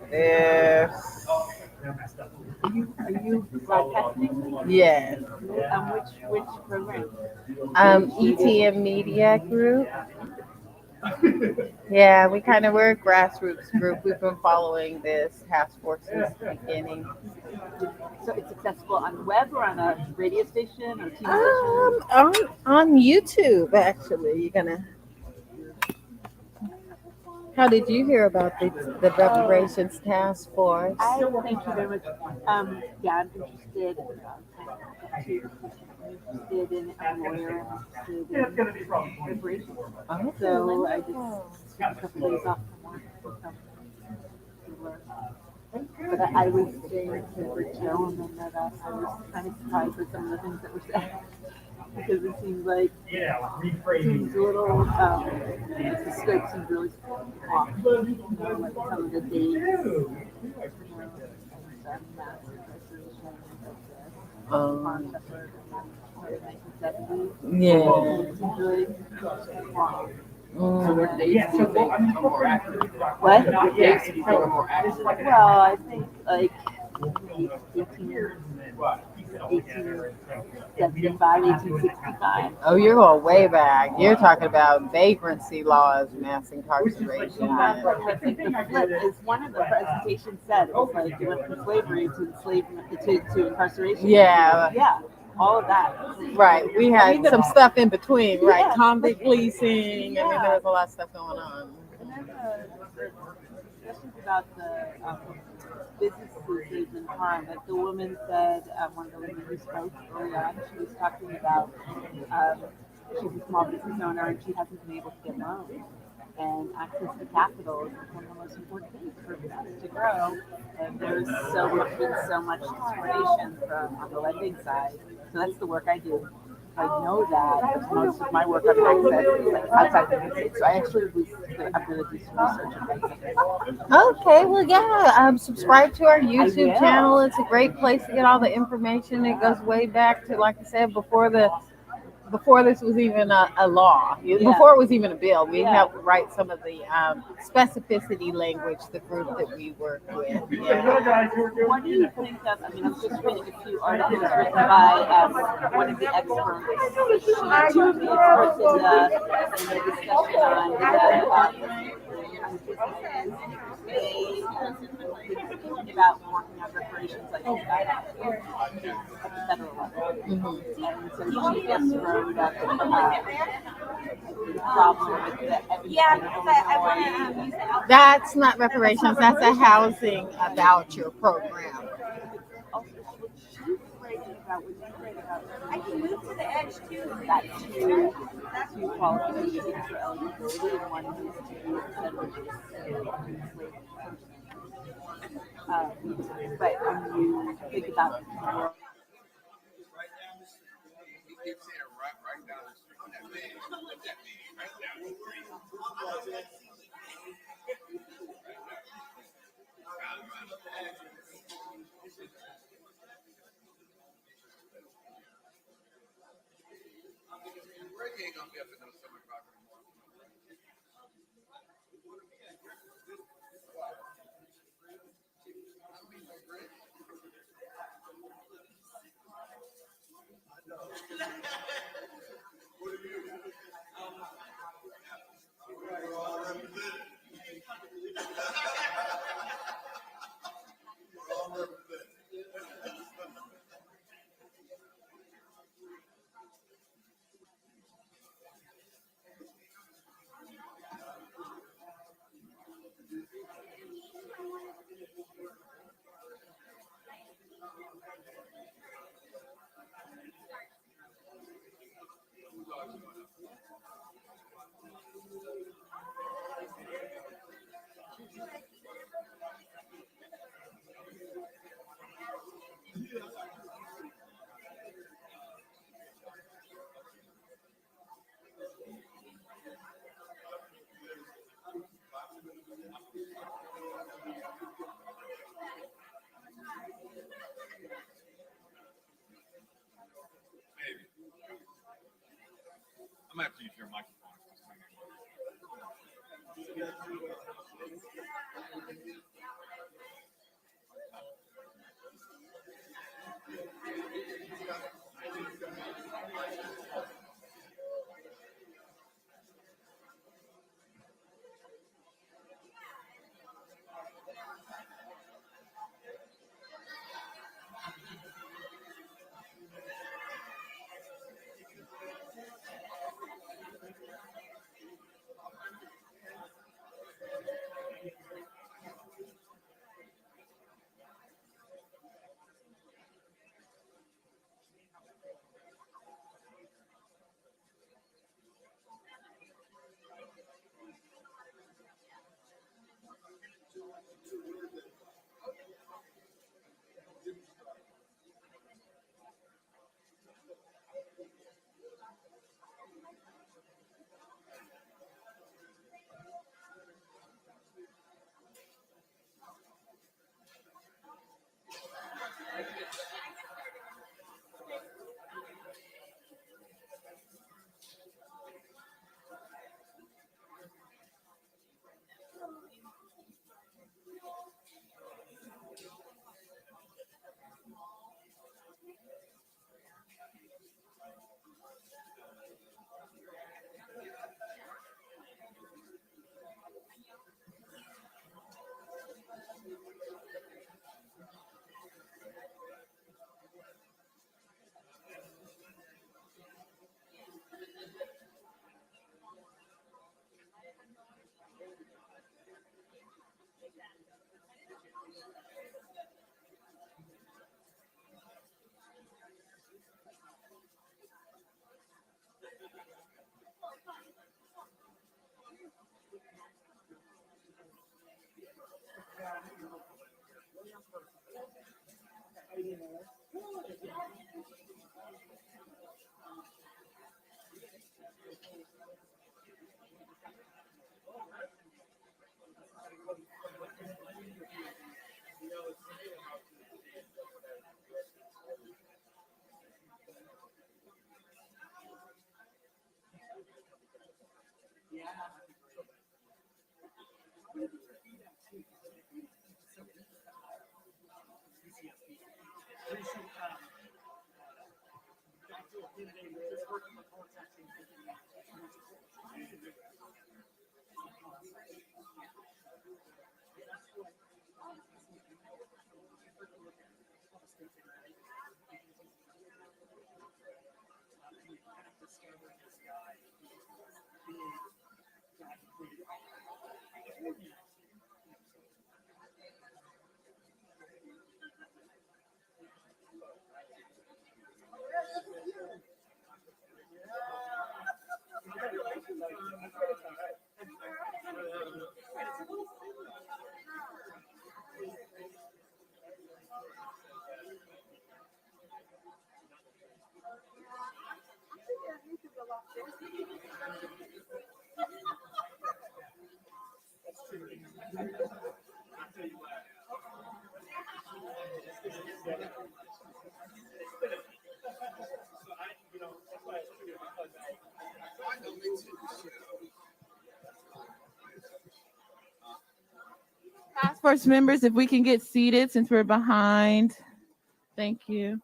This. Are you broadcasting? Yes. Which program? ETM Media Group. Yeah, we're a grassroots group. We've been following this task force since the beginning. So it's accessible on the web or on a radio station or TV station? On YouTube, actually. You're gonna. How did you hear about the reparations task force? Thank you very much. Yeah, I'm interested. Interested in a lawyer. Interested in reparations. Oh, So I just took a couple days off from work to learn. But I was saying to Joe and then that I was kind of surprised with some of the things that were said because it seems like it seems a little the scope seems really off. Like some of the dates, mass incarceration, farm settler, started 1970. yeah. It seems really wrong. So what dates do you think are more accurate? What? What dates do you think are more accurate? Well, I think like 1875, 1865. Oh, you're going way back. You're talking about vagrancy laws, mass incarceration. Yeah, but I think the flip is one of the presentations said it was like you went from slavery to enslavement to incarceration. Yeah. Yeah, all of that. Right. We had some stuff in between, right? Yeah. Convict leasing. Yeah. I mean, there was a lot of stuff going on. And then the discussions about the businesses and harm. Like the woman said, one of the women who spoke early on, she was talking about she's a small business owner and she hasn't been able to get loans. And access to capital is one of the most important things for business to grow. And there's been so much discrimination from on the lending side. So that's the work I do. I know that, but most of my work on access is like outside the United States. So I'm going to do some research on that. Okay, well, yeah. Subscribe to our YouTube channel. It's a great place to get all the information. It goes way back to, like I said, before this was even a law, before it was even a bill. We helped write some of the specificity language, the group that we work with. Yeah. What do you think of, I mean, I'm just reading a few articles written by one of the experts. Two of the experts in the discussion on businesses, they thinking about working on reparations like at the federal level. Mm-hmm. And so she just wrote up the problem with the evidence. That's not reparations. That's a housing voucher program. I can move to the edge too. Got two qualifications for eligibility, and one is to be but when you think about more. I'm going to have to use your microphone. Task force members, if we can get seated since we're behind. Thank you.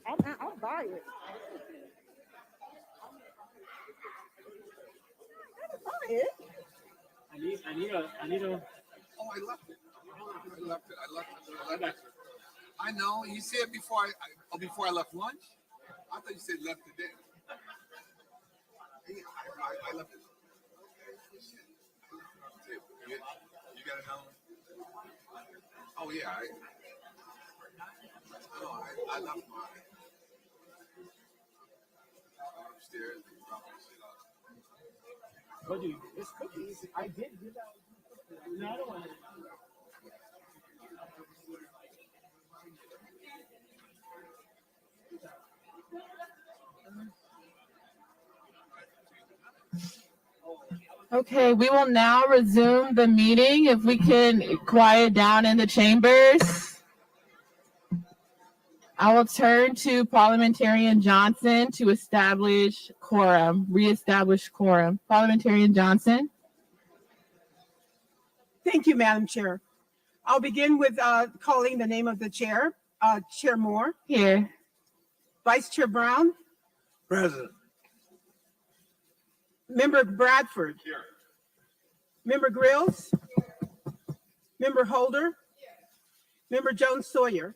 I'll buy it. I need a. Oh, I left it. I left it. I know. You said before before I left lunch. I thought you said left today. I left it. You got another one? Oh yeah. I left mine upstairs. But dude, it's cookies. I did give out. No, I don't want it. Okay, we will now resume the meeting. If we can quiet down in the chambers. I will turn to Parliamentarian Johnson to establish quorum, reestablish quorum. Parliamentarian Johnson. Thank you, Madam Chair. I'll begin with calling the name of the chair. Chair Moore. Here. Vice Chair Brown. President. Member Bradford. Here. Member Grills. Member Holder. Member Jones Sawyer.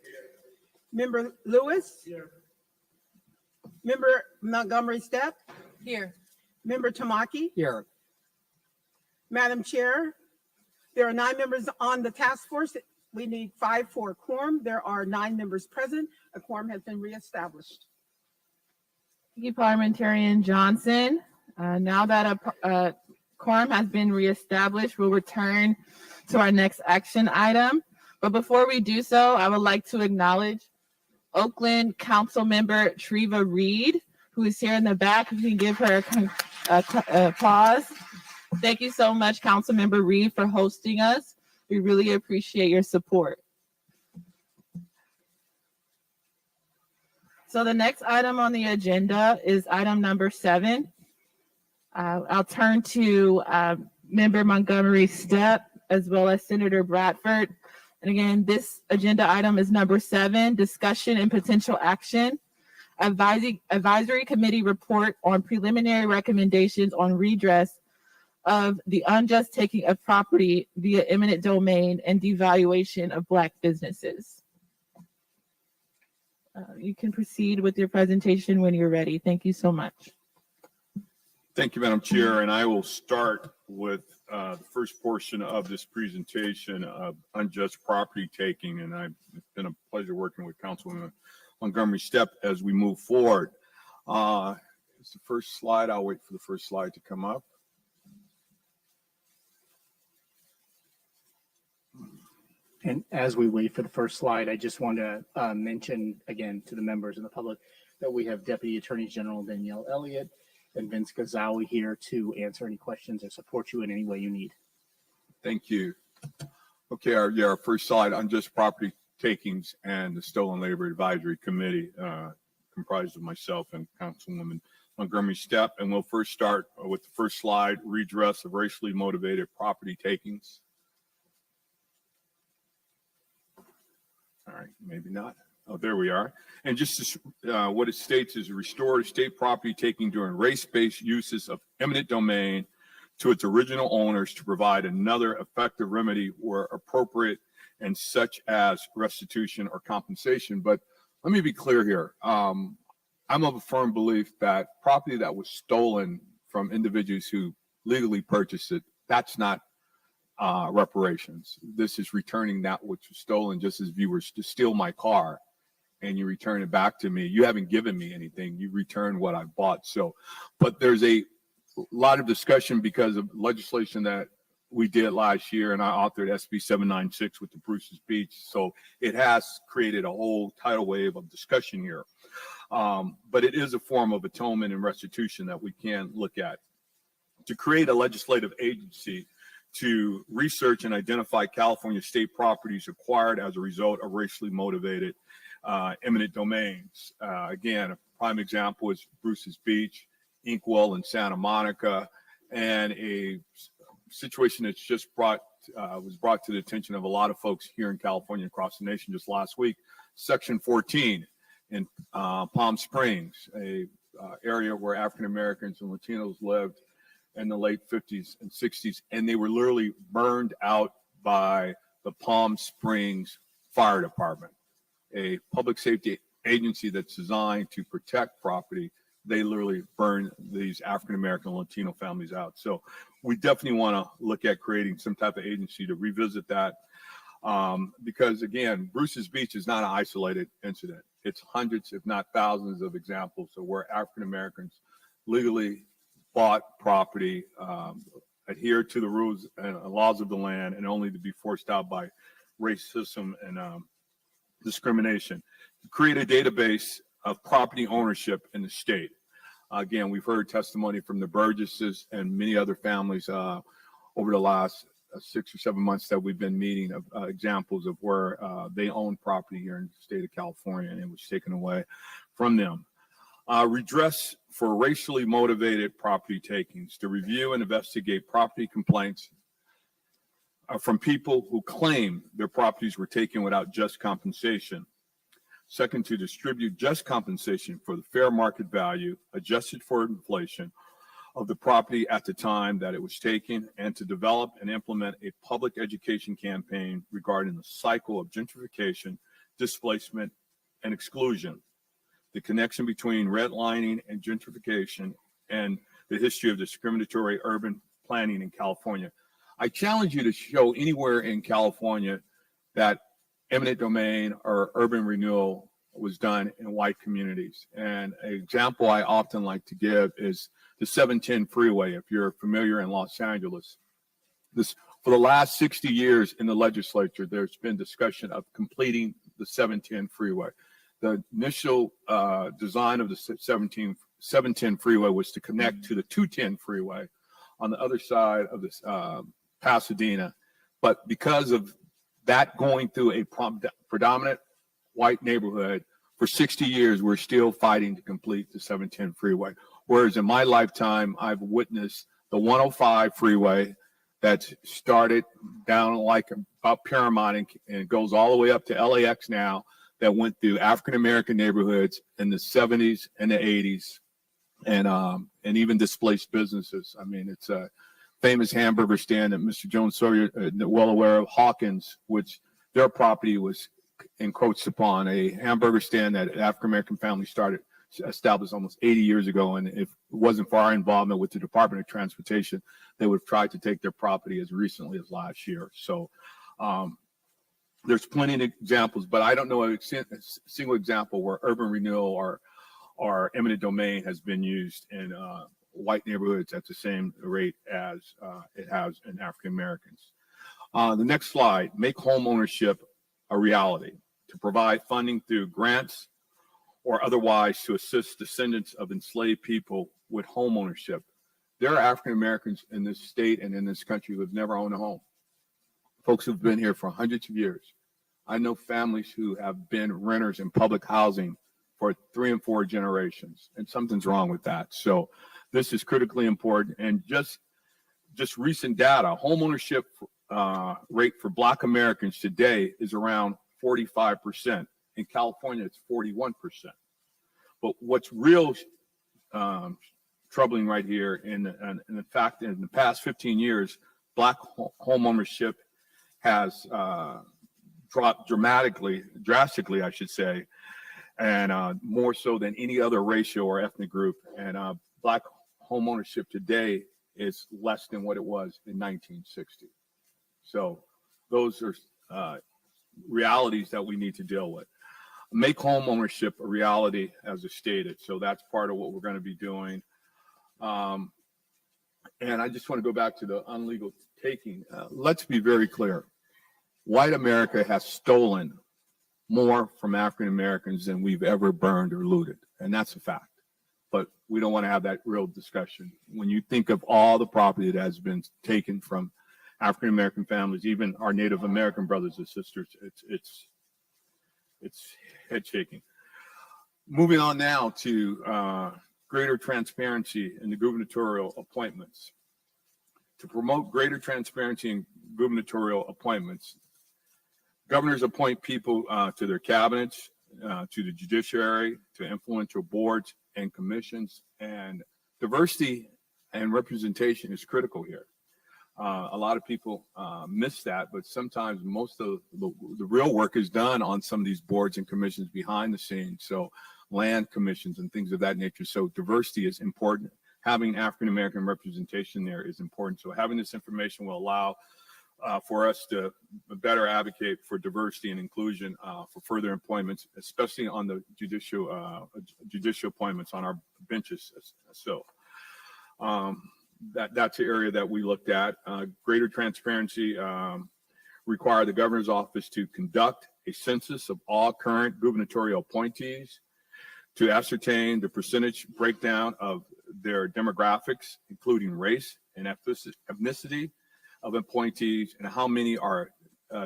Member Lewis. Here. Member Montgomery Stepp. Here. Member Tamaki. Here. Madam Chair, there are 9 members on the task force. We need 5 for a quorum. There are 9 members present. A quorum has been reestablished. Thank you, Parliamentarian Johnson. Now that a quorum has been reestablished, we'll return to our next action item. But before we do so, I would like to acknowledge Oakland Council Member Treva Reed, who is here in the back. If you can give her a applause. Thank you so much, Council Member Reed, for hosting us. We really appreciate your support. So the next item on the agenda is item number 7. I'll turn to Member Montgomery Stepp as well as Senator Bradford. And again, this agenda item is number 7, discussion and potential action. Advisory Committee report on preliminary recommendations on redress of the unjust taking of property via eminent domain and devaluation of Black businesses. You can proceed with your presentation when you're ready. Thank you so much. Thank you, Madam Chair, and I will start with the first portion of this presentation of unjust property taking, and it's been a pleasure working with Councilwoman Montgomery Stepp as we move forward. It's the first slide. I'll wait for the first slide to come up. And as we wait for the first slide, I just want to mention again to the members and the public that we have Deputy Attorney General Danielle Elliott and Vince Gazawi here to answer any questions or support you in any way you need. Thank you. Okay, our first slide, unjust property takings and the Stolen Labor Advisory Committee, comprised of myself and Councilwoman Montgomery Stepp. And we'll first start with the first slide, redress of racially motivated property takings. All right, maybe not. Oh, there we are. And just what it states is restore state property taking during race-based uses of eminent domain to its original owners to provide another effective remedy where appropriate, and such as restitution or compensation. But let me be clear here. I'm of a firm belief that property that was stolen from individuals who legally purchased it, that's not reparations. This is returning that which was stolen, just as if you were to steal my car and you return it back to me. You haven't given me anything. You return what I bought. So, but there's a lot of discussion because of legislation that we did last year, and I authored SB 796 with the Bruce's Beach. So it has created a whole tidal wave of discussion here. But it is a form of atonement and restitution that we can look at. To create a legislative agency to research and identify California state properties acquired as a result of racially motivated eminent domains. Again, a prime example is Bruce's Beach, Inkwell in Santa Monica, and a situation that's just was brought to the attention of a lot of folks here in California, across the nation just last week. Section 14 in Palm Springs, a area where African Americans and Latinos lived in the late 50s and 60s, and they were literally burned out by the Palm Springs Fire Department, a public safety agency that's designed to protect property. They literally burn these African American and Latino families out. So we definitely want to look at creating some type of agency to revisit that, because again, Bruce's Beach is not an isolated incident. It's hundreds, if not thousands, of examples of where African Americans legally bought property, adhered to the rules and laws of the land, and only to be forced out by racism and discrimination. To create a database of property ownership in the state. Again, we've heard testimony from the Burgesses and many other families over the last 6 or 7 months that we've been meeting of examples of where they own property here in the state of California and it was taken away from them. Redress for racially motivated property takings, to review and investigate property complaints from people who claim their properties were taken without just compensation. Second, to distribute just compensation for the fair market value, adjusted for inflation, of the property at the time that it was taken, and to develop and implement a public education campaign regarding the cycle of gentrification, displacement, and exclusion, the connection between redlining and gentrification, and the history of discriminatory urban planning in California. I challenge you to show anywhere in California that eminent domain or urban renewal was done in white communities. And an example I often like to give is the 710 freeway, if you're familiar in Los Angeles. For the last 60 years in the legislature, there's been discussion of completing the 710 freeway. The initial design of the 710 freeway was to connect to the 210 freeway on the other side of this Pasadena. But because of that going through a predominant white neighborhood, for 60 years, we're still fighting to complete the 710 freeway. Whereas in my lifetime, I've witnessed the 105 freeway that's started down like about Paramount and goes all the way up to LAX now, that went through African-American neighborhoods in the 70s and the 80s, and even displaced businesses. I mean, it's a famous hamburger stand that Mr. Jones Sawyer, well aware of, Hawkins, which their property was encroached upon, a hamburger stand that African-American family established almost 80 years ago. And if it wasn't for our involvement with the Department of Transportation, they would have tried to take their property as recently as last year. So there's plenty of examples, but I don't know a single example where urban renewal or eminent domain has been used in white neighborhoods at the same rate as it has in African Americans. The next slide, make home ownership a reality. To provide funding through grants or otherwise to assist descendants of enslaved people with home ownership. There are African Americans in this state and in this country who have never owned a home. Folks who've been here for hundreds of years. I know families who have been renters in public housing for 3 and 4 generations, and something's wrong with that. So this is critically important. And just recent data, home ownership rate for Black Americans today is around 45%. In California, it's 41%. But what's real troubling right here, in the fact, in the past 15 years, Black home ownership has dropped drastically, I should say, and more so than any other racial or ethnic group. And Black home ownership today is less than what it was in 1960. So those are realities that we need to deal with. Make home ownership a reality, as is stated. So that's part of what we're going to be doing. And I just want to go back to the unlegal taking. Let's be very clear. White America has stolen more from African Americans than we've ever burned or looted. And that's a fact. But we don't want to have that real discussion. When you think of all the property that has been taken from African American families, even our Native American brothers and sisters, it's head shaking. Moving on now to greater transparency in the gubernatorial appointments. To promote greater transparency in gubernatorial appointments, governors appoint people to their cabinets, to the judiciary, to influential boards and commissions, and diversity and representation is critical here. A lot of people miss that, but sometimes most of the real work is done on some of these boards and commissions behind the scenes. So land commissions and things of that nature. So diversity is important. Having African-American representation there is important. So having this information will allow for us to better advocate for diversity and inclusion for further appointments, especially on the judicial appointments on our benches. So that's the area that we looked at. Greater transparency require the governor's office to conduct a census of all current gubernatorial appointees, to ascertain the percentage breakdown of their demographics, including race and ethnicity of appointees, and how many are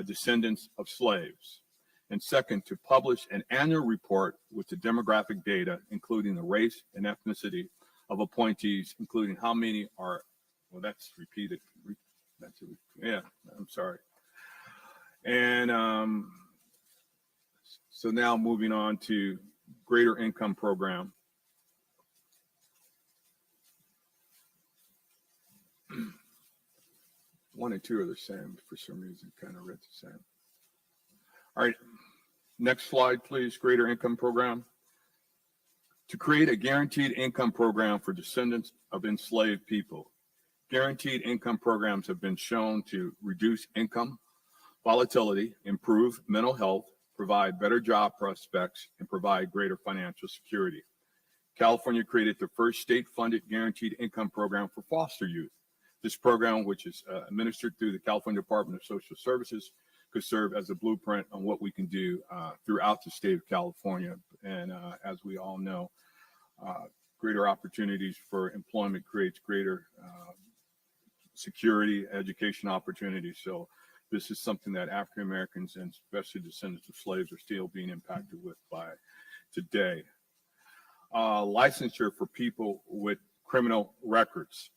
descendants of slaves. And second, to publish an annual report with the demographic data, including the race and ethnicity of appointees, including how many are, well, that's repeated. Yeah, I'm sorry. And so now moving on to greater income program. One and two are the same for some reason, kind of read the same. All right, next slide, please. Greater income program. To create a guaranteed income program for descendants of enslaved people. Guaranteed income programs have been shown to reduce income volatility, improve mental health, provide better job prospects, and provide greater financial security. California created the first state-funded guaranteed income program for foster youth. This program, which is administered through the California Department of Social Services, could serve as a blueprint on what we can do throughout the state of California. And as we all know, greater opportunities for employment creates greater security, education opportunities. So this is something that African Americans and especially descendants of slaves are still being impacted with by today. Licensure for people with criminal records.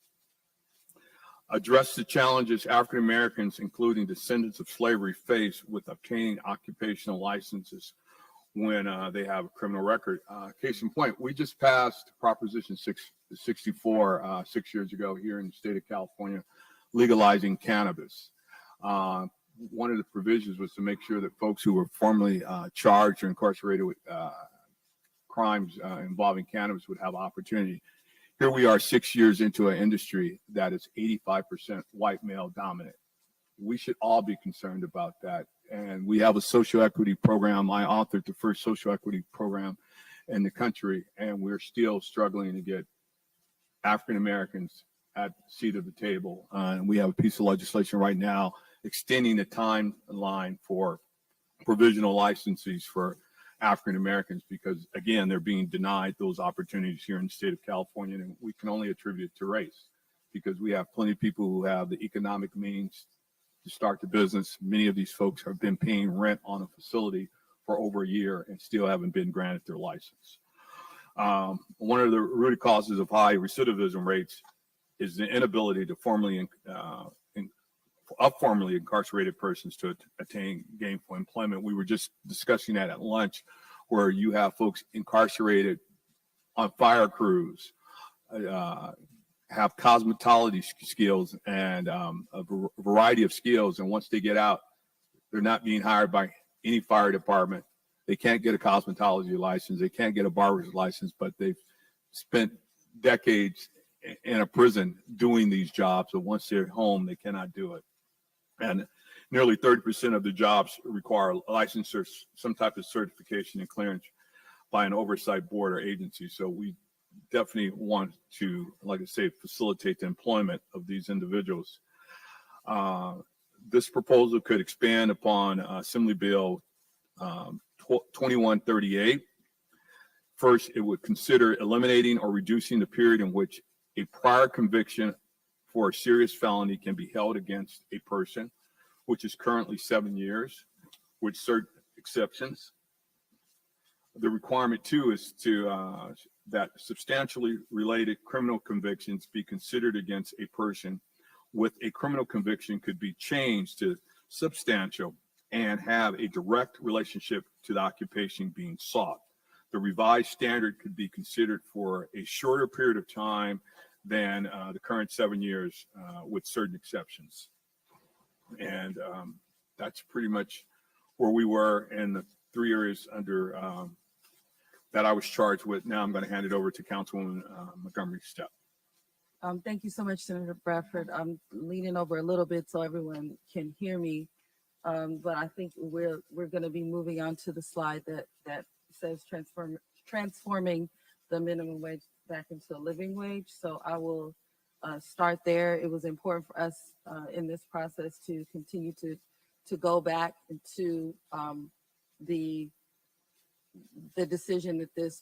Address the challenges African Americans, including descendants of slavery, face with obtaining occupational licenses when they have a criminal record. Case in point, we just passed Proposition 64 6 years ago here in the state of California, legalizing cannabis. One of the provisions was to make sure that folks who were formerly charged or incarcerated with crimes involving cannabis would have opportunity. Here we are 6 years into an industry that is 85% white male dominant. We should all be concerned about that. And we have a social equity program. I authored the first social equity program in the country, and we're still struggling to get African Americans at the seat of the table. And we have a piece of legislation right now extending the timeline for provisional licenses for African Americans because, again, they're being denied those opportunities here in the state of California. And we can only attribute it to race because we have plenty of people who have the economic means to start the business. Many of these folks have been paying rent on a facility for over a year and still haven't been granted their license. One of the root causes of high recidivism rates is the inability to formally incarcerated persons to attain gainful employment. We were just discussing that at lunch, where you have folks incarcerated on fire crews, have cosmetology skills and a variety of skills. And once they get out, they're not being hired by any fire department. They can't get a cosmetology license. They can't get a barber's license, but they've spent decades in a prison doing these jobs. So once they're home, they cannot do it. And nearly 30% of the jobs require a license or some type of certification and clearance by an oversight board or agency. So we definitely want to, like I say, facilitate the employment of these individuals. This proposal could expand upon Assembly Bill 2138. First, it would consider eliminating or reducing the period in which a prior conviction for a serious felony can be held against a person, which is currently 7 years, with certain exceptions. The requirement too is to that substantially related criminal convictions be considered against a person with a criminal conviction could be changed to substantial and have a direct relationship to the occupation being sought. The revised standard could be considered for a shorter period of time than the current 7 years with certain exceptions. And that's pretty much where we were in the 3 areas under that I was charged with. Now I'm going to hand it over to Councilwoman Montgomery Stepp. Thank you so much, Senator Bradford. I'm leaning over a little bit so everyone can hear me. But I think we're going to be moving on to the slide that says transforming the minimum wage back into a living wage. So I will start there. It was important for us in this process to continue to go back into the decision that this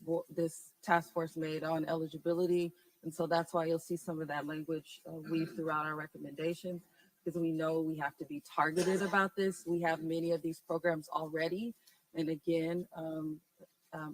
task force made on eligibility. And so that's why you'll see some of that language weave throughout our recommendations, because we know we have to be targeted about this. We have many of these programs already. And again,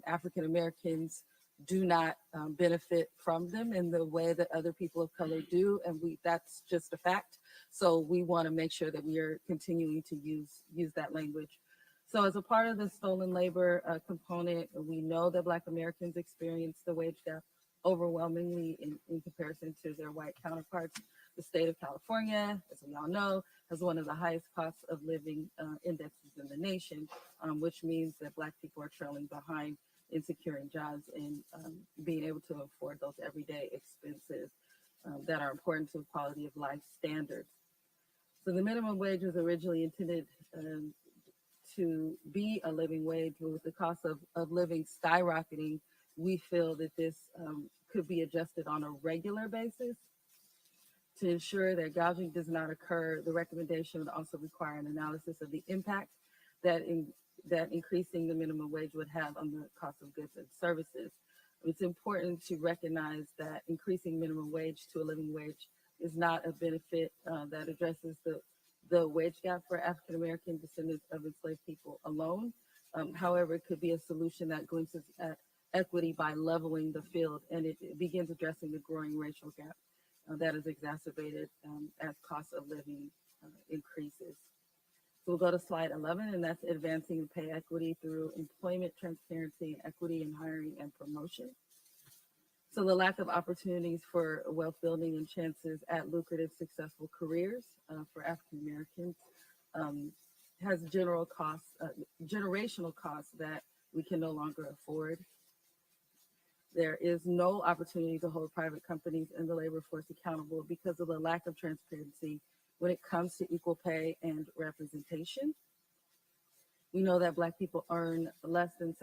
African Americans do not benefit from them in the way that other people of color do. And that's just a fact. So we want to make sure that we are continuing to use that language. So as a part of the stolen labor component, we know that Black Americans experience the wage gap overwhelmingly in comparison to their white counterparts. The state of California, as we all know, has one of the highest costs of living indexes in the nation, which means that Black people are trailing behind in securing jobs and being able to afford those everyday expenses that are important to quality of life standards. So the minimum wage was originally intended to be a living wage, but with the cost of living skyrocketing, we feel that this could be adjusted on a regular basis. To ensure that gouging does not occur, the recommendation would also require an analysis of the impact that increasing the minimum wage would have on the cost of goods and services. It's important to recognize that increasing minimum wage to a living wage is not a benefit that addresses the wage gap for African American descendants of enslaved people alone. However, it could be a solution that glimpses at equity by leveling the field, and it begins addressing the growing racial gap that is exacerbated as cost of living increases. So we'll go to slide 11, and that's advancing pay equity through employment transparency and equity in hiring and promotion. So the lack of opportunities for wealth building and chances at lucrative, successful careers for African Americans has generational costs that we can no longer afford. There is no opportunity to hold private companies and the labor force accountable because of the lack of transparency when it comes to equal pay and representation. We know that Black people earn less than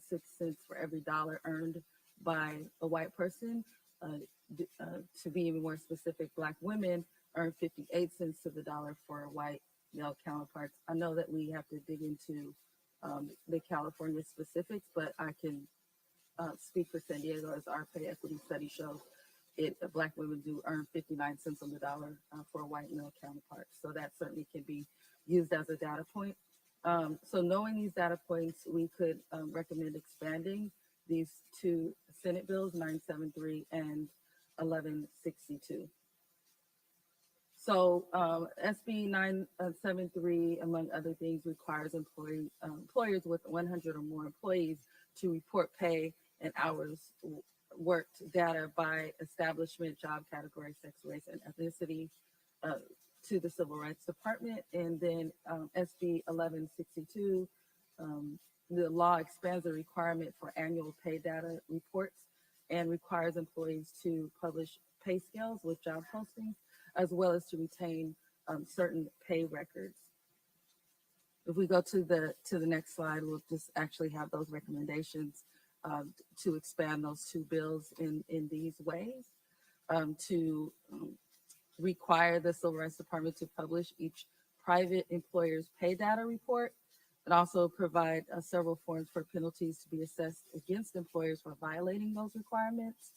cents for every dollar earned by a white person. To be even more specific, Black women earn 58 cents to the dollar for white male counterparts. I know that we have to dig into the California specifics, but I can speak for San Diego as our pay equity study shows. Black women do earn 59 cents on the dollar for a white male counterpart. So that certainly can be used as a data point. So knowing these data points, we could recommend expanding these two Senate bills, 973 and 1162. So SB 973, among other things, requires employers with 100 or more employees to report pay and hours worked data by establishment, job category, sex, race, and ethnicity to the Civil Rights Department. And then SB 1162, the law expands the requirement for annual pay data reports and requires employees to publish pay scales with job postings, as well as to retain certain pay records. If we go to the next slide, we'll just actually have those recommendations to expand those two bills in these ways, to require the Civil Rights Department to publish each private employer's pay data report, and also provide several forms for penalties to be assessed against employers for violating those requirements,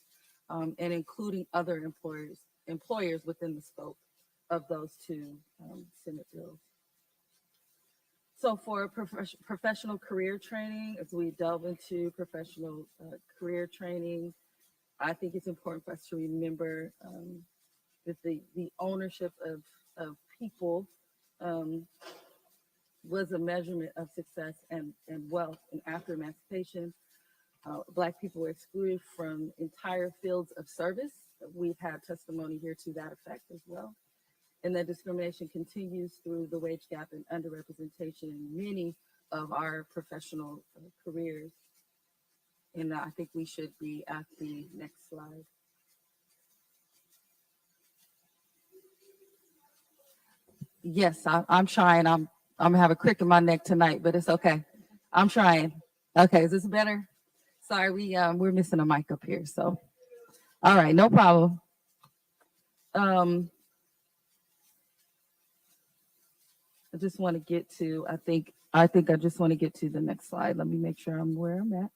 and including other employers within the scope of those two Senate bills. So for professional career training, as we delve into professional career training, I think it's important for us to remember that the ownership of people was a measurement of success and wealth. And after emancipation, Black people were excluded from entire fields of service. We've had testimony here to that effect as well. And that discrimination continues through the wage gap and underrepresentation in many of our professional careers. And I think we should be at the next slide. Yes, I'm trying. I'm gonna have a crick in my neck tonight, but it's okay. I'm trying. Okay, is this better? Sorry, we're missing a mic up here. So, all right, no problem. I just want to get to, I think I just want to get to the next slide. Let me make sure I'm where I'm at.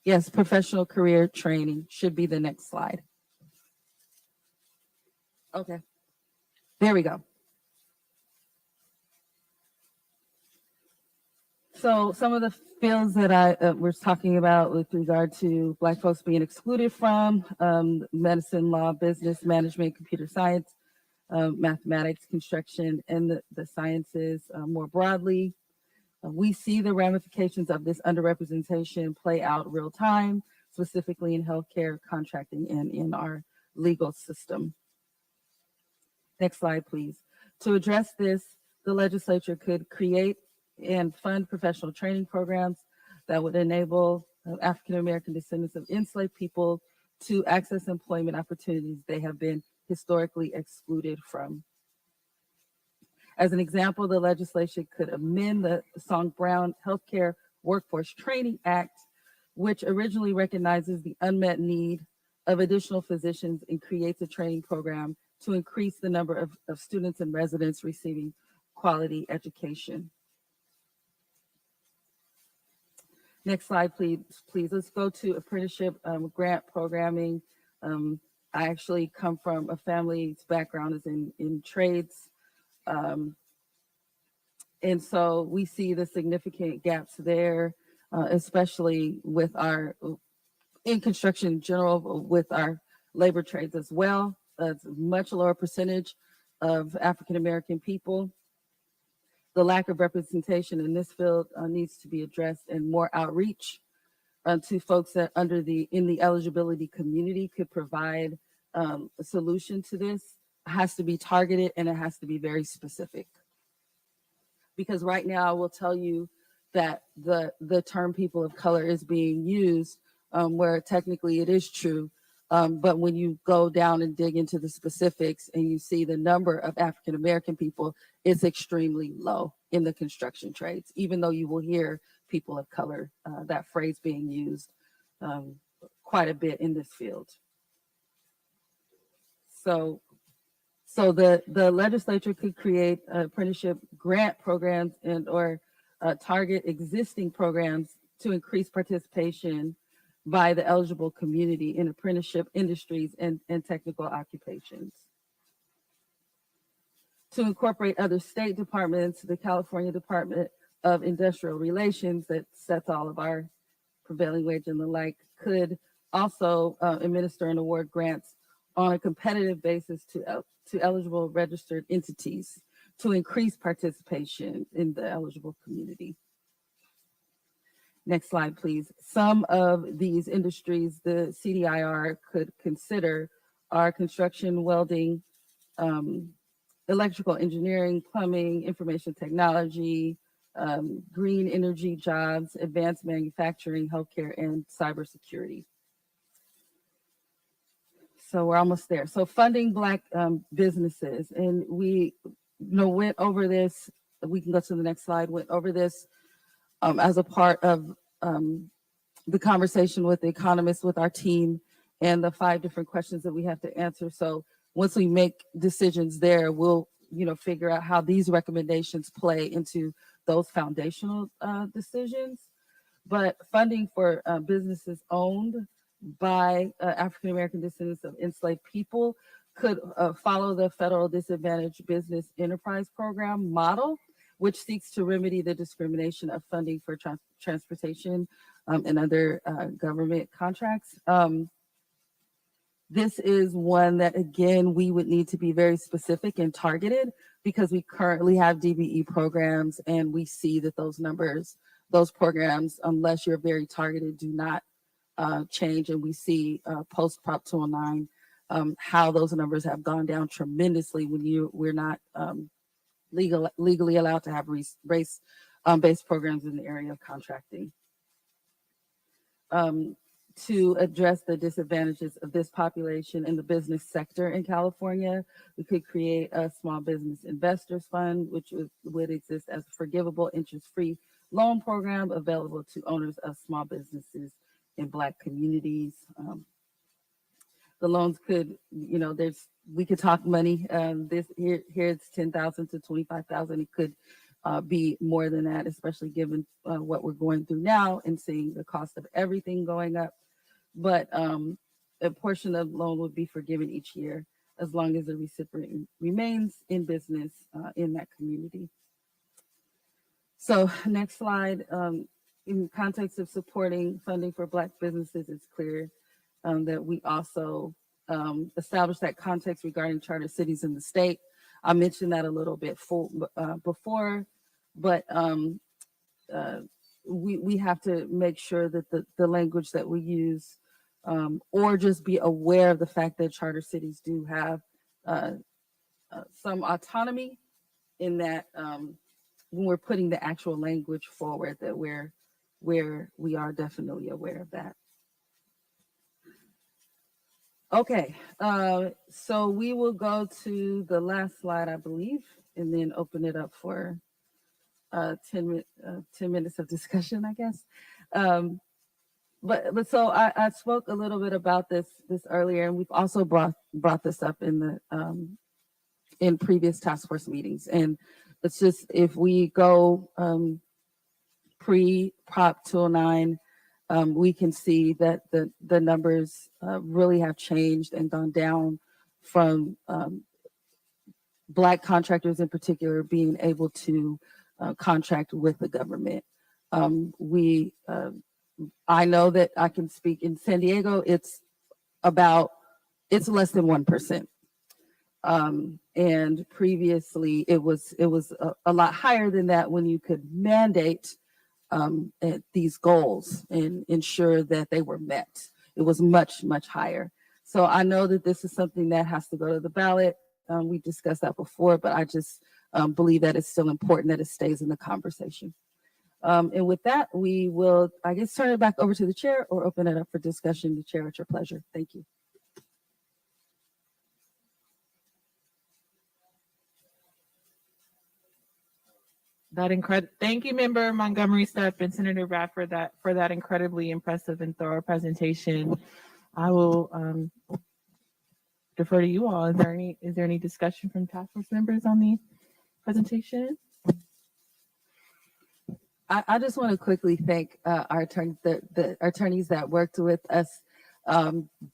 Yes, professional career training should be the next slide. Okay, there we go. So some of the fields that I was talking about with regard to Black folks being excluded from medicine, law, business, management, computer science, mathematics, construction, and the sciences more broadly. We see the ramifications of this underrepresentation play out real time, specifically in healthcare, contracting, and in our legal system. Next slide, please. To address this, the legislature could create and fund professional training programs that would enable African American descendants of enslaved people to access employment opportunities they have been historically excluded from. As an example, the legislation could amend the Song-Brown Healthcare Workforce Training Act, which originally recognizes the unmet need of additional physicians and creates a training program to increase the number of students and residents receiving quality education. Next slide, please. Let's go to apprenticeship grant programming. I actually come from a family's background is in trades. And so we see the significant gaps there, especially with in construction in general, with our labor trades as well. It's a much lower percentage of African-American people. The lack of representation in this field needs to be addressed, and more outreach to folks that in the eligibility community could provide a solution to this. It has to be targeted and it has to be very specific. Because right now I will tell you that the term people of color is being used where technically it is true, But when you go down and dig into the specifics and you see the number of African American people, it's extremely low in the construction trades, even though you will hear people of color, that phrase being used quite a bit in this field. So the legislature could create apprenticeship grant programs and or target existing programs to increase participation by the eligible community in apprenticeship industries and technical occupations. To incorporate other state departments, the California Department of Industrial Relations that sets all of our prevailing wage and the like could also administer and award grants on a competitive basis to eligible registered entities to increase participation in the eligible community. Next slide, please. Some of these industries the CDIR could consider are construction, welding, electrical engineering, plumbing, information technology, green energy jobs, advanced manufacturing, healthcare, and cybersecurity. So we're almost there. So funding Black businesses, and we went over this. We can go to the next slide. Went over this as a part of the conversation with the economists, with our team, and the 5 different questions that we have to answer. So once we make decisions there, we'll figure out how these recommendations play into those foundational decisions. But funding for businesses owned by African American descendants of enslaved people could follow the Federal Disadvantaged Business Enterprise Program model, which seeks to remedy the discrimination of funding for transportation and other government contracts. This is one that, again, we would need to be very specific and targeted because we currently have DBE programs and we see that those numbers, those programs, unless you're very targeted, do not change. And we see post Prop 209 how those numbers have gone down tremendously when we're not legally allowed to have race-based programs in the area of contracting. To address the disadvantages of this population in the business sector in California, we could create a small business investors fund, which would exist as a forgivable interest-free loan program available to owners of small businesses in Black communities. The loans could, we could talk money. Here it's $10,000 to $25,000. It could be more than that, especially given what we're going through now and seeing the cost of everything going up. But a portion of the loan would be forgiven each year as long as the recipient remains in business in that community. So next slide. In context of supporting funding for Black businesses, it's clear that we also establish that context regarding charter cities in the state. I mentioned that a little bit before, but we have to make sure that the language that we use or just be aware of the fact that charter cities do have some autonomy in that when we're putting the actual language forward, that we are definitely aware of that. Okay, so we will go to the last slide, I believe, and then open it up for 10 minutes of discussion, I guess. But so I spoke a little bit about this earlier, and we've also brought this up in the in previous task force meetings. And it's just, if we go pre-Prop 209, we can see that the numbers really have changed and gone down from Black contractors in particular being able to contract with the government. I know that I can speak in San Diego, it's less than 1%. And previously it was a lot higher than that when you could mandate these goals and ensure that they were met. It was much, much higher. So I know that this is something that has to go to the ballot. We discussed that before, but I just believe that it's still important that it stays in the conversation. And with that, we will, I guess, turn it back over to the chair or open it up for discussion. The chair, at your pleasure. Thank you. Thank you, Member Montgomery Stepp and Senator Rapp for that incredibly impressive and thorough presentation. I will defer to you all. Is there any discussion from task force members on the presentation? I just want to quickly thank our attorney, the attorneys that worked with us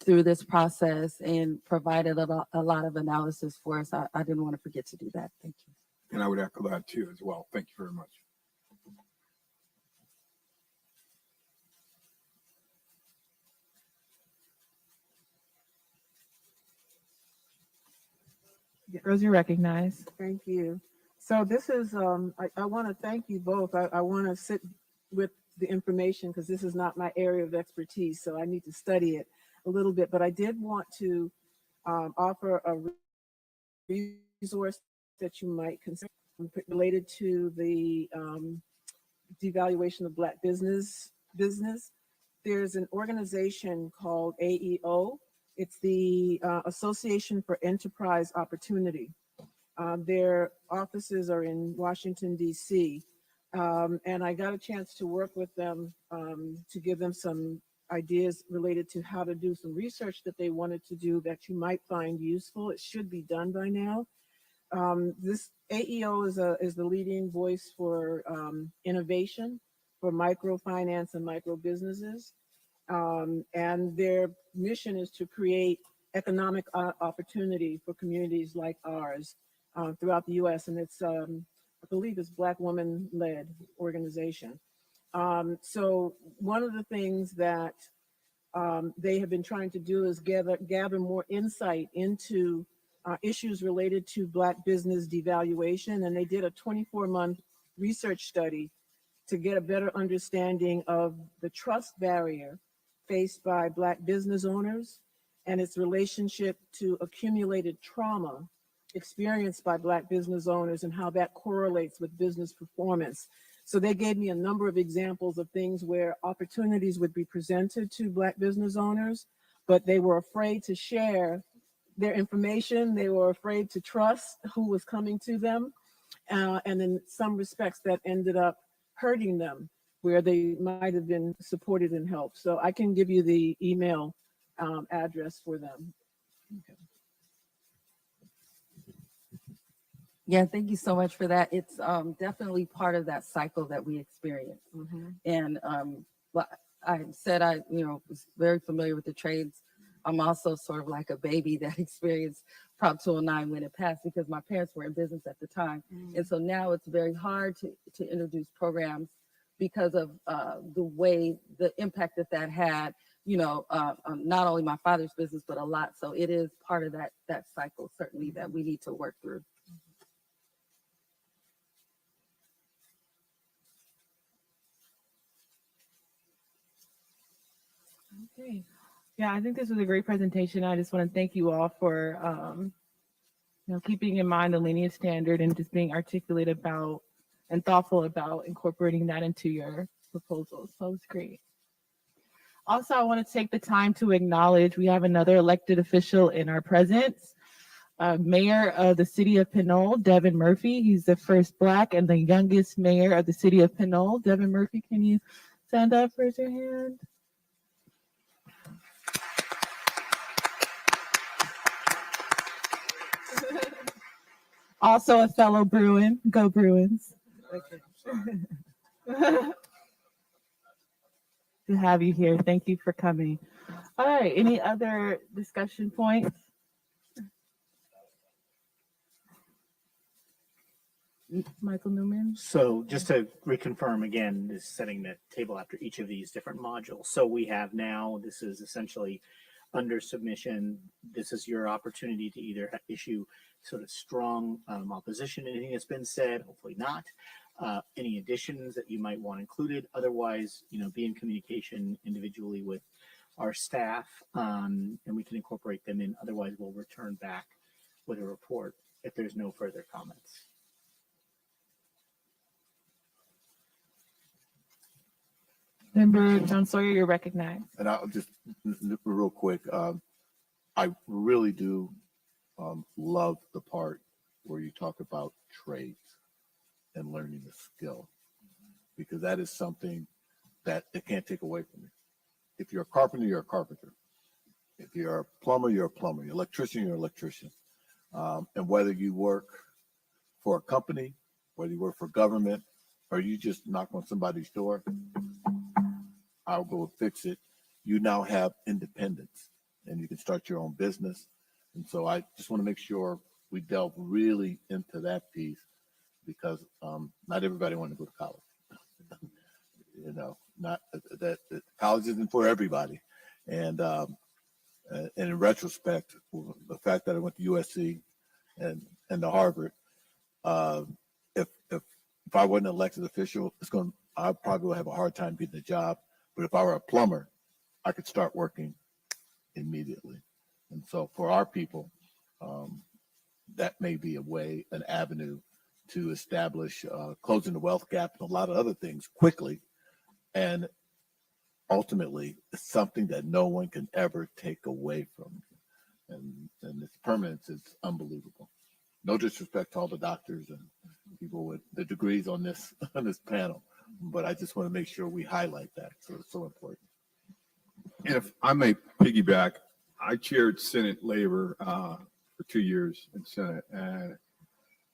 through this process and provided a lot of analysis for us. I didn't want to forget to do that. Thank you. And I would echo that too as well. Thank you very much. Girls, you're recognized. Thank you. So this is, I want to thank you both. I want to sit with the information because this is not my area of expertise, so I need to study it a little bit. But I did want to offer a resource that you might consider related to the devaluation of Black business. There's an organization called AEO. It's the Association for Enterprise Opportunity. Their offices are in Washington, D.C. And I got a chance to work with them to give them some ideas related to how to do some research that they wanted to do that you might find useful. It should be done by now. This AEO is the leading voice for innovation for microfinance and micro businesses. And their mission is to create economic opportunity for communities like ours throughout the U.S. And it's, I believe it's Black woman-led organization. So one of the things that they have been trying to do is gather more insight into issues related to Black business devaluation. And they did a 24-month research study to get a better understanding of the trust barrier faced by Black business owners and its relationship to accumulated trauma experienced by Black business owners and how that correlates with business performance. So they gave me a number of examples of things where opportunities would be presented to Black business owners, but they were afraid to share their information. They were afraid to trust who was coming to them. And in some respects that ended up hurting them where they might have been supported and helped. So I can give you the email address for them. Okay. Yeah, thank you so much for that. It's definitely part of that cycle that we experience. Mm-hmm. And I said I, was very familiar with the trades. I'm also sort of like a baby that experienced Prop 209 when it passed because my parents were in business at the time. Mm-hmm. And so now it's very hard to introduce programs because of the impact that had, not only my father's business, but a lot. So it is part of that cycle, certainly, that we need to work through. Okay. Yeah, I think this was a great presentation. I just want to thank you all for, keeping in mind the lineage standard and just being articulate about and thoughtful about incorporating that into your proposals. So it's great. Also, I want to take the time to acknowledge we have another elected official in our presence, Mayor of the City of Pinole, Devin Murphy. He's the first Black and the youngest mayor of the City of Pinole. Devin Murphy, can you stand up, raise your hand? Also a fellow Bruin. Go Bruins. Okay. To have you here. Thank you for coming. All right. Any other discussion points? Michael Newman. So just to reconfirm again, is setting the table after each of these different modules. So we have now, this is essentially under submission. This is your opportunity to either issue sort of strong opposition to anything that's been said, hopefully not. Any additions that you might want included. Otherwise, be in communication individually with our staff and we can incorporate them in. Otherwise, we'll return back with a report if there's no further comments. Member John Sawyer, you're recognized. And I'll just real quick, I really do love the part where you talk about trades. and learning the skill, because that is something that they can't take away from you. If you're a carpenter, you're a carpenter. If you're a plumber, you're a plumber. You're an electrician, you're an electrician. And whether you work for a company, whether you work for government, or you just knock on somebody's door, I'll go fix it. You now have independence and you can start your own business. And so I just want to make sure we delve really into that piece, because not everybody wants to go to college. You know, not that college isn't for everybody. And in retrospect, the fact that I went to USC and to Harvard, if I wasn't an elected official, I probably would have a hard time getting a job. But if I were a plumber, I could start working immediately. And so for our people, that may be a way, an avenue to establish closing the wealth gap and a lot of other things quickly. And ultimately, it's something that no one can ever take away from you. And its permanence is unbelievable. No disrespect to all the doctors and people with the degrees on this panel, but I just want to make sure we highlight that. So it's so important. And if I may piggyback, I chaired Senate Labor for 2 years in Senate, and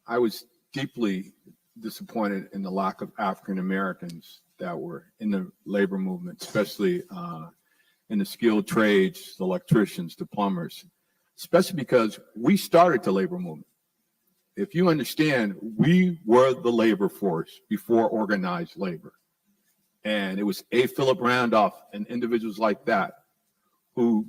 I was deeply disappointed in the lack of African Americans that were in the labor movement, especially in the skilled trades, the electricians, the plumbers, especially because we started the labor movement. If you understand, we were the labor force before organized labor. And it was A. Philip Randolph and individuals like that who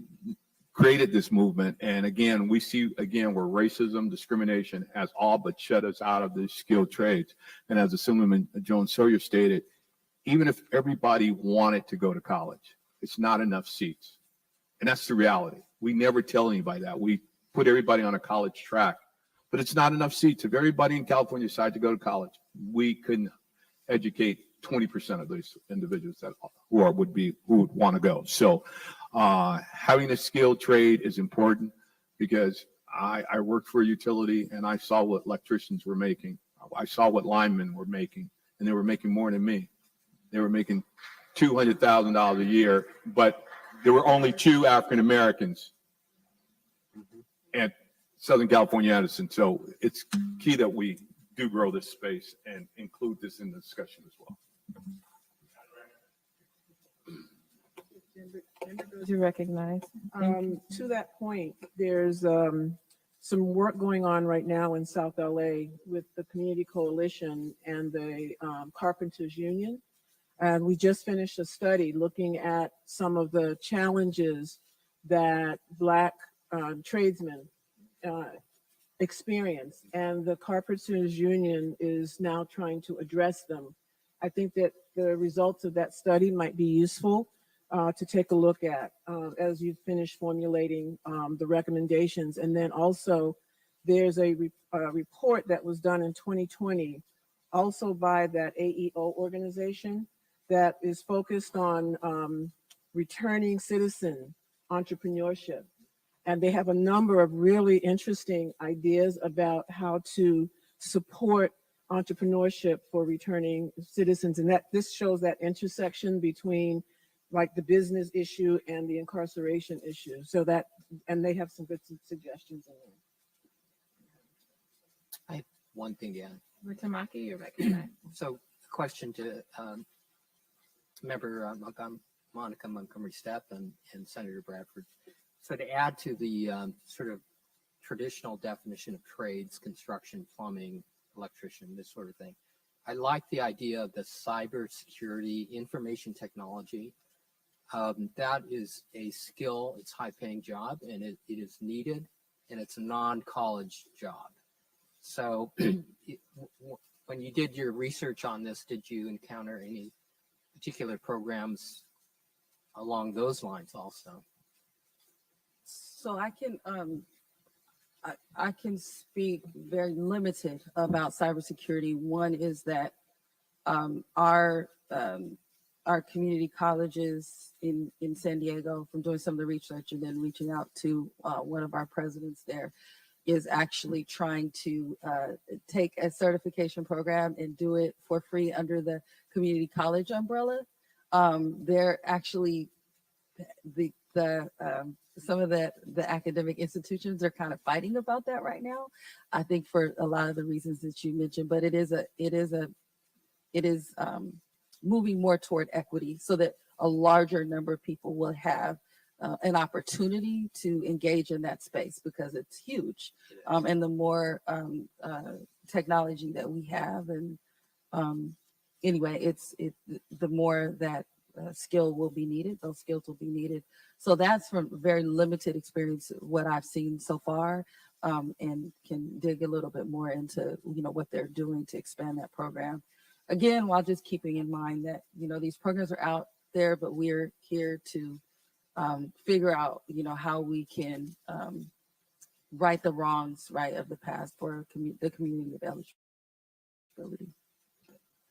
created this movement. And again, we see again where racism, discrimination has all but shut us out of the skilled trades. And as Assemblyman Jones Sawyer stated, even if everybody wanted to go to college, it's not enough seats. And that's the reality. We never tell anybody that. We put everybody on a college track, but it's not enough seats. If everybody in California decided to go to college, we couldn't educate 20% of those individuals that would want to go. So having a skilled trade is important, because I worked for a utility and I saw what electricians were making. I saw what linemen were making, and they were making more than me. They were making $200,000 a year, but there were only 2 African Americans at Southern California Edison. So it's key that we do grow this space and include this in the discussion as well. You recognize. To that point, there's some work going on right now in South LA with the Community Coalition and the Carpenters Union. And we just finished a study looking at some of the challenges that Black tradesmen experience. And the Carpenters Union is now trying to address them. I think that the results of that study might be useful to take a look at as you finish formulating the recommendations. And then also there's a report that was done in 2020, also by that AEO organization, that is focused on returning citizen entrepreneurship. And they have a number of really interesting ideas about how to support entrepreneurship for returning citizens. And that this shows that intersection between like the business issue and the incarceration issue. So that, and they have some good suggestions in there. I have one thing to add. Tamaki, you're recognized. So, question to Member Monica Montgomery Stepp and Senator Bradford. So, to add to the sort of traditional definition of trades, construction, plumbing, electrician, this sort of thing, I like the idea of the cybersecurity information technology. That is a skill, it's a high-paying job, and it is needed, and it's a non-college job. So when you did your research on this, did you encounter any particular programs along those lines also? So I can speak very limited about cybersecurity. One is that our community colleges in San Diego, from doing some of the research and then reaching out to one of our presidents there, is actually trying to take a certification program and do it for free under the community college umbrella. They're actually some of the academic institutions are kind of fighting about that right now. I think for a lot of the reasons that you mentioned, but it is moving more toward equity so that a larger number of people will have an opportunity to engage in that space because it's huge. And the more technology that we have, and anyway, the more that skill will be needed, those skills will be needed. So that's from very limited experience, what I've seen so far, and can dig a little bit more into, what they're doing to expand that program. Again, while just keeping in mind that, these programs are out there, but we're here to figure out, how we can right the wrongs, of the past for the community of eligibility.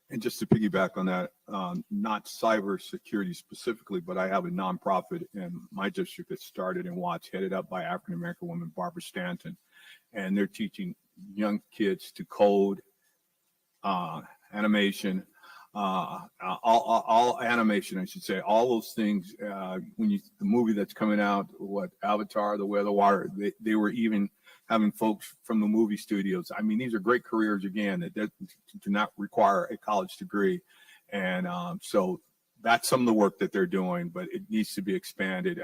And just to piggyback on that, not cybersecurity specifically, but I have a nonprofit in my district that started in Watts, headed up by African-American woman, Barbara Stanton. And they're teaching young kids to code, animation, all animation, I should say, all those things. When the movie that's coming out, Avatar, The Way of the Water, they were even having folks from the movie studios. I mean, these are great careers, again, that do not require a college degree. And so that's some of the work that they're doing, but it needs to be expanded.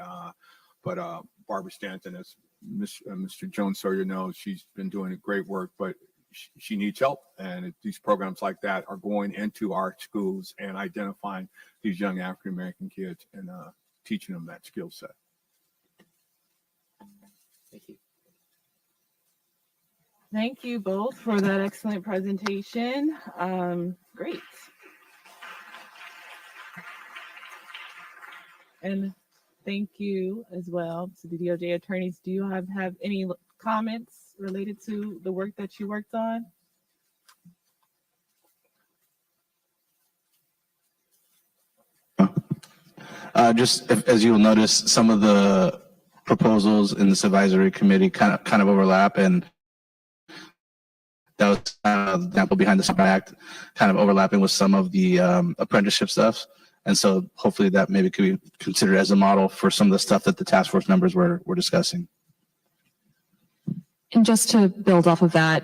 But Barbara Stanton, as Mr. Jones Sawyer knows, she's been doing great work, but she needs help. And these programs like that are going into our schools and identifying these young African-American kids and teaching them that skill set. Thank you. Thank you both for that excellent presentation. Great. And thank you as well to the DOJ attorneys. Do you have any comments related to the work that you worked on? Just as you'll notice, some of the proposals in this advisory committee kind of overlap, and that was the example behind the Summer Act, kind of overlapping with some of the apprenticeship stuff. And so hopefully that maybe could be considered as a model for some of the stuff that the task force members were discussing. And just to build off of that,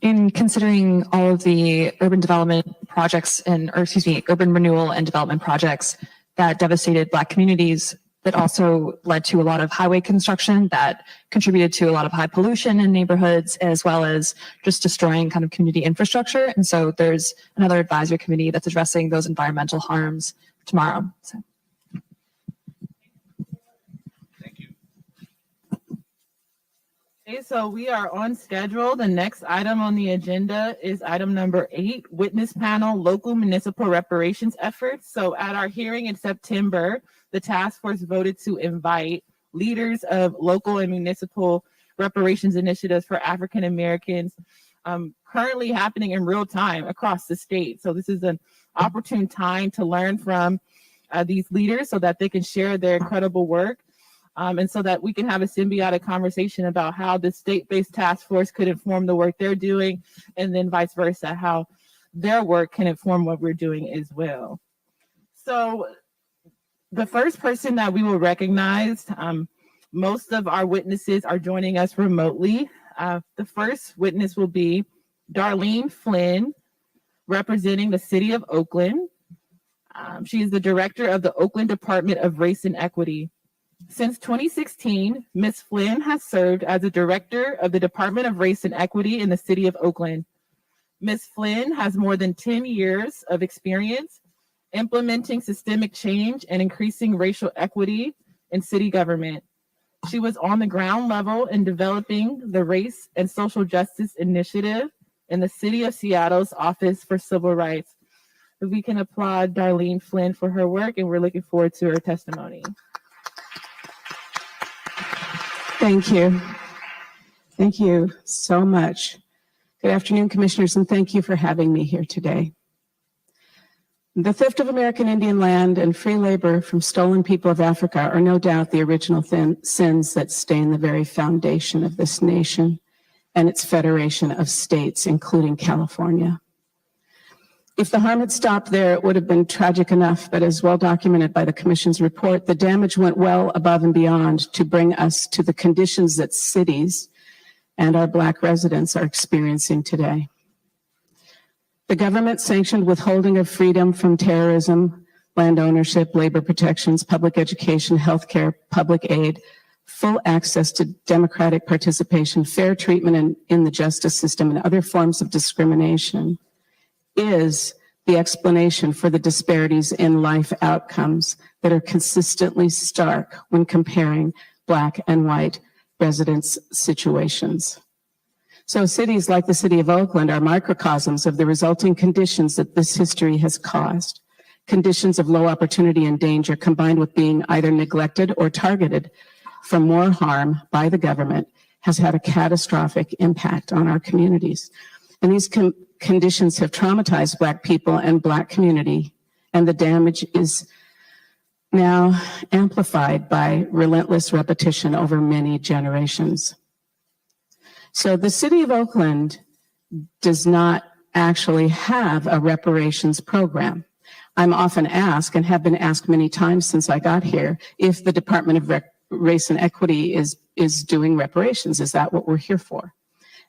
in considering all of the urban development projects urban renewal and development projects that devastated Black communities, that also led to a lot of highway construction that contributed to a lot of high pollution in neighborhoods, as well as just destroying kind of community infrastructure. And so there's another advisory committee that's addressing those environmental harms tomorrow. So. Thank you. Okay, so we are on schedule. The next item on the agenda is item number 8, Witness Panel, Local Municipal Reparations Efforts. So at our hearing in September, the task force voted to invite leaders of local and municipal reparations initiatives for African Americans currently happening in real time across the state. So this is an opportune time to learn from these leaders so that they can share their incredible work. And so that we can have a symbiotic conversation about how the state-based task force could inform the work they're doing, and then vice versa, how their work can inform what we're doing as well. So the first person that we will recognize, most of our witnesses are joining us remotely. The first witness will be Darlene Flynn, representing the City of Oakland. She is the director of the Oakland Department of Race and Equity. Since 2016, Ms. Flynn has served as a director of the Department of Race and Equity in the City of Oakland. Ms. Flynn has more than 10 years of experience implementing systemic change and increasing racial equity in city government. She was on the ground level in developing the Race and Social Justice Initiative in the City of Seattle's Office for Civil Rights. We can applaud Darlene Flynn for her work, and we're looking forward to her testimony. Thank you. Thank you so much. Good afternoon, commissioners, and thank you for having me here today. The theft of American Indian land and free labor from stolen people of Africa are no doubt the original sins that stain the very foundation of this nation and its federation of states, including California. If the harm had stopped there, it would have been tragic enough, but as well documented by the Commission's report, the damage went well above and beyond to bring us to the conditions that cities and our Black residents are experiencing today. The government-sanctioned withholding of freedom from terrorism, land ownership, labor protections, public education, healthcare, public aid, full access to democratic participation, fair treatment in the justice system, and other forms of discrimination is the explanation for the disparities in life outcomes that are consistently stark when comparing Black and white residents' situations. So cities like the city of Oakland are microcosms of the resulting conditions that this history has caused. Conditions of low opportunity and danger combined with being either neglected or targeted for more harm by the government has had a catastrophic impact on our communities. And these conditions have traumatized Black people and Black community, and the damage is now amplified by relentless repetition over many generations. So the city of Oakland does not actually have a reparations program. I'm often asked, and have been asked many times since I got here, if the Department of Race and Equity is doing reparations. Is that what we're here for?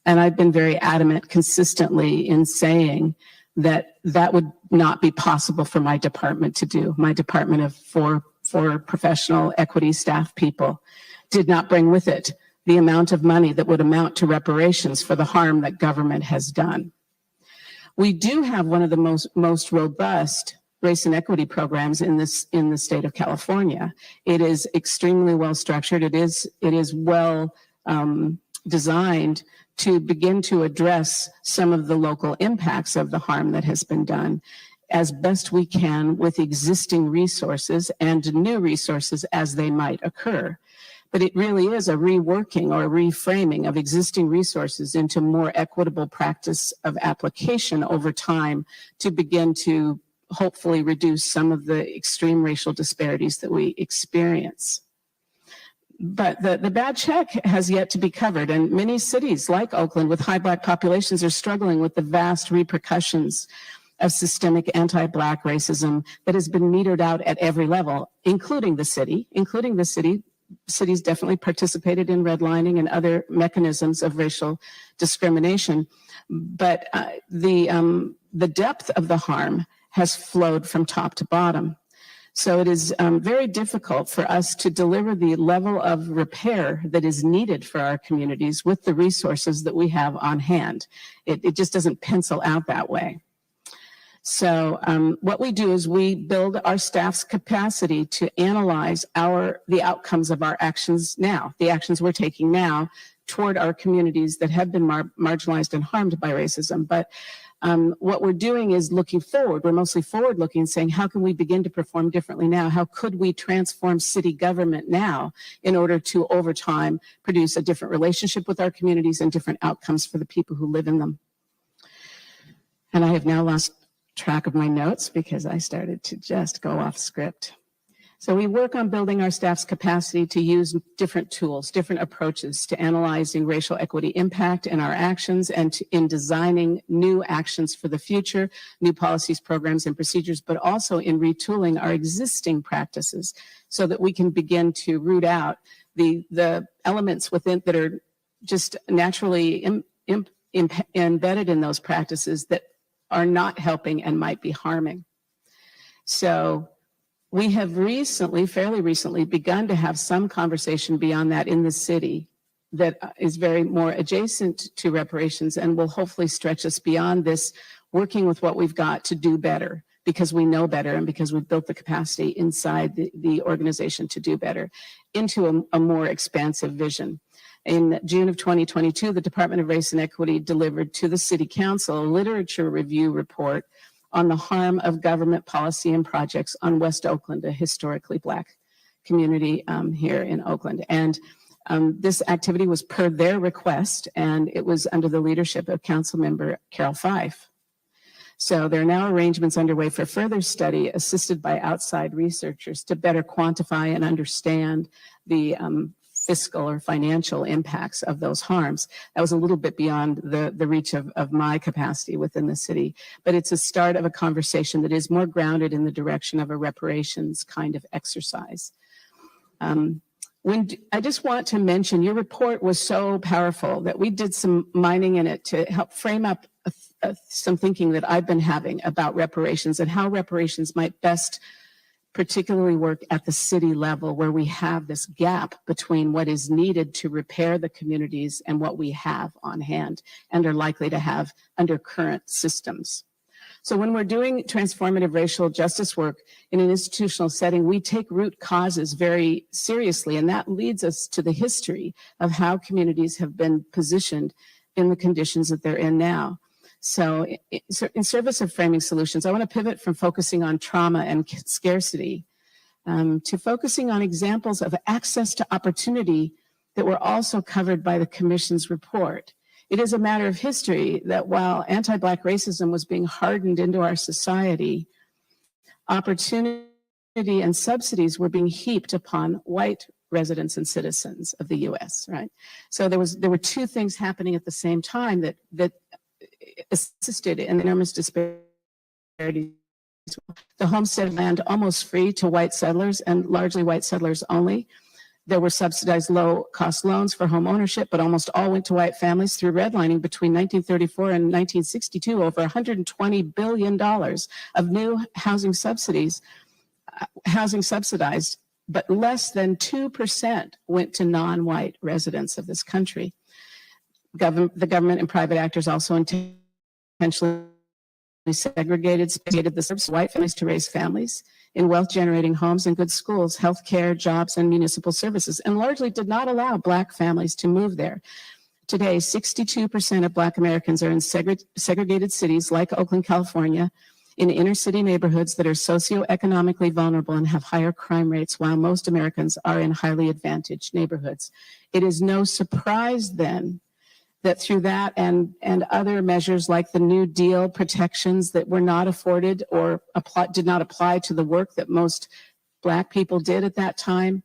And I've been very adamant consistently in saying that that would not be possible for my department to do. My department of four professional equity staff people did not bring with it the amount of money that would amount to reparations for the harm that government has done. We do have one of the most robust race and equity programs in the state of California. It is extremely well structured. It is well designed to begin to address some of the local impacts of the harm that has been done as best we can with existing resources and new resources as they might occur. But it really is a reworking or a reframing of existing resources into more equitable practice of application over time to begin to hopefully reduce some of the extreme racial disparities that we experience. But the bad check has yet to be covered, and many cities like Oakland with high Black populations are struggling with the vast repercussions of systemic anti-Black racism that has been metered out at every level, including the city. Cities definitely participated in redlining and other mechanisms of racial discrimination, but the depth of the harm has flowed from top to bottom. So it is very difficult for us to deliver the level of repair that is needed for our communities with the resources that we have on hand. It just doesn't pencil out that way. So what we do is we build our staff's capacity to analyze the outcomes of our actions now, the actions we're taking now toward our communities that have been marginalized and harmed by racism. But what we're doing is looking forward. We're mostly forward looking, saying, how can we begin to perform differently now? How could we transform city government now in order to, over time, produce a different relationship with our communities and different outcomes for the people who live in them? And I have now lost track of my notes because I started to just go off script. So we work on building our staff's capacity to use different tools, different approaches to analyzing racial equity impact in our actions and in designing new actions for the future, new policies, programs, and procedures, but also in retooling our existing practices so that we can begin to root out the elements within that are just naturally embedded in those practices that are not helping and might be harming. So we have fairly recently, begun to have some conversation beyond that in the city that is very more adjacent to reparations and will hopefully stretch us beyond this, working with what we've got to do better because we know better and because we've built the capacity inside the organization to do better, into a more expansive vision. In June of 2022, the Department of Race and Equity delivered to the City Council a literature review report on the harm of government policy and projects on West Oakland, a historically Black community here in Oakland. And this activity was per their request, and it was under the leadership of Councilmember Carol Fife. So there are now arrangements underway for further study assisted by outside researchers to better quantify and understand the fiscal or financial impacts of those harms. That was a little bit beyond the reach of my capacity within the city, but it's a start of a conversation that is more grounded in the direction of a reparations kind of exercise. I just want to mention, your report was so powerful that we did some mining in it to help frame up some thinking that I've been having about reparations and how reparations might best particularly work at the city level, where we have this gap between what is needed to repair the communities and what we have on hand and are likely to have under current systems. So when we're doing transformative racial justice work in an institutional setting, we take root causes very seriously, and that leads us to the history of how communities have been positioned in the conditions that they're in now. So in service of framing solutions, I want to pivot from focusing on trauma and scarcity to focusing on examples of access to opportunity that were also covered by the Commission's report. It is a matter of history that while anti-Black racism was being hardened into our society, opportunity and subsidies were being heaped upon white residents and citizens of the U.S., right? So there were two things happening at the same time that assisted in enormous disparities. The homestead land almost free to white settlers and largely white settlers only. There were subsidized low-cost loans for home ownership, but almost all went to white families through redlining between 1934 and 1962. Over $120 billion of new housing subsidized, but less than 2% went to non-white residents of this country. The government and private actors also intentionally segregated the service of white families to raise families in wealth-generating homes and good schools, healthcare, jobs, and municipal services, and largely did not allow Black families to move there. Today, 62% of Black Americans are in segregated cities like Oakland, California, in inner city neighborhoods that are socioeconomically vulnerable and have higher crime rates, while most Americans are in highly advantaged neighborhoods. It is no surprise then that through that and other measures like the New Deal protections that were not afforded or did not apply to the work that most Black people did at that time,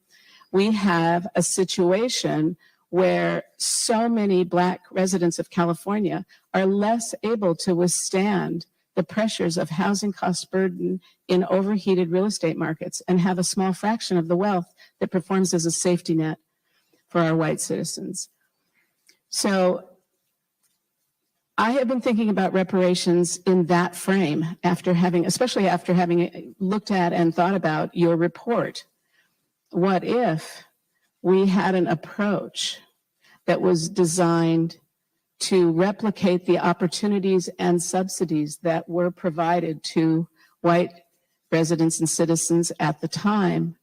we have a situation where so many Black residents of California are less able to withstand the pressures of housing cost burden in overheated real estate markets and have a small fraction of the wealth that performs as a safety net for our white citizens. So I have been thinking about reparations in that frame especially after having looked at and thought about your report. What if we had an approach that was designed to replicate the opportunities and subsidies that were provided to white residents and citizens at the time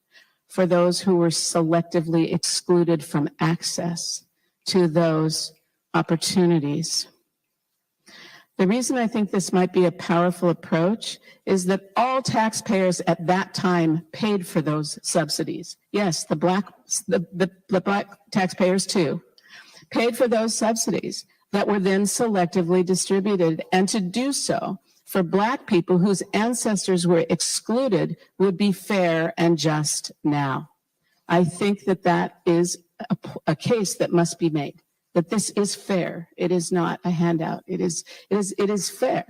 for those who were selectively excluded from access to those opportunities? The reason I think this might be a powerful approach is that all taxpayers at that time paid for those subsidies. Yes, the Black taxpayers too, paid for those subsidies that were then selectively distributed. And to do so for Black people whose ancestors were excluded would be fair and just now. I think that is a case that must be made, that this is fair. It is not a handout. It is fair.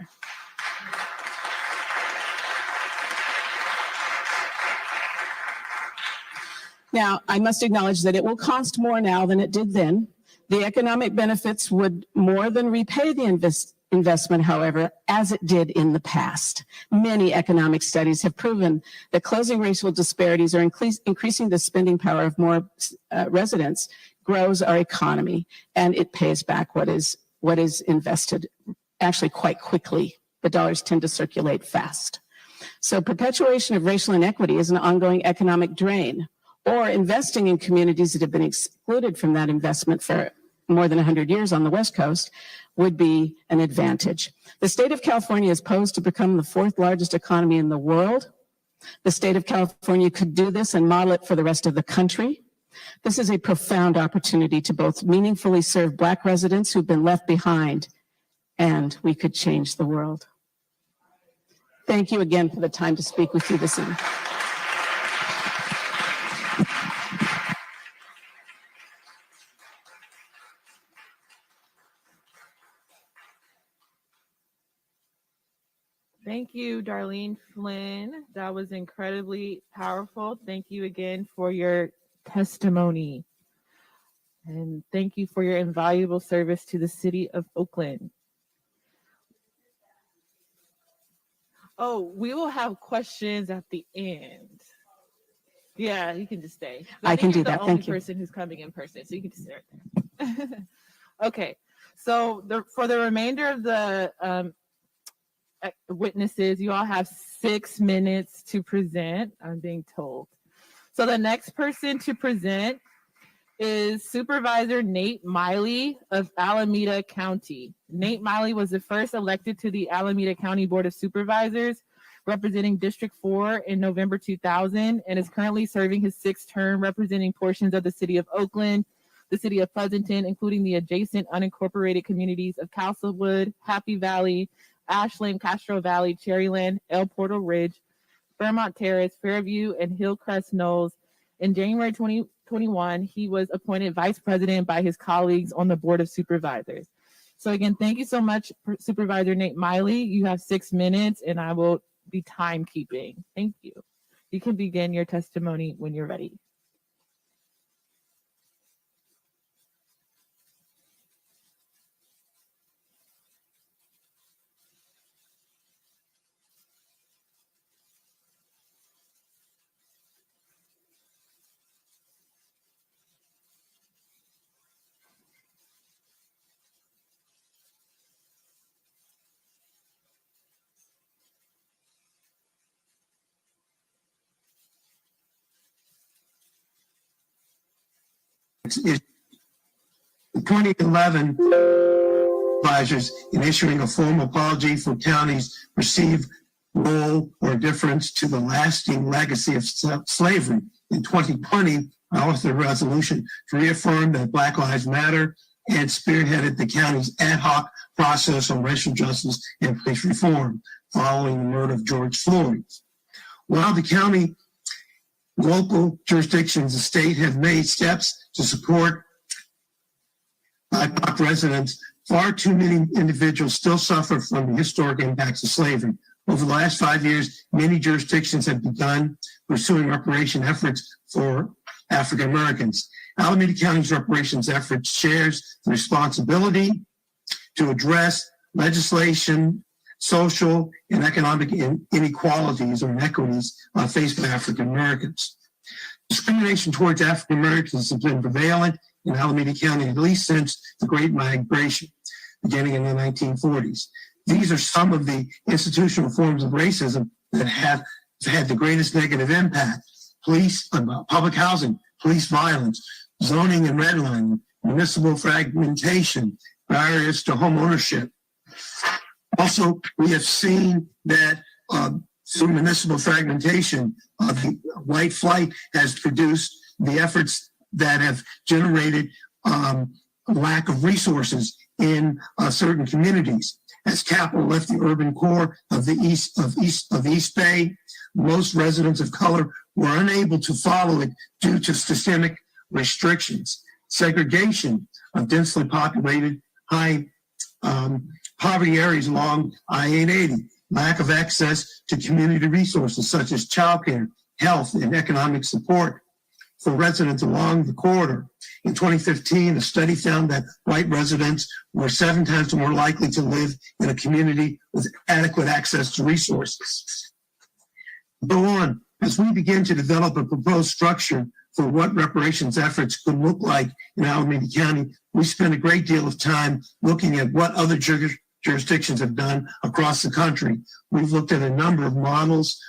Now, I must acknowledge that it will cost more now than it did then. The economic benefits would more than repay the investment, however, as it did in the past. Many economic studies have proven that closing racial disparities or increasing the spending power of more residents grows our economy, and it pays back what is invested actually quite quickly. The dollars tend to circulate fast. So perpetuation of racial inequity is an ongoing economic drain, or investing in communities that have been excluded from that investment for more than 100 years on the West Coast would be an advantage. The state of California is posed to become the 4th largest economy in the world. The state of California could do this and model it for the rest of the country. This is a profound opportunity to both meaningfully serve Black residents who've been left behind, and we could change the world. Thank you again for the time to speak with you this evening. Thank you, Darlene Flynn. That was incredibly powerful. Thank you again for your testimony. And thank you for your invaluable service to the city of Oakland. Oh, we will have questions at the end. Yeah, you can just stay. I can think do you're that. the only Thank you. person who's coming in person, so you can just stay right there. Okay, so for the remainder of the witnesses, you all have 6 minutes to present, I'm being told. So the next person to present is Supervisor Nate Miley of Alameda County. Nate Miley was the first elected to the Alameda County Board of Supervisors, representing District 4 in November 2000, and is currently serving his 6th term representing portions of the city of Oakland, the city of Pleasanton, including the adjacent unincorporated communities of Castlewood, Happy Valley, Ashland, Castro Valley, Cherryland, El Portal Ridge, Fairmont Terrace, Fairview, and Hillcrest Knolls. In January 2021, he was appointed vice president by his colleagues on the Board of Supervisors. So again, thank you so much, Supervisor Nate Miley. You have 6 minutes, and I will be timekeeping. Thank you. You can begin your testimony when you're ready. In 2011, advisors in issuing a formal apology for counties' perceived role or difference to the lasting legacy of slavery. In 2020, I authored a resolution to reaffirm that Black Lives Matter and spearheaded the county's ad hoc process on racial justice and police reform following the murder of George Floyd. While the county, local jurisdictions, the state have made steps to support BIPOC residents, far too many individuals still suffer from the historic impacts of slavery. Over the last 5 years, many jurisdictions have begun pursuing reparation efforts for African Americans. Alameda County's reparations efforts shares the responsibility to address legislation, social and economic inequalities or inequities faced by African Americans. Discrimination towards African Americans has been prevalent in Alameda County at least since the Great Migration, beginning in the 1940s. These are some of the institutional forms of racism that have had the greatest negative impact. Police, public housing, police violence, zoning and redlining, municipal fragmentation, barriers to home ownership. Also, we have seen that through municipal fragmentation, the white flight has produced the efforts that have generated lack of resources in certain communities. As capital left the urban core of the East Bay, most residents of color were unable to follow it due to systemic restrictions. Segregation of densely populated, high poverty areas along I-880, lack of access to community resources such as childcare, health, and economic support for residents along the corridor. In 2015, a study found that white residents were 7 times more likely to live in a community with adequate access to resources. Go on, as we begin to develop a proposed structure for what reparations efforts could look like in Alameda County, we spent a great deal of time looking at what other jurisdictions have done across the country. We've looked at a number of models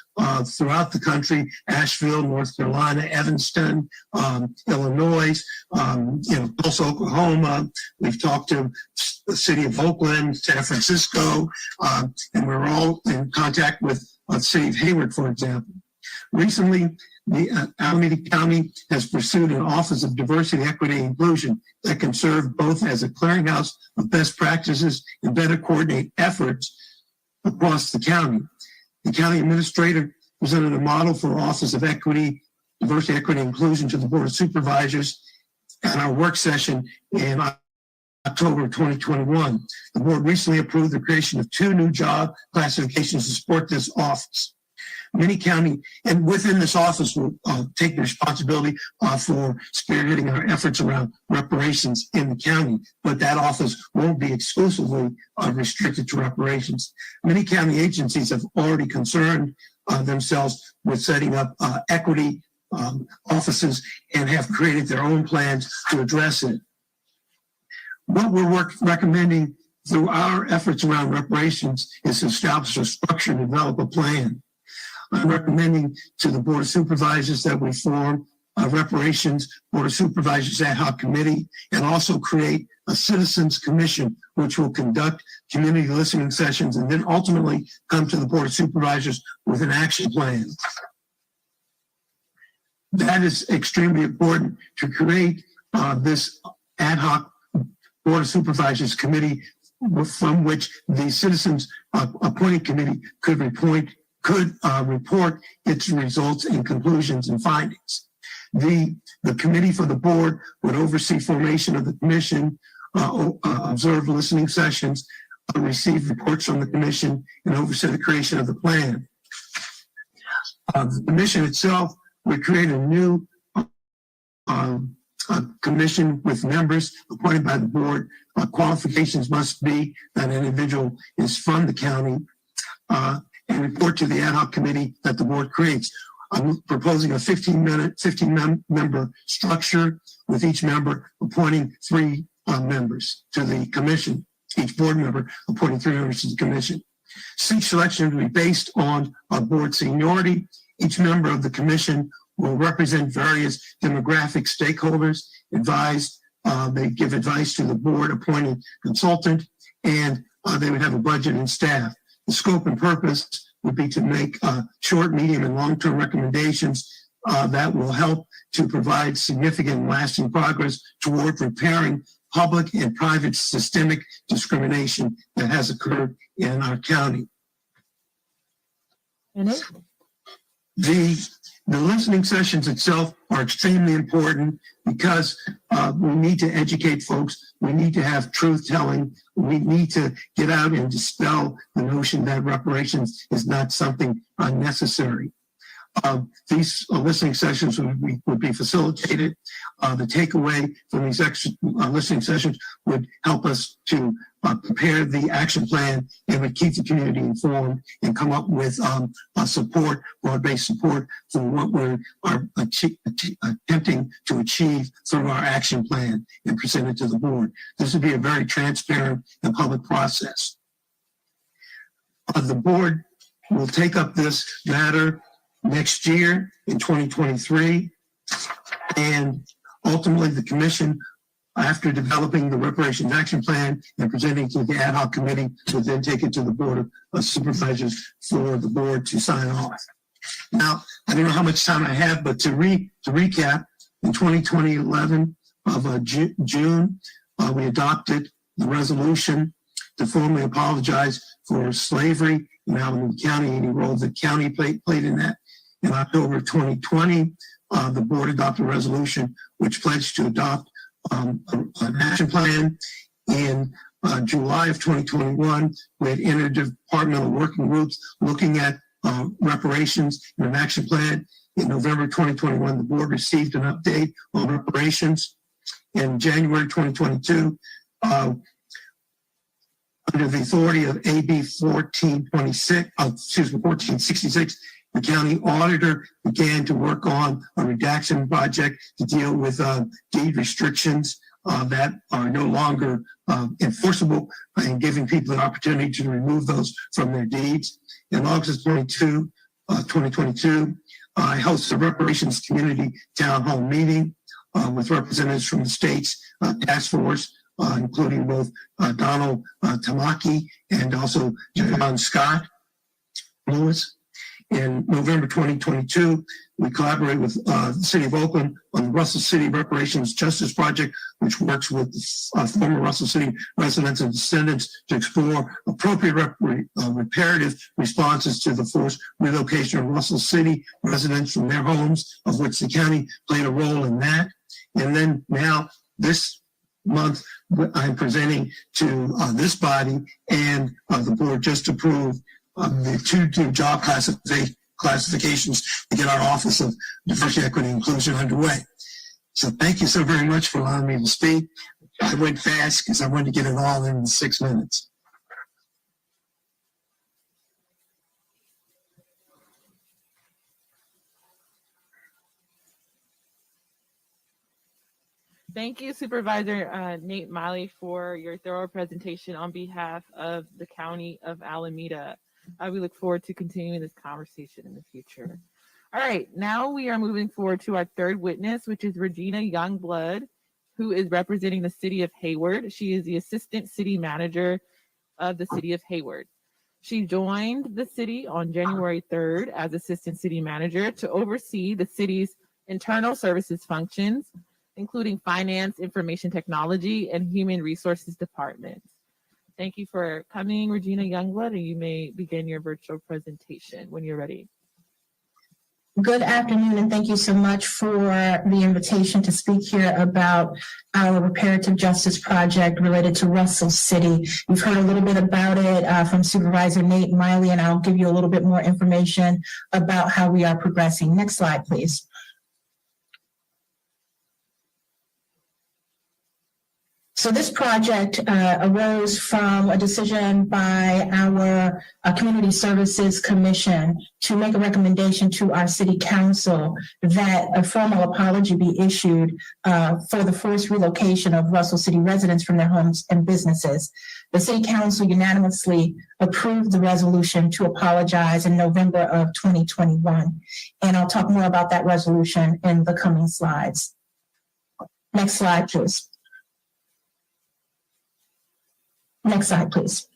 throughout the country: Asheville, North Carolina, Evanston, Illinois, Tulsa, Oklahoma. We've talked to the city of Oakland, San Francisco, and we're all in contact with the city of Hayward, for example. Recently, the Alameda County has pursued an Office of Diversity, Equity, and Inclusion that can serve both as a clearinghouse of best practices and better coordinate efforts across the county. The county administrator presented a model for Office of Equity, Diversity, Equity, and Inclusion to the Board of Supervisors at our work session in October 2021. The board recently approved the creation of 2 new job classifications to support this office. Many county, and within this office will take the responsibility for spearheading our efforts around reparations in the county, but that office won't be exclusively restricted to reparations. Many county agencies have already concerned themselves with setting up equity offices and have created their own plans to address it. What we're recommending through our efforts around reparations is to establish a structure and develop a plan. I'm recommending to the Board of Supervisors that we form a Reparations Board of Supervisors ad hoc committee and also create a citizens commission, which will conduct community listening sessions and then ultimately come to the Board of Supervisors with an action plan. That is extremely important to create this ad hoc Board of Supervisors committee from which the citizens appointed committee could report its results and conclusions and findings. The committee for the board would oversee formation of the commission, observe listening sessions, receive reports from the commission, and oversee the creation of the plan. The commission itself would create a new commission with members appointed by the board. Qualifications must be that an individual is from the county and report to the ad hoc committee that the board creates. I'm proposing a 15-member structure with each member appointing 3 members to the commission, each board member appointing 3 members to the commission. Seat selection will be based on board seniority. Each member of the commission will represent various demographic stakeholders, they give advice to the board appointed consultant, and they would have a budget and staff. The scope and purpose would be to make short, medium, and long-term recommendations that will help to provide significant and lasting progress toward repairing public and private systemic discrimination that has occurred in our county. The listening sessions itself are extremely important because we need to educate folks. We need to have truth telling. We need to get out and dispel the notion that reparations is not something unnecessary. These listening sessions would be facilitated. The takeaway from these extra listening sessions would help us to prepare the action plan and would keep the community informed and come up with support, broad-based support for what we're attempting to achieve through our action plan and present it to the board. This would be a very transparent and public process. The board will take up this matter next year in 2023, and ultimately the commission, after developing the reparations action plan and presenting to the ad hoc committee, will then take it to the Board of Supervisors for the board to sign off. Now, I don't know how much time I have, but to recap, in 2011 of June, we adopted the resolution to formally apologize for slavery in Alameda County, any role the county played in that. In October 2020, the board adopted a resolution which pledged to adopt an action plan. In July of 2021, we had interdepartmental working groups looking at reparations and an action plan. In November 2021, the board received an update on reparations. In January 2022, under the authority of AB 1466, the county auditor began to work on a redaction project to deal with deed restrictions that are no longer enforceable and giving people an opportunity to remove those from their deeds. In August 2022, I hosted a reparations community town hall meeting with representatives from the state's task force, including both Donald Tamaki and also John Scott Lewis. In November 2022, we collaborate with the City of Oakland on the Russell City Reparations Justice Project, which works with former Russell City residents and descendants to explore appropriate reparative responses to the forced relocation of Russell City residents from their homes, of which the county played a role in that. And then now this month, I'm presenting to this body and the board just approved the two job classifications to get our Office of Diversity, Equity, and Inclusion underway. So thank you so very much for allowing me to speak. I went fast because I wanted to get it all in 6 minutes. Thank you, Supervisor Nate Miley, for your thorough presentation on behalf of the County of Alameda. We look forward to continuing this conversation in the future. All right, now we are moving forward to our third witness, which is Regina Youngblood, who is representing the City of Hayward. She is the Assistant City Manager of the City of Hayward. She joined the city on January 3rd as Assistant City Manager to oversee the city's internal services functions, including finance, information technology, and human resources departments. Thank you for coming, Regina Youngblood, and you may begin your virtual presentation when you're ready. Good afternoon, and thank you so much for the invitation to speak here about our reparative justice project related to Russell City. You've heard a little bit about it from Supervisor Nate Miley, and I'll give you a little bit more information about how we are progressing. Next slide, please. So this project arose from a decision by our Community Services Commission to make a recommendation to our City Council that a formal apology be issued for the forced relocation of Russell City residents from their homes and businesses. The City Council unanimously approved the resolution to apologize in November of 2021. And I'll talk more about that resolution in the coming slides. Next slide, please. Next slide, please.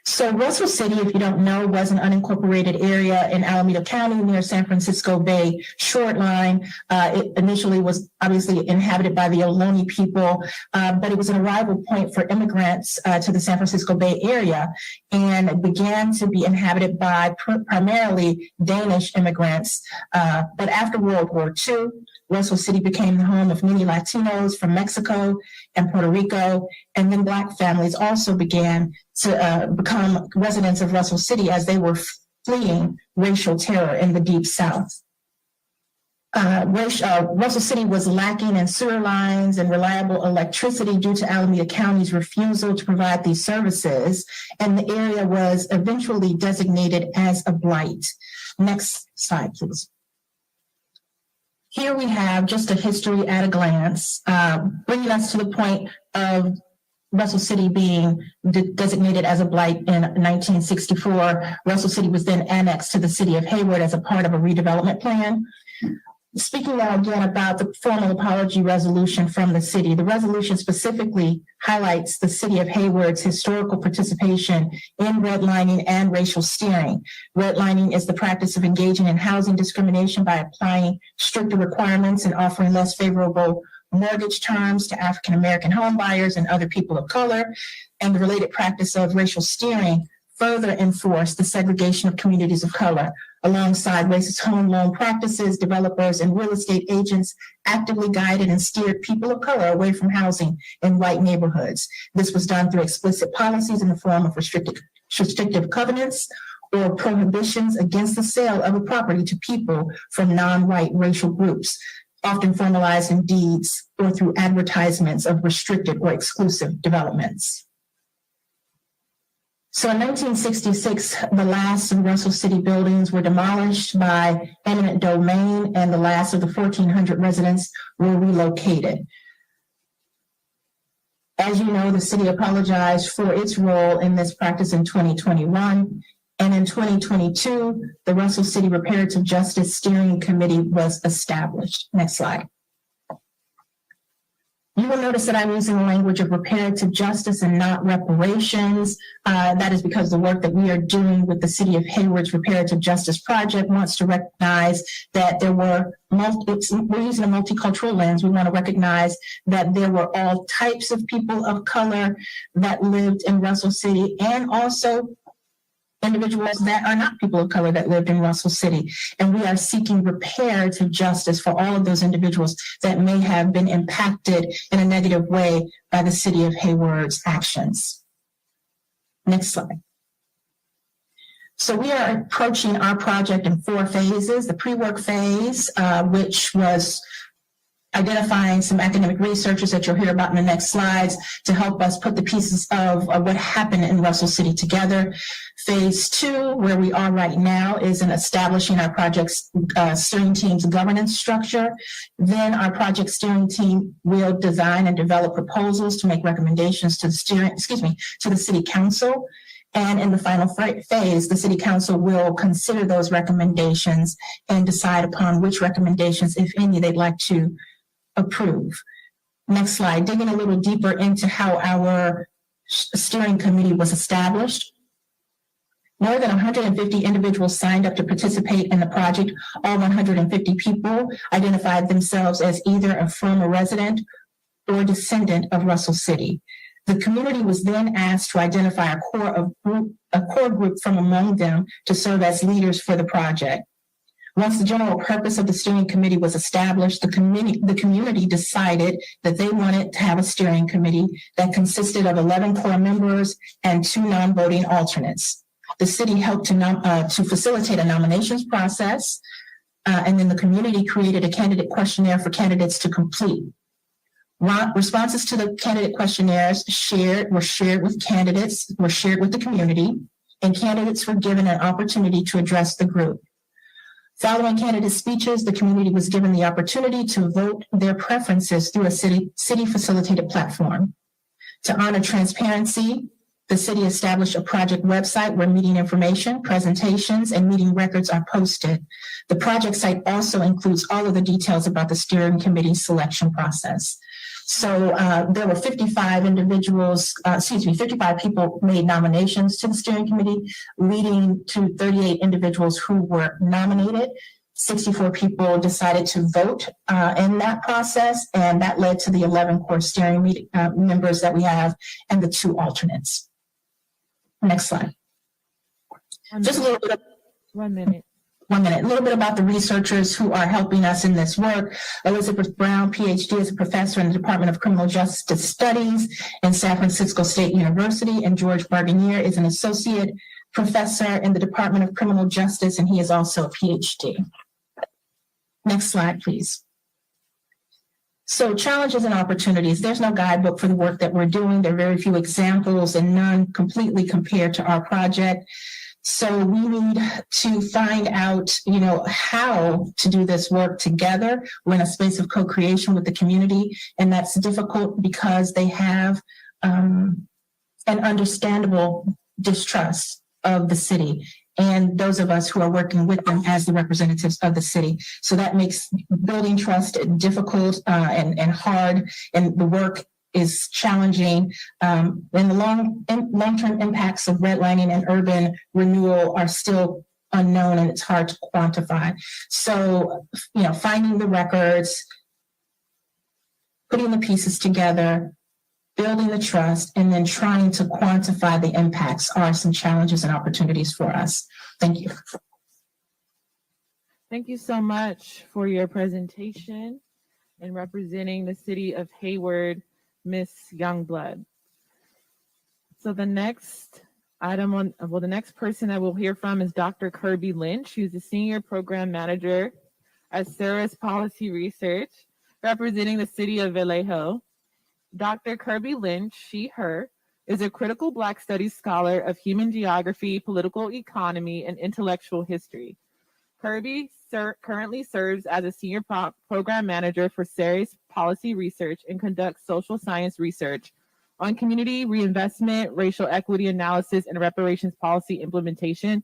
So Russell City, if you don't know, was an unincorporated area in Alameda County near San Francisco Bay shoreline. It initially was obviously inhabited by the Ohlone people, but it was an arrival point for immigrants to the San Francisco Bay Area, and it began to be inhabited by primarily Danish immigrants. But after World War II, Russell City became the home of many Latinos from Mexico and Puerto Rico, and then Black families also began to become residents of Russell City as they were fleeing racial terror in the Deep South. Russell City was lacking in sewer lines and reliable electricity due to Alameda County's refusal to provide these services, and the area was eventually designated as a blight. Next slide, please. Here we have just a history at a glance, bringing us to the point of Russell City being designated as a blight in 1964. Russell City was then annexed to the City of Hayward as a part of a redevelopment plan. Speaking now again about the formal apology resolution from the city, the resolution specifically highlights the City of Hayward's historical participation in redlining and racial steering. Redlining is the practice of engaging in housing discrimination by applying stricter requirements and offering less favorable mortgage terms to African American home buyers and other people of color, and the related practice of racial steering further enforce the segregation of communities of color. Alongside racist home loan practices, developers and real estate agents actively guided and steered people of color away from housing in white neighborhoods. This was done through explicit policies in the form of restrictive covenants or prohibitions against the sale of a property to people from non-white racial groups, often formalized in deeds or through advertisements of restricted or exclusive developments. So in 1966, the last of Russell City buildings were demolished by eminent domain, and the last of the 1,400 residents were relocated. As you know, the city apologized for its role in this practice in 2021. And in 2022, the Russell City Reparative Justice Steering Committee was established. Next slide. You will notice that I'm using the language of reparative justice and not reparations. That is because the work that we are doing with the City of Hayward's Reparative Justice Project wants to recognize that there were we're using a multicultural lens. We want to recognize that there were all types of people of color that lived in Russell City, and also individuals that are not people of color that lived in Russell City. And we are seeking reparative justice for all of those individuals that may have been impacted in a negative way by the City of Hayward's actions. Next slide. So we are approaching our project in 4 phases. The pre-work phase, which was identifying some academic researchers that you'll hear about in the next slides to help us put the pieces of what happened in Russell City together. Phase 2, where we are right now, is in establishing our project's steering team's governance structure. Then our project steering team will design and develop proposals to make recommendations to the City Council. And in the final phase, the City Council will consider those recommendations and decide upon which recommendations, if any, they'd like to approve. Next slide, digging a little deeper into how our steering committee was established. More than 150 individuals signed up to participate in the project. All 150 people identified themselves as either a former resident or descendant of Russell City. The community was then asked to identify a core group from among them to serve as leaders for the project. Once the general purpose of the steering committee was established, the community decided that they wanted to have a steering committee that consisted of 11 core members and 2 non-voting alternates. The city helped to facilitate a nominations process, and then the community created a candidate questionnaire for candidates to complete. Responses to the candidate questionnaires were shared with the community, and candidates were given an opportunity to address the group. Following candidate speeches, the community was given the opportunity to vote their preferences through a city facilitated platform. To honor transparency, the city established a project website where meeting information, presentations, and meeting records are posted. The project site also includes all of the details about the steering committee selection process. So there were 55 people made nominations to the steering committee, leading to 38 individuals who were nominated. 64 people decided to vote in that process, and that led to the 11 core steering members that we have and the 2 alternates. Next slide. Just a little bit of 1 minute. 1 minute. A little bit about the researchers who are helping us in this work. Elizabeth Brown, PhD, is a professor in the Department of Criminal Justice Studies in San Francisco State University, and George Barganier is an associate professor in the Department of Criminal Justice, and he is also a PhD. Next slide, please. So challenges and opportunities. There's no guidebook for the work that we're doing. There are very few examples and none completely compared to our project. So we need to find out, how to do this work together. We're in a space of co-creation with the community, and that's difficult because they have an understandable distrust of the city and those of us who are working with them as the representatives of the city. So that makes building trust difficult and hard, and the work is challenging, and the long-term impacts of redlining and urban renewal are still unknown, and it's hard to quantify. So, finding the records, putting the pieces together, building the trust, and then trying to quantify the impacts are some challenges and opportunities for us. Thank you. Thank you so much for your presentation and representing the city of Hayward, Miss Youngblood. So the next the next person that we'll hear from is Dr. Kirby Lynch, who's the Senior Program Manager at Sarah's Policy Research, representing the city of Vallejo. Dr. Kirby Lynch, she/her, is a critical Black Studies scholar of human geography, political economy, and intellectual history. Kirby currently serves as a Senior Program Manager for Sarah's Policy Research and conducts social science research on community reinvestment, racial equity analysis, and reparations policy implementation.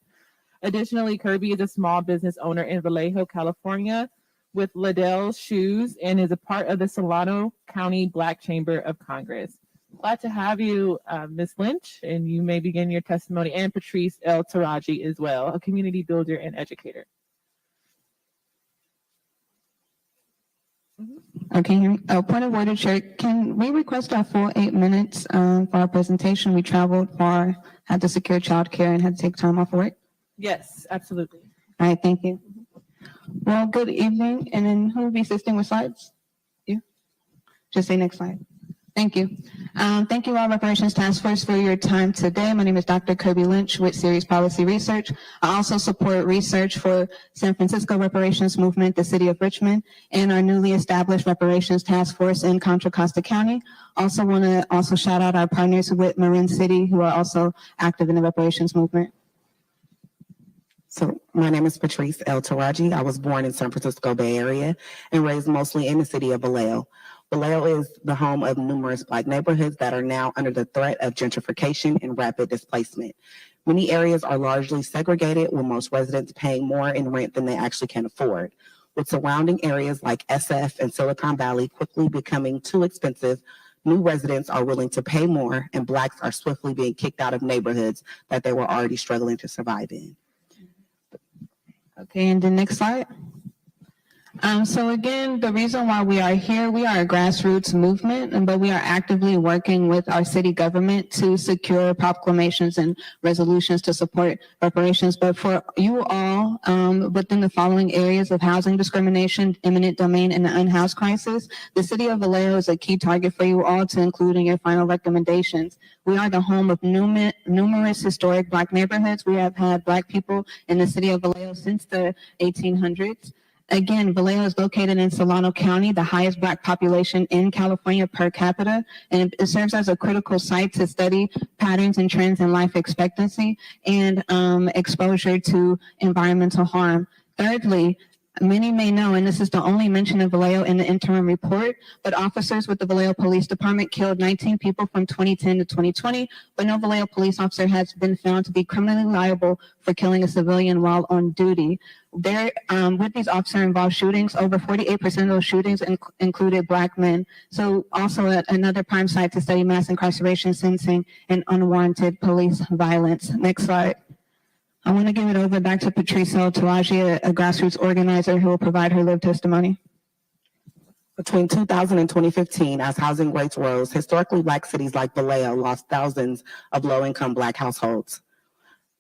Additionally, Kirby is a small business owner in Vallejo, California, with Liddell Shoes and is a part of the Solano County Black Chamber of Congress. Glad to have you, Ms. Lynch, and you may begin your testimony, and Patrice L. Taraji as well, a community builder and educator. Okay, point of order, Chair. Can we request our full 8 minutes for our presentation? We traveled far, had to secure childcare, and had to take time off work. Yes, absolutely. All right, thank you. Well, good evening. And then who will be assisting with slides? You? Just say next slide. Thank you. Thank you all Reparations Task Force for your time today. My name is Dr. Kirby Lynch with Series Policy Research. I also support research for San Francisco Reparations Movement, the City of Richmond, and our newly established Reparations Task Force in Contra Costa County. Also want to shout out our partners with Marin City who are also active in the reparations movement. So my name is Patrice L. Taraji. I was born in San Francisco Bay Area and raised mostly in the city of Vallejo. Vallejo is the home of numerous Black neighborhoods that are now under the threat of gentrification and rapid displacement. Many areas are largely segregated, with most residents paying more in rent than they actually can afford. With surrounding areas like SF and Silicon Valley quickly becoming too expensive, new residents are willing to pay more, and Blacks are swiftly being kicked out of neighborhoods that they were already struggling to survive in. Okay, and the next slide. So again, the reason why we are here, we are a grassroots movement, but we are actively working with our city government to secure proclamations and resolutions to support reparations. But for you all, within the following areas of housing discrimination, eminent domain, and the unhoused crisis, the city of Vallejo is a key target for you all to include in your final recommendations. We are the home of numerous historic Black neighborhoods. We have had Black people in the city of Vallejo since the 1800s. Again, Vallejo is located in Solano County, the highest Black population in California per capita, and it serves as a critical site to study patterns and trends in life expectancy and exposure to environmental harm. Thirdly, many may know, and this is the only mention of Vallejo in the interim report, but officers with the Vallejo Police Department killed 19 people from 2010 to 2020, but no Vallejo police officer has been found to be criminally liable for killing a civilian while on duty. With these officer-involved shootings, over 48% of those shootings included Black men. So also another prime site to study mass incarceration, sentencing, and unwarranted police violence. Next slide. I want to give it over back to Patrice L. Taraji, a grassroots organizer who will provide her lived testimony. Between 2000 and 2015, as housing rates rose, historically Black cities like Vallejo lost thousands of low-income Black households.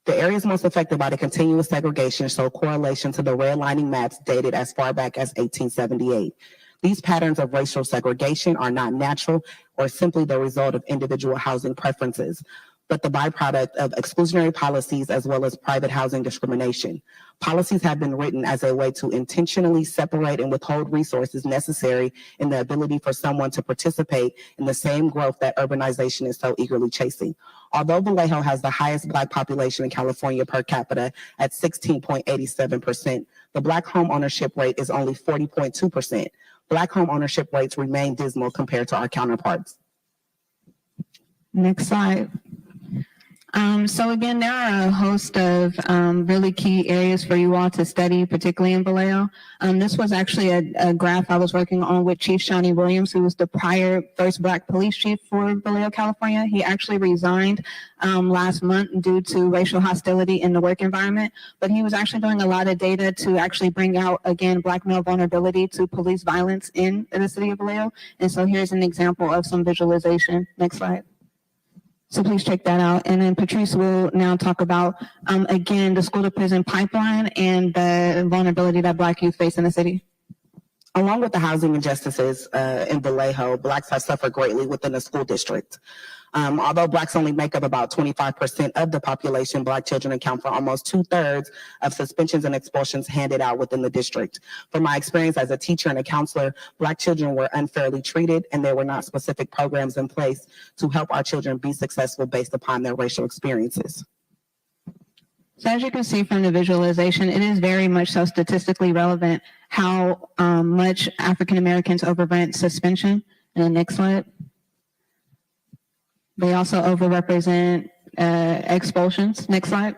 The areas most affected by the continuous segregation show correlation to the redlining maps dated as far back as 1878. These patterns of racial segregation are not natural or simply the result of individual housing preferences, but the byproduct of exclusionary policies as well as private housing discrimination. Policies have been written as a way to intentionally separate and withhold resources necessary in the ability for someone to participate in the same growth that urbanization is so eagerly chasing. Although Vallejo has the highest Black population in California per capita at 16.87%, the Black home ownership rate is only 40.2%. Black home ownership rates remain dismal compared to our counterparts. Next slide. So again, there are a host of really key areas for you all to study, particularly in Vallejo. This was actually a graph I was working on with Chief Shawnee Williams, who was the prior first Black police chief for Vallejo, California. He actually resigned last month due to racial hostility in the work environment, but he was actually doing a lot of data to actually bring out, again, Black male vulnerability to police violence in the city of Vallejo. And so here's an example of some visualization. Next slide. So please check that out. And then Patrice will now talk about, again, the school to prison pipeline and the vulnerability that Black youth face in the city. Along with the housing injustices in Vallejo, Blacks have suffered greatly within the school district. Although Blacks only make up about 25% of the population, Black children account for almost 2/3 of suspensions and expulsions handed out within the district. From my experience as a teacher and a counselor, Black children were unfairly treated, and there were not specific programs in place to help our children be successful based upon their racial experiences. So as you can see from the visualization, it is very much so statistically relevant how much African Americans overrent suspension. And the next slide. They also overrepresent expulsions. Next slide.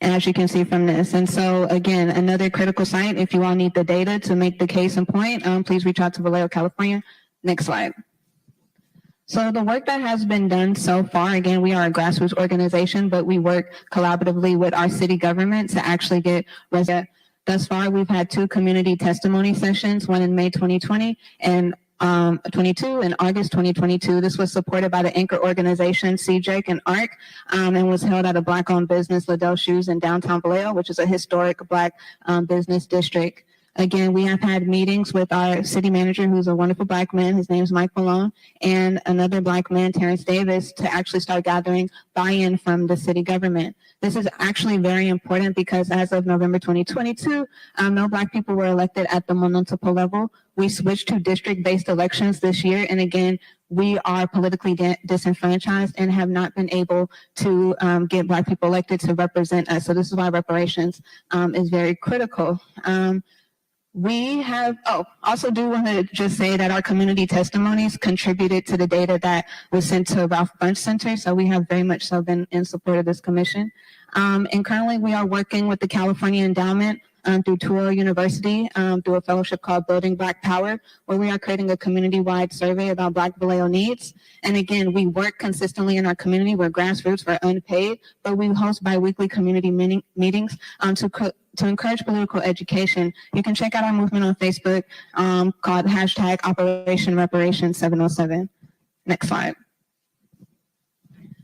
as you can see from this. And so again, another critical site, if you all need the data to make the case in point, please reach out to Vallejo, California. Next slide. So the work that has been done so far, again, we are a grassroots organization, but we work collaboratively with our city government to actually get residents. Thus far, we've had 2 community testimony sessions, one in May 2020 and 22 in August 2022. This was supported by the anchor organization CJAC and ARC, and was held at a Black-owned business, Liddell Shoes, in downtown Vallejo, which is a historic Black business district. Again, we have had meetings with our city manager, who's a wonderful Black man. His name is Mike Malone, and another Black man, Terrence Davis, to actually start gathering buy-in from the city government. This is actually very important because as of November 2022, no Black people were elected at the municipal level. We switched to district-based elections this year, and again, we are politically disenfranchised and have not been able to get Black people elected to represent us. So this is why reparations is very critical. We have, also do want to just say that our community testimonies contributed to the data that was sent to Ralph Bunche Center. So we have very much so been in support of this commission. And currently we are working with the California Endowment through Touro University through a fellowship called Building Black Power, where we are creating a community-wide survey about Black Vallejo needs. And again, we work consistently in our community. We're grassroots, we're unpaid, but we host bi-weekly community meetings to encourage political education. You can check out our movement on Facebook called hashtag Operation Reparations 707. Next slide.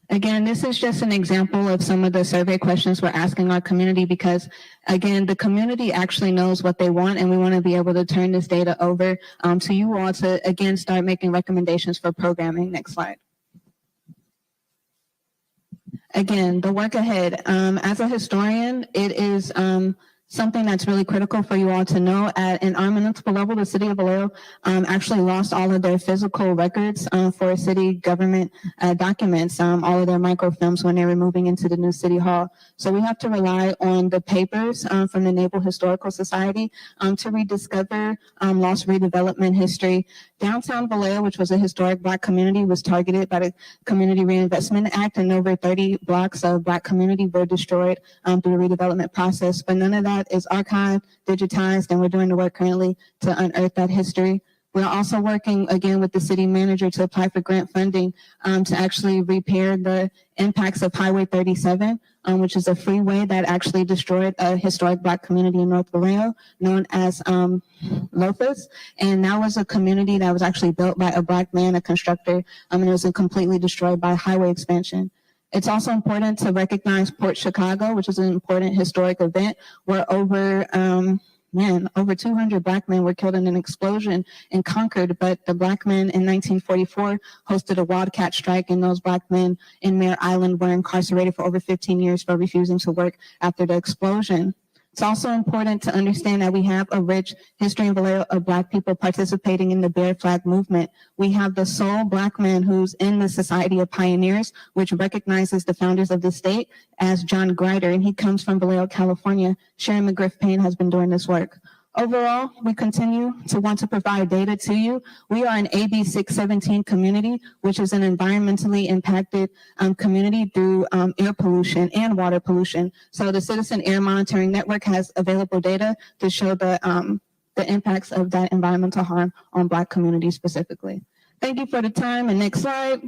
Again, this is just an example of some of the survey questions we're asking our community because, again, the community actually knows what they want, and we want to be able to turn this data over to you all to, again, start making recommendations for programming. Next slide. Again, the work ahead. As a historian, it is something that's really critical for you all to know. At an municipal level, the city of Vallejo actually lost all of their physical records for city government documents, all of their microfilms when they were moving into the new city hall. So we have to rely on the papers from the Naval Historical Society to rediscover lost redevelopment history. Downtown Vallejo, which was a historic Black community, was targeted by the Community Reinvestment Act, and over 30 blocks of Black community were destroyed through the redevelopment process. But none of that is archived, digitized, and we're doing the work currently to unearth that history. We're also working again with the city manager to apply for grant funding to actually repair the impacts of Highway 37, which is a freeway that actually destroyed a historic Black community in North Vallejo known as Lofus. And that was a community that was actually built by a Black man, a constructor, and it was completely destroyed by highway expansion. It's also important to recognize Port Chicago, which is an important historic event where over 200 Black men were killed in an explosion in Concord, but the Black men in 1944 hosted a wildcat strike, and those Black men in Mare Island were incarcerated for over 15 years for refusing to work after the explosion. It's also important to understand that we have a rich history in Vallejo of Black people participating in the Bear Flag movement. We have the sole Black man who's in the Society of Pioneers, which recognizes the founders of the state as John Grider, and he comes from Vallejo, California. Sharon McGriff Payne has been doing this work. Overall, we continue to want to provide data to you. We are an AB 617 community, which is an environmentally impacted community through air pollution and water pollution. So the Citizen Air Monitoring Network has available data to show the impacts of that environmental harm on Black communities specifically. Thank you for the time, and next slide.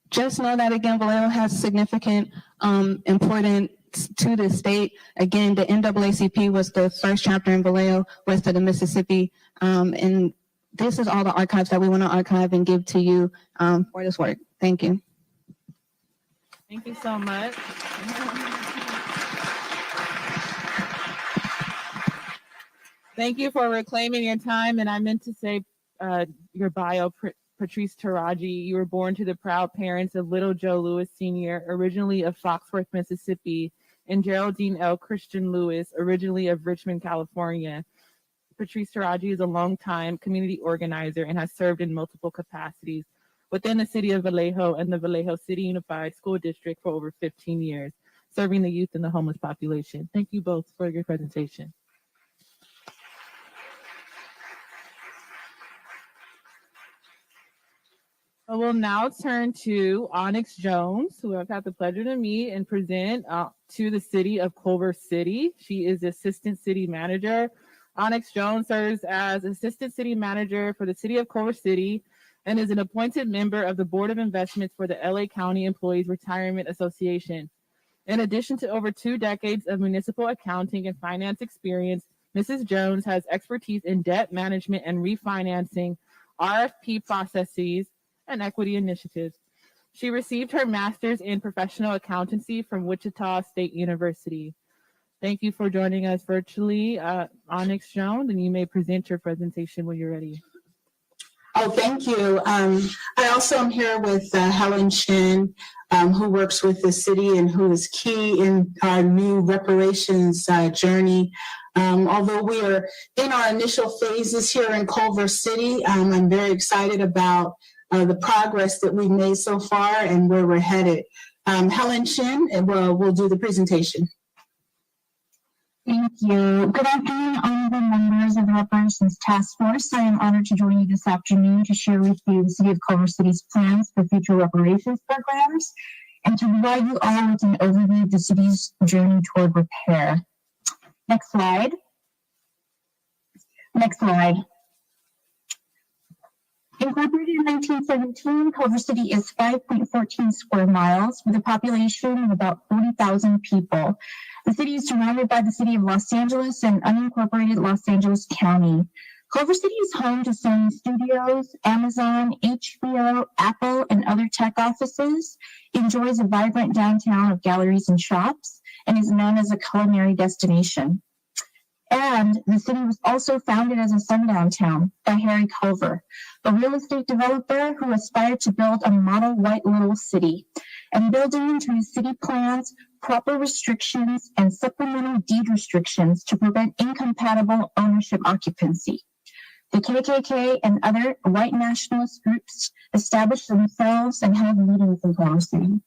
Just know that again, Vallejo has significant important to the state. Again, the NAACP was the first chapter in Vallejo west of the Mississippi. And this is all the archives that we want to archive and give to you for this work. Thank you. Thank you so much. Thank you for reclaiming your time. And I meant to say your bio, Patrice Taraji. You were born to the proud parents of Little Joe Lewis Sr., originally of Foxworth, Mississippi, and Geraldine L. Christian Lewis, originally of Richmond, California. Patrice Taraji is a longtime community organizer and has served in multiple capacities within the city of Vallejo and the Vallejo City Unified School District for over 15 years, serving the youth and the homeless population. Thank you both for your presentation. I will now turn to Onyx Jones, who I've had the pleasure to meet and present to the city of Culver City. She is Assistant City Manager. Onyx Jones serves as Assistant City Manager for the city of Culver City and is an appointed member of the Board of Investments for the LA County Employees Retirement Association. In addition to over 2 decades of municipal accounting and finance experience, Mrs. Jones has expertise in debt management and refinancing, RFP processes, and equity initiatives. She received her master's in professional accountancy from Wichita State University. Thank you for joining us virtually, Onyx Jones, and you may present your presentation when you're ready. Oh, thank you. I also am here with Helen Shin, who works with the city and who is key in our new reparations journey. Although we are in our initial phases here in Culver City, I'm very excited about the progress that we've made so far and where we're headed. Helen Shin will do the presentation. Thank you. Good afternoon, honorable members of the Reparations Task Force. I am honored to join you this afternoon to share with you the City of Culver City's plans for future reparations programs and to provide you all with an overview of the city's journey toward repair. Next slide. Next slide. Incorporated in 1917, Culver City is 5.14 square miles with a population of about 40,000 people. The city is surrounded by the city of Los Angeles and unincorporated Los Angeles County. Culver City is home to Sony Studios, Amazon, HBO, Apple, and other tech offices, enjoys a vibrant downtown of galleries and shops, and is known as a culinary destination. And the city was also founded as a sundown town by Harry Culver, a real estate developer who aspired to build a model white little city, and building into his city plans proper restrictions and supplemental deed restrictions to prevent incompatible ownership occupancy. The KKK and other white nationalist groups established themselves and held meetings in Culver City.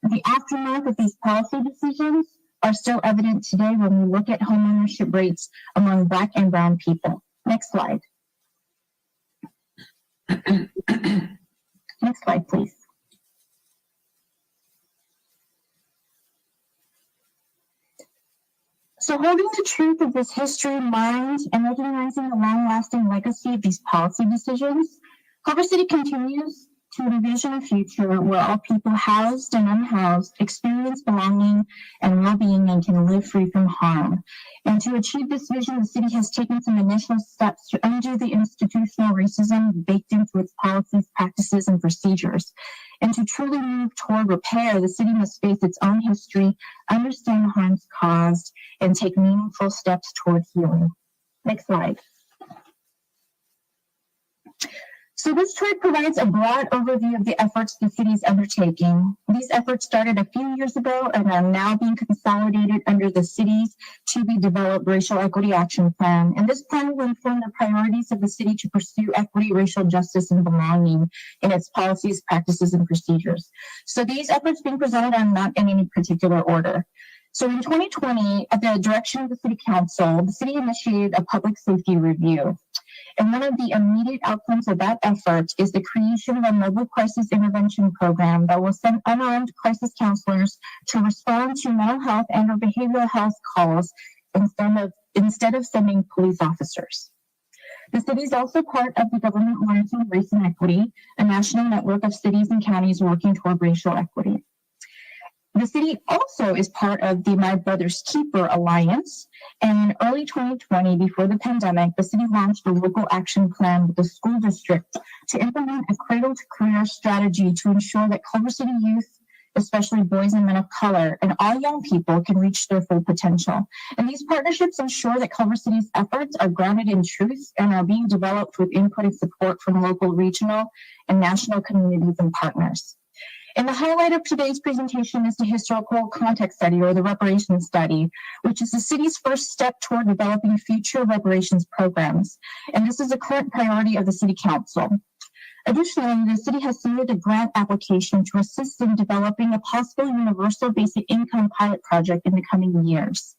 The aftermath of these policy decisions are still evident today when we look at homeownership rates among Black and Brown people. Next slide. Next slide, please. So holding the truth of this history in mind and recognizing the long-lasting legacy of these policy decisions, Culver City continues to envision a future where all people housed and unhoused experience belonging and well-being and can live free from harm. And to achieve this vision, the city has taken some initial steps to undo the institutional racism baked into its policies, practices, and procedures. And to truly move toward repair, the city must face its own history, understand the harms caused, and take meaningful steps toward healing. Next slide. So this chart provides a broad overview of the efforts the city is undertaking. These efforts started a few years ago and are now being consolidated under the city's to-be-developed Racial Equity Action Plan. And this plan will inform the priorities of the city to pursue equity, racial justice, and belonging in its policies, practices, and procedures. So these efforts being presented are not in any particular order. So in 2020, at the direction of the City Council, the city initiated a public safety review. And one of the immediate outcomes of that effort is the creation of a mobile crisis intervention program that will send unarmed crisis counselors to respond to mental health and or behavioral health calls instead of sending police officers. The city is also part of the Government Alliance on Race and Equity, a national network of cities and counties working toward racial equity. The city also is part of the My Brother's Keeper Alliance. And in early 2020, before the pandemic, the city launched a local action plan with the school district to implement a cradle-to-career strategy to ensure that Culver City youth, especially boys and men of color, and all young people can reach their full potential. And these partnerships ensure that Culver City's efforts are grounded in truth and are being developed with input and support from local, regional, and national communities and partners. And the highlight of today's presentation is the historical context study, or the reparations study, which is the city's first step toward developing future reparations programs. And this is a current priority of the City Council. Additionally, the city has submitted a grant application to assist in developing a possible universal basic income pilot project in the coming years.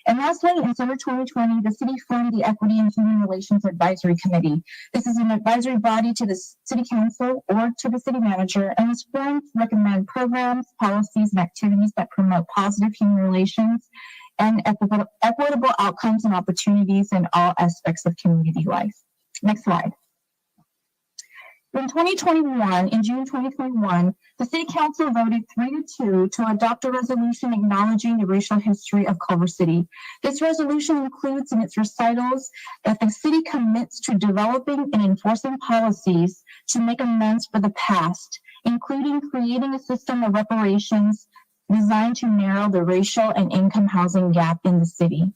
And lastly, in summer 2020, the city formed the Equity and Human Relations Advisory Committee. This is an advisory body to the city council or to the city manager and is formed to recommend programs, policies, and activities that promote positive human relations and equitable outcomes and opportunities in all aspects of community life. Next slide. In June 2021, the City Council voted 3-2 to adopt a resolution acknowledging the racial history of Culver City. This resolution includes in its recitals that the city commits to developing and enforcing policies to make amends for the past, including creating a system of reparations designed to narrow the racial and income housing gap in the city.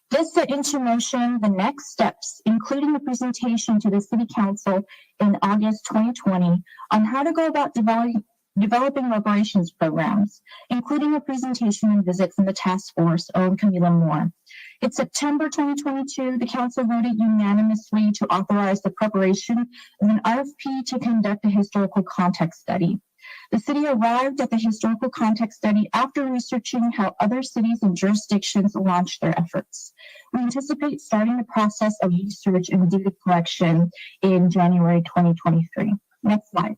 This set into motion the next steps, including a presentation to the City Council in August 2020 on how to go about developing reparations programs, including a presentation and visit from the task force owned Camila Moore. In September 2022, the Council voted unanimously to authorize the preparation of an RFP to conduct a historical context study. The city arrived at the historical context study after researching how other cities and jurisdictions launched their efforts. We anticipate starting the process of research and data collection in January 2023. Next slide.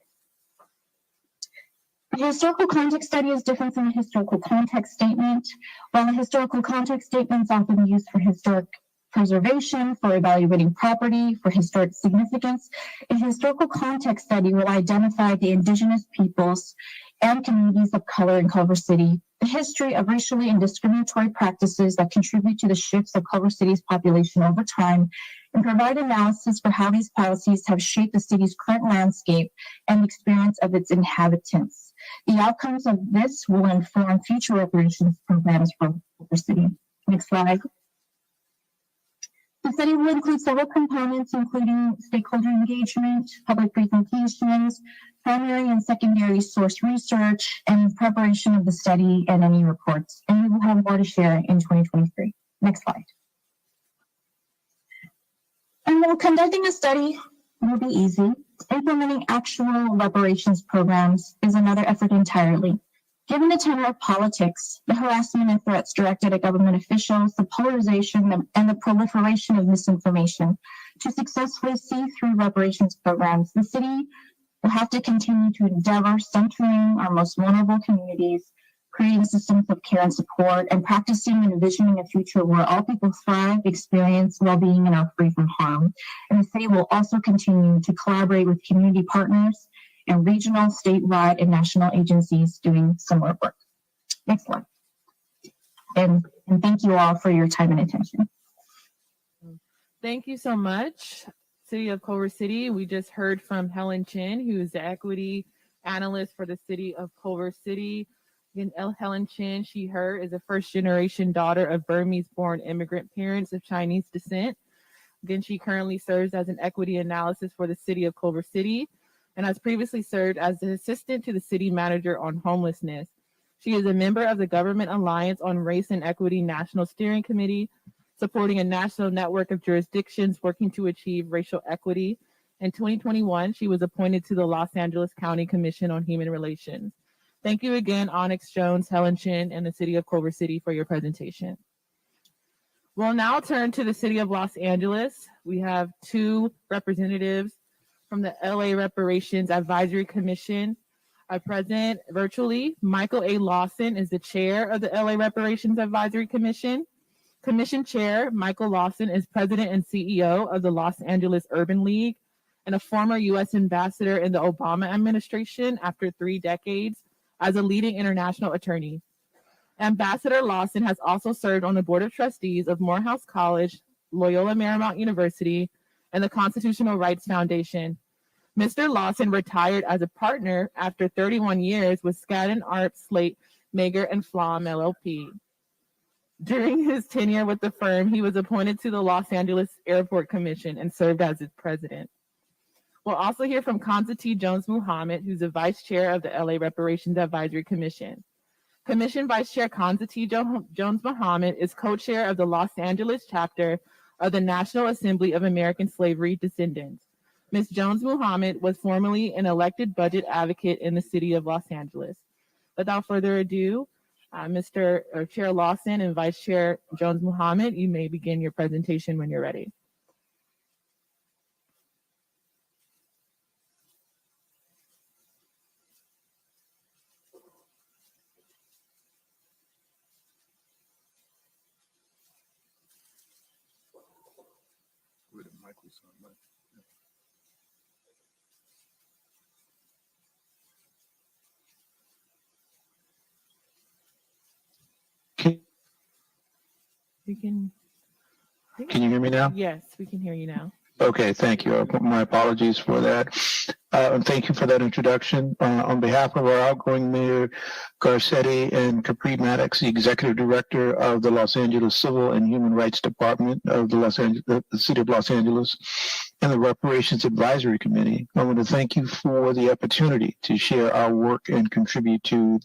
The historical context study is different from a historical context statement. While a historical context statement is often used for historic preservation, for evaluating property, for historic significance, a historical context study will identify the indigenous peoples and communities of color in Culver City, the history of racially and discriminatory practices that contribute to the shifts of Culver City's population over time, and provide analysis for how these policies have shaped the city's current landscape and the experience of its inhabitants. The outcomes of this will inform future reparations programs for Culver City. Next slide. The study will include several components, including stakeholder engagement, public presentations, primary and secondary source research, and preparation of the study and any reports. And we will have more to share in 2023. Next slide. And while conducting a study will be easy, implementing actual reparations programs is another effort entirely. Given the tenor of politics, the harassment and threats directed at government officials, the polarization and the proliferation of misinformation, to successfully see through reparations programs, the city will have to continue to endeavor centering our most vulnerable communities, creating systems of care and support, and practicing and envisioning a future where all people thrive, experience well-being, and are free from harm. And the city will also continue to collaborate with community partners and regional, statewide, and national agencies doing similar work. Next slide. And thank you all for your time and attention. Thank you so much, City of Culver City. We just heard from Helen Chin, who is the equity analyst for the City of Culver City. Again, Helen Chin, she, her, is a first-generation daughter of Burmese-born immigrant parents of Chinese descent. Again, she currently serves as an equity analyst for the City of Culver City, and has previously served as the assistant to the city manager on homelessness. She is a member of the Government Alliance on Race and Equity National Steering Committee, supporting a national network of jurisdictions working to achieve racial equity. In 2021, she was appointed to the Los Angeles County Commission on Human Relations. Thank you again, Onyx Jones, Helen Chin, and the City of Culver City for your presentation. We'll now turn to the City of Los Angeles. We have two representatives from the LA Reparations Advisory Commission. Our president virtually, Michael A. Lawson, is the chair of the LA Reparations Advisory Commission. Commission chair, Michael Lawson, is president and CEO of the Los Angeles Urban League and a former U.S. ambassador in the Obama administration after 3 decades as a leading international attorney. Ambassador Lawson has also served on the board of trustees of Morehouse College, Loyola Marymount University, and the Constitutional Rights Foundation. Mr. Lawson retired as a partner after 31 years with Skadden Arps, Slate, Mager and Flom LLP. During his tenure with the firm, he was appointed to the Los Angeles Airport Commission and served as its president. We'll also hear from Kanza T. Jones-Muhammad, who's the vice chair of the LA Reparations Advisory Commission. Commission Vice Chair Kanza T. Jones-Muhammad is co-chair of the Los Angeles chapter of the National Assembly of American Slavery Descendants. Ms. Jones-Muhammad was formerly an elected budget advocate in the city of Los Angeles. Without further ado, Chair Lawson and Vice Chair Jones Muhammad, you may begin your presentation when you're ready. Can you hear me now? Yes, we can hear you now. Okay, thank you. My apologies for that. And thank you for that introduction. On behalf of our outgoing Mayor Garcetti and Capri Maddox, the Executive Director of the Los Angeles Civil and Human Rights Department of the City of Los Angeles, and the Reparations Advisory Committee, I want to thank you for the opportunity to share our work and contribute to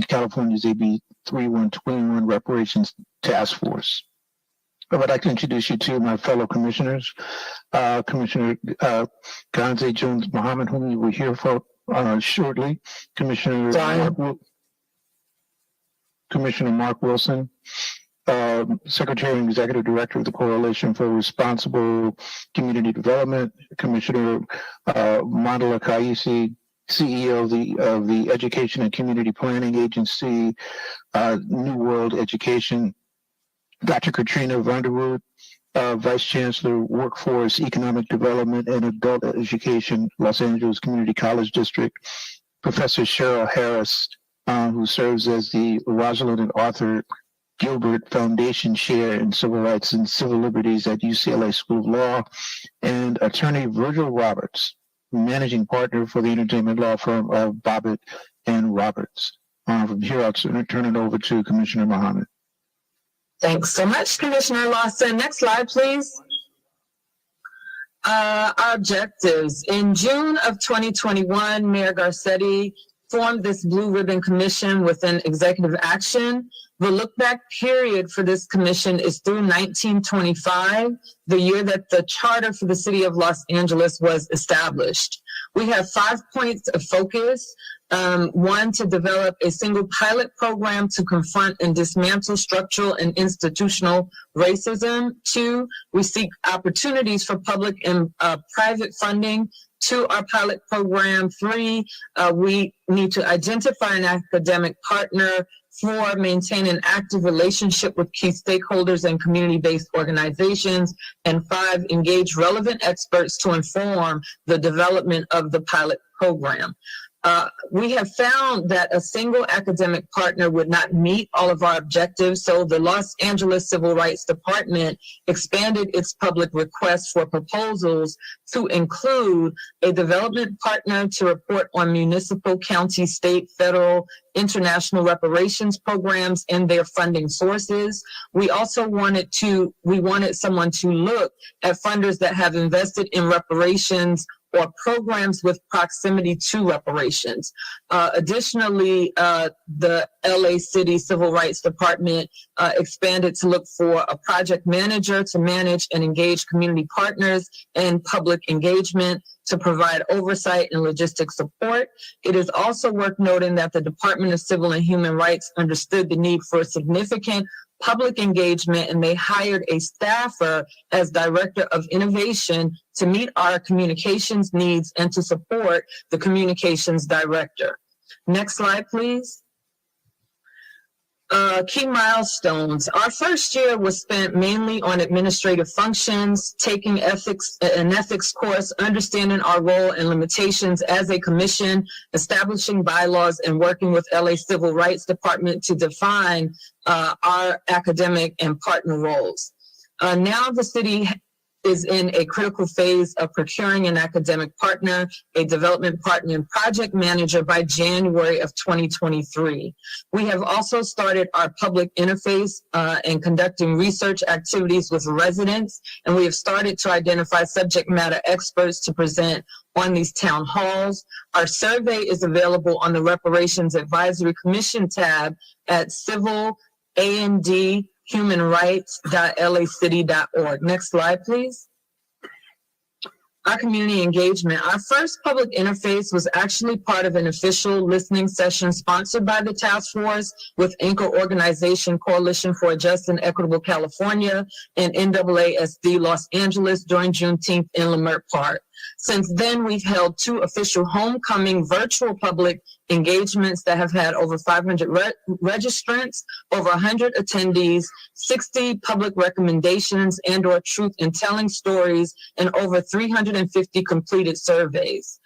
California's AB 3121 Reparations Task Force. I would like to introduce you to my fellow commissioners, Commissioner Ganze Jones Muhammad, whom you will hear from shortly, Commissioner Mark Wilson, Secretary and Executive Director of the Coalition for Responsible Community Development, Commissioner Mandala Kaisi, CEO of the Education and Community Planning Agency, New World Education, Dr. Katrina Vanderwood, Vice Chancellor, Workforce, Economic Development, and Adult Education, Los Angeles Community College District, Professor Cheryl Harris, who serves as the Rosalind and Arthur Gilbert Foundation Chair in Civil Rights and Civil Liberties at UCLA School of Law, and Attorney Virgil Roberts, Managing Partner for the entertainment law firm of Bobbitt and Roberts. From here, I'll turn it over to Commissioner Muhammad. Thanks so much, Commissioner Lawson. Next slide, please. Our objectives. In June of 2021, Mayor Garcetti formed this Blue Ribbon Commission with an executive action. The look back period for this commission is through 1925, the year that the charter for the city of Los Angeles was established. We have 5 points of focus. One, to develop a single pilot program to confront and dismantle structural and institutional racism. 2, we seek opportunities for public and private funding to our pilot program. 3, we need to identify an academic partner. 4, maintain an active relationship with key stakeholders and community-based organizations. And 5, engage relevant experts to inform the development of the pilot program. We have found that a single academic partner would not meet all of our objectives, so the Los Angeles Civil Rights Department expanded its public request for proposals to include a development partner to report on municipal, county, state, federal, international reparations programs and their funding sources. We also wanted someone to look at funders that have invested in reparations or programs with proximity to reparations. Additionally, the LA City Civil Rights Department expanded to look for a project manager to manage and engage community partners and public engagement to provide oversight and logistic support. It is also worth noting that the Department of Civil and Human Rights understood the need for significant public engagement, and they hired a staffer as Director of Innovation to meet our communications needs and to support the Communications Director. Next slide, please. Key milestones. Our first year was spent mainly on administrative functions, taking an ethics course, understanding our role and limitations as a commission, establishing bylaws, and working with LA Civil Rights Department to define our academic and partner roles. Now the city is in a critical phase of procuring an academic partner, a development partner, and project manager by January of 2023. We have also started our public interface and conducting research activities with residents, and we have started to identify subject matter experts to present on these town halls. Our survey is available on the Reparations Advisory Commission tab at civilandhumanrights.lacity.org. Next slide, please. Our community engagement. Our first public interface was actually part of an official listening session sponsored by the task force with anchor organization Coalition for a Just and Equitable California and NAASD Los Angeles during Juneteenth in Leimert Park. Since then, we've held 2 official homecoming virtual public engagements that have had over 500 registrants, over 100 attendees, 60 public recommendations and/or truth in telling stories, and over 350 completed surveys.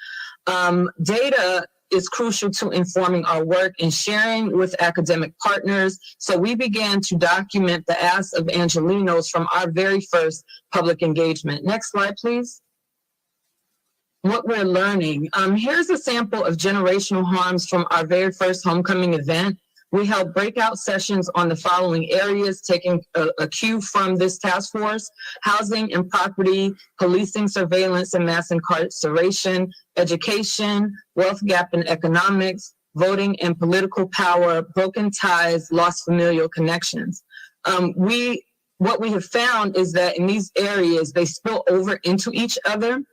Data is crucial to informing our work and sharing with academic partners. So we began to document the asks of Angelenos from our very first public engagement. Next slide, please. What we're learning. Here's a sample of generational harms from our very first homecoming event. We held breakout sessions on the following areas, taking a cue from this task force: housing and property, policing, surveillance, and mass incarceration, education, wealth gap in economics, voting and political power, broken ties, lost familial connections. What we have found is that in these areas, they spill over into each other.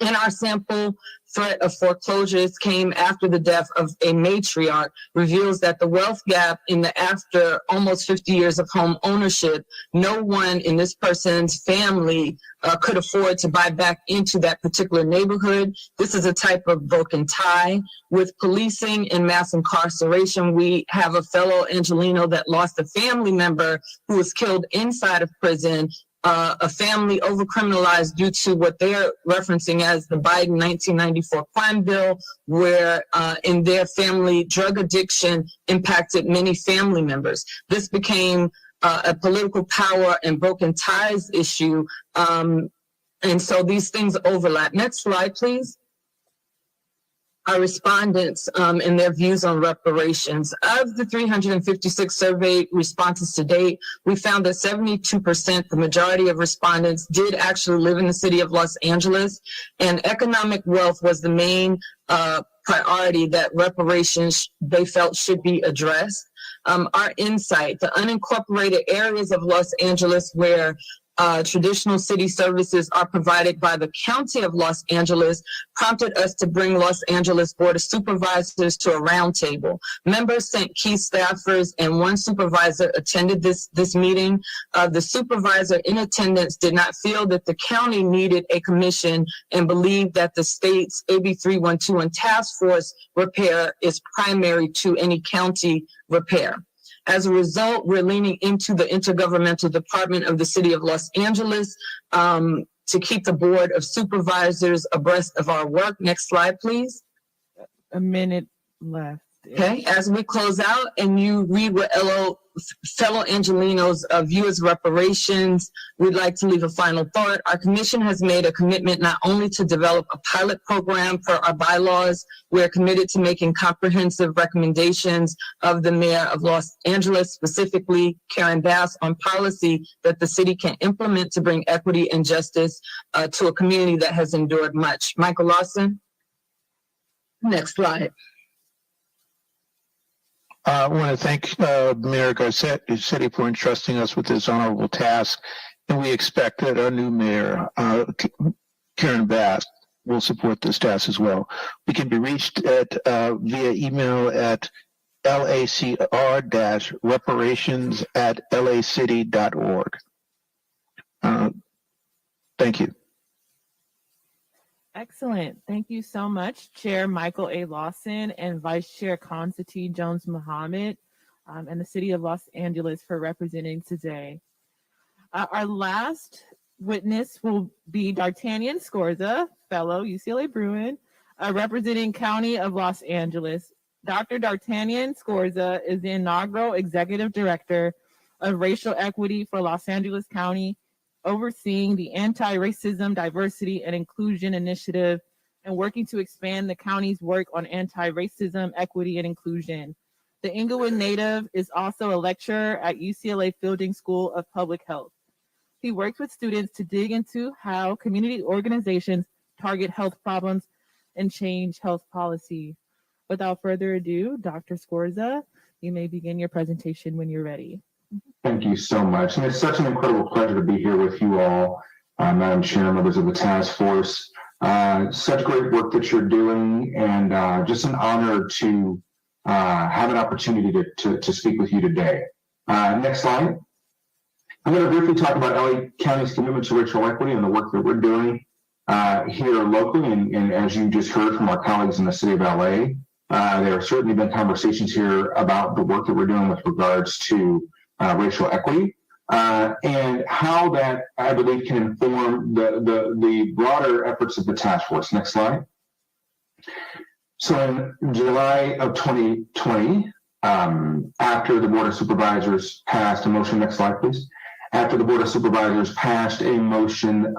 In our sample, threat of foreclosures came after the death of a matriarch, reveals that the wealth gap after almost 50 years of home ownership, no one in this person's family could afford to buy back into that particular neighborhood. This is a type of broken tie. With policing and mass incarceration, we have a fellow Angeleno that lost a family member who was killed inside of prison. A family overcriminalized due to what they're referencing as the Biden 1994 crime bill, where in their family, drug addiction impacted many family members. This became a political power and broken ties issue. And so these things overlap. Next slide, please. Our respondents and their views on reparations. Of the 356 survey responses to date, we found that 72%, the majority of respondents, did actually live in the city of Los Angeles, and economic wealth was the main priority that reparations they felt should be addressed. Our insight, the unincorporated areas of Los Angeles where traditional city services are provided by the County of Los Angeles, prompted us to bring Los Angeles Board of Supervisors to a roundtable. Members sent key staffers and one supervisor attended this meeting. The supervisor in attendance did not feel that the county needed a commission and believed that the state's AB 3121 task force repair is primary to any county repair. As a result, we're leaning into the Intergovernmental Department of the City of Los Angeles to keep the Board of Supervisors abreast of our work. Next slide, please. A minute left. Okay, as we close out and you read what fellow Angelenos view as reparations, we'd like to leave a final thought. Our commission has made a commitment not only to develop a pilot program for our bylaws, we're committed to making comprehensive recommendations of the mayor of Los Angeles, specifically Karen Bass, on policy that the city can implement to bring equity and justice to a community that has endured much. Michael Lawson. Next slide. I want to thank Mayor Garcetti for entrusting us with this honorable task, and we expect that our new mayor, Karen Bass, will support this task as well. We can be reached at via email at lacr-reparations@lacity.org. Thank you. Excellent. Thank you so much, Chair Michael A. Lawson and Vice Chair Constantine Jones-Muhammad and the City of Los Angeles for representing today. Our last witness will be D'Artagnan Scorza, fellow UCLA Bruin, representing County of Los Angeles. Dr. D'Artagnan Scorza is the inaugural Executive Director of Racial Equity for Los Angeles County, overseeing the Anti-Racism, Diversity, and Inclusion Initiative and working to expand the county's work on anti-racism, equity, and inclusion. The Inglewood native is also a lecturer at UCLA Fielding School of Public Health. He works with students to dig into how community organizations target health problems and change health policy. Without further ado, Dr. Scorza, you may begin your presentation when you're ready. Thank you so much. And it's such an incredible pleasure to be here with you all. Madam Chair, members of the task force. Such great work that you're doing, and just an honor to have an opportunity to speak with you today. Next slide. I'm going to briefly talk about LA County's commitment to racial equity and the work that we're doing here locally. And as you just heard from our colleagues in the city of LA, there have certainly been conversations here about the work that we're doing with regards to racial equity and how that, I believe, can inform the broader efforts of the task force. Next slide. So in July of 2020, after the Board of Supervisors passed a motion, next slide, please. After the Board of Supervisors passed a motion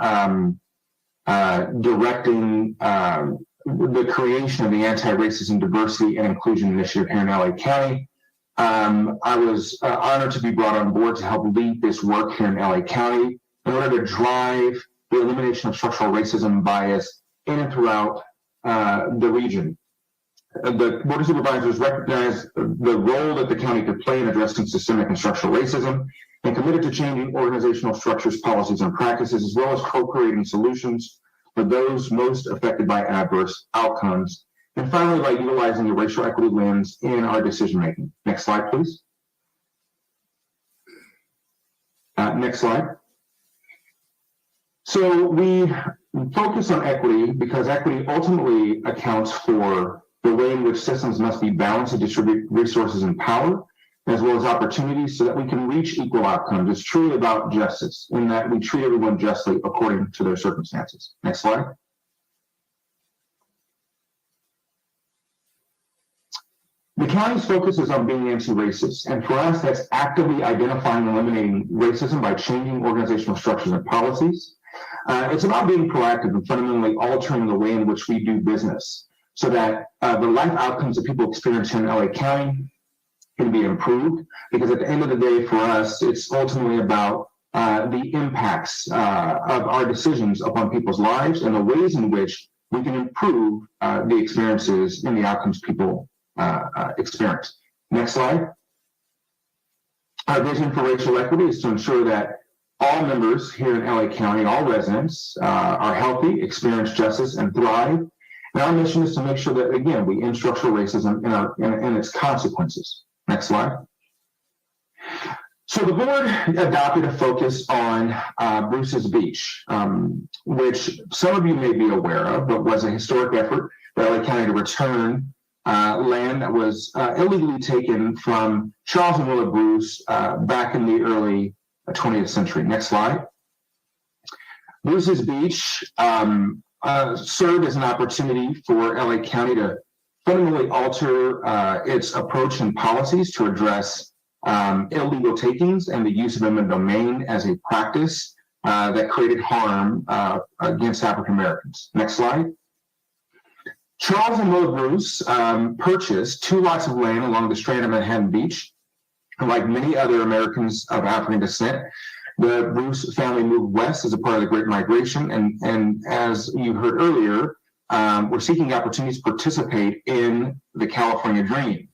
directing the creation of the Anti-Racism, Diversity, and Inclusion Initiative here in LA County, I was honored to be brought on board to help lead this work here in LA County in order to drive the elimination of structural racism and bias in and throughout the region. The Board of Supervisors recognized the role that the county could play in addressing systemic and structural racism and committed to changing organizational structures, policies, and practices, as well as co-creating solutions for those most affected by adverse outcomes. And finally, by utilizing the racial equity lens in our decision-making. Next slide, please. Next slide. So we focus on equity because equity ultimately accounts for the way in which systems must be balanced to distribute resources and power, as well as opportunities so that we can reach equal outcomes. It's truly about justice in that we treat everyone justly according to their circumstances. Next slide. The county's focus is on being anti-racist, and for us, that's actively identifying and eliminating racism by changing organizational structures and policies. It's about being proactive and fundamentally altering the way in which we do business so that the life outcomes that people experience here in LA County can be improved, because at the end of the day, for us, it's ultimately about the impacts of our decisions upon people's lives and the ways in which we can improve the experiences and the outcomes people experience. Next slide. Our vision for racial equity is to ensure that all members here in LA County, all residents, are healthy, experience justice, and thrive. And our mission is to make sure that, again, we end structural racism and its consequences. Next slide. So the board adopted a focus on Bruce's Beach, which some of you may be aware of, but was a historic effort for LA County to return land that was illegally taken from Charles and Willa Bruce back in the early 20th century. Next slide. Bruce's Beach served as an opportunity for LA County to fundamentally alter its approach and policies to address illegal takings and the use of eminent domain as a practice that created harm against African Americans. Next slide. Charles and Willa Bruce purchased 2 lots of land along the strand of Manhattan Beach. Like many other Americans of African descent, the Bruce family moved west as a part of the Great Migration, and as you heard earlier, were seeking opportunities to participate in the California dream.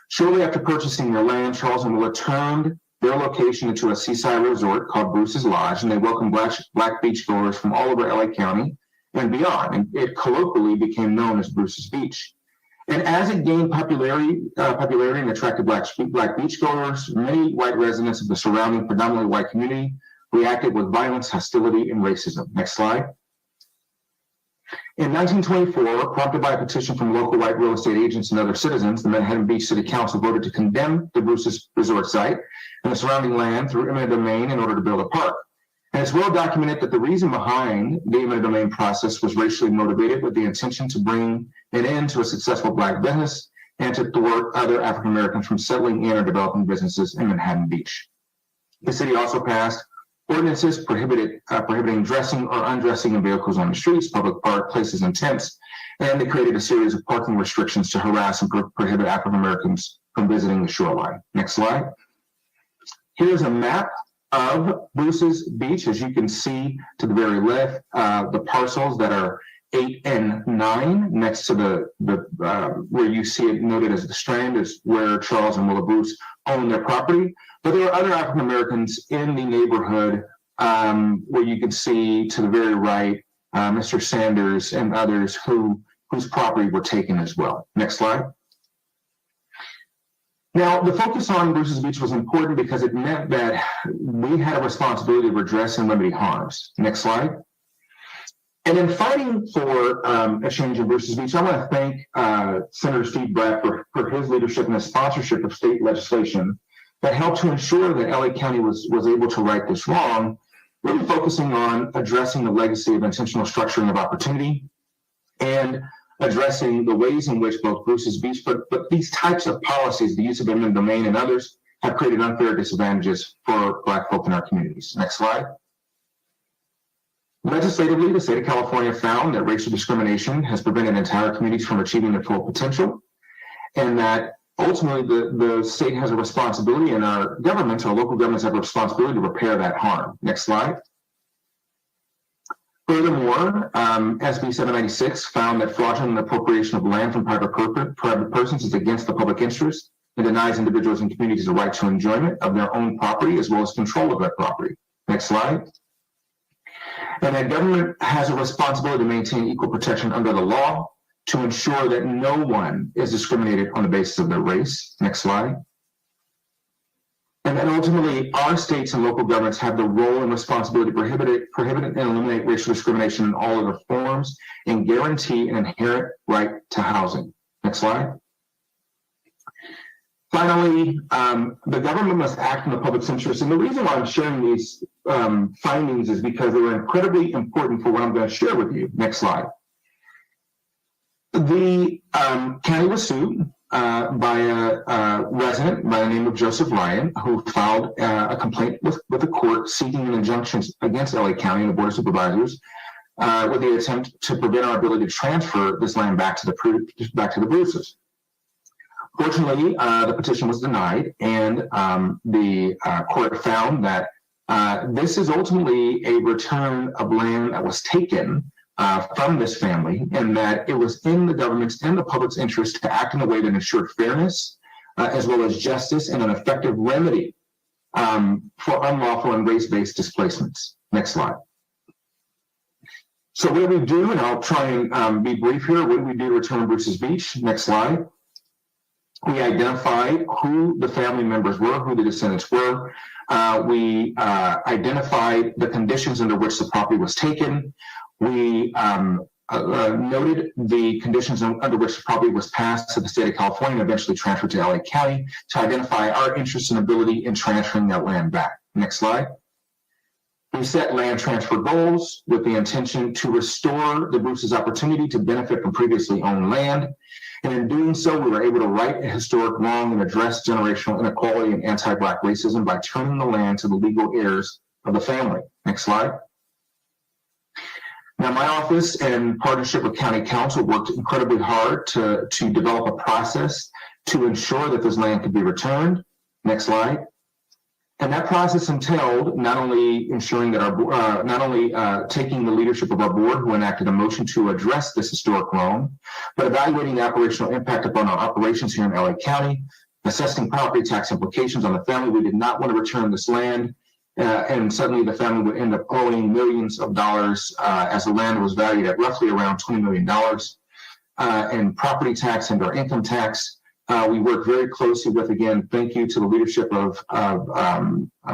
Shortly after purchasing their land, Charles and Willa turned their location into a seaside resort called Bruce's Lodge, and they welcomed black beachgoers from all over LA County and beyond, and it colloquially became known as Bruce's Beach. And as it gained popularity and attracted black beachgoers, many white residents of the surrounding predominantly white community reacted with violence, hostility, and racism. Next slide. In 1924, prompted by a petition from local white real estate agents and other citizens, the Manhattan Beach City Council voted to condemn the Bruce's resort site and the surrounding land through eminent domain in order to build a park. And it's well documented that the reason behind the eminent domain process was racially motivated, with the intention to bring an end to a successful black business and to thwart other African Americans from settling in or developing businesses in Manhattan Beach. The city also passed ordinances prohibiting dressing or undressing in vehicles on the streets, public park places, and tents, and they created a series of parking restrictions to harass and prohibit African Americans from visiting the shoreline. Next slide. Here's a map of Bruce's Beach. As you can see to the very left, the parcels that are 8 and 9 next to the where you see it noted as the Strand is where Charles and Willa Bruce own their property. But there are other African Americans in the neighborhood where you can see to the very right, Mr. Sanders and others whose property were taken as well. Next slide. Now, the focus on Bruce's Beach was important because it meant that we had a responsibility to redress and remedy harms. Next slide. And in fighting for a change in Bruce's Beach, I want to thank Senator Steve Bradford for his leadership and his sponsorship of state legislation that helped to ensure that LA County was able to right this wrong, really focusing on addressing the legacy of intentional structuring of opportunity and addressing the ways in which both Bruce's Beach, but these types of policies, the use of eminent domain and others, have created unfair disadvantages for Black folk in our communities. Next slide. Legislatively, the state of California found that racial discrimination has prevented entire communities from achieving their full potential, and that ultimately the state has a responsibility, and our governments, our local governments, have a responsibility to repair that harm. Next slide. Furthermore, SB 796 found that fraudulent appropriation of land from private persons is against the public interest and denies individuals and communities the right to enjoyment of their own property as well as control of that property. Next slide. And that government has a responsibility to maintain equal protection under the law to ensure that no one is discriminated on the basis of their race. Next slide. And then ultimately, our states and local governments have the role and responsibility to prohibit and eliminate racial discrimination in all of their forms and guarantee an inherent right to housing. Next slide. Finally, the government must act in the public's interest. And the reason why I'm sharing these findings is because they were incredibly important for what I'm going to share with you. Next slide. The county was sued by a resident by the name of Joseph Ryan, who filed a complaint with the court seeking an injunction against LA County and the Board of Supervisors with the attempt to prevent our ability to transfer this land back to the Bruces. Fortunately, the petition was denied, and the court found that this is ultimately a return of land that was taken from this family, and that it was in the government's and the public's interest to act in a way that ensured fairness, as well as justice and an effective remedy for unlawful and race-based displacements. Next slide. So what do we do? And I'll try and be brief here. What do we do to return Bruce's Beach? Next slide. We identified who the family members were, who the descendants were. We identified the conditions under which the property was taken. We noted the conditions under which the property was passed to the state of California and eventually transferred to LA County to identify our interest and ability in transferring that land back. Next slide. We set land transfer goals with the intention to restore the Bruce's opportunity to benefit from previously owned land. And in doing so, we were able to right a historic wrong and address generational inequality and anti-Black racism by turning the land to the legal heirs of the family. Next slide. Now, my office, in partnership with County Council, worked incredibly hard to develop a process to ensure that this land could be returned. Next slide. And that process entailed not only ensuring that our taking the leadership of our board, who enacted a motion to address this historic wrong, but evaluating the operational impact upon our operations here in LA County, assessing property tax implications on the family. We did not want to return this land, and suddenly the family would end up owing millions of dollars, as the land was valued at roughly around $20 million in property tax and our income tax. We worked very closely with, again, thank you to the leadership of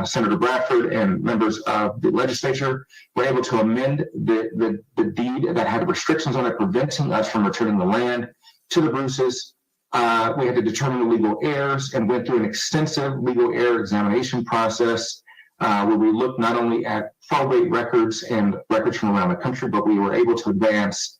Senator Bradford and members of the legislature. We're able to amend the deed that had restrictions on it, preventing us from returning the land to the Bruces. We had to determine the legal heirs and went through an extensive legal heir examination process where we looked not only at probate records and records from around the country, but we were able to advance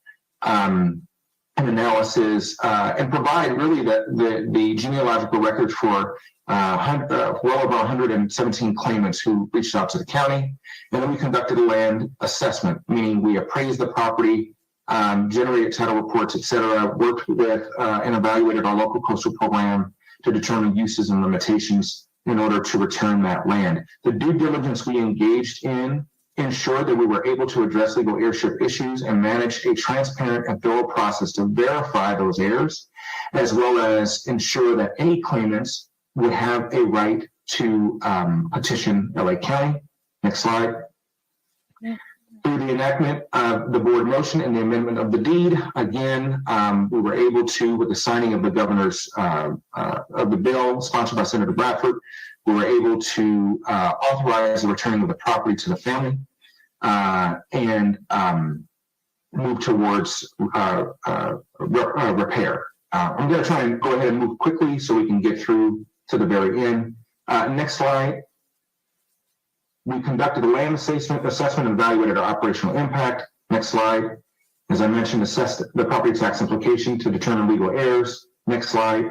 an analysis and provide really the genealogical records for well over 117 claimants who reached out to the county. And then we conducted a land assessment, meaning we appraised the property, generated title reports, et cetera, worked with and evaluated our local coastal program to determine uses and limitations in order to return that land. The due diligence we engaged in ensured that we were able to address legal heirship issues and manage a transparent and thorough process to verify those heirs, as well as ensure that any claimants would have a right to petition LA County. Next slide. Through the enactment of the board motion and the amendment of the deed, again, we were able to, with the signing of the governor's of the bill sponsored by Senator Bradford, we were able to authorize the returning of the property to the family and move towards repair. I'm going to try and go ahead and move quickly so we can get through to the very end. Next slide. We conducted a land assessment and evaluated our operational impact. Next slide. As I mentioned, assessed the property tax implication to determine legal errors. Next slide.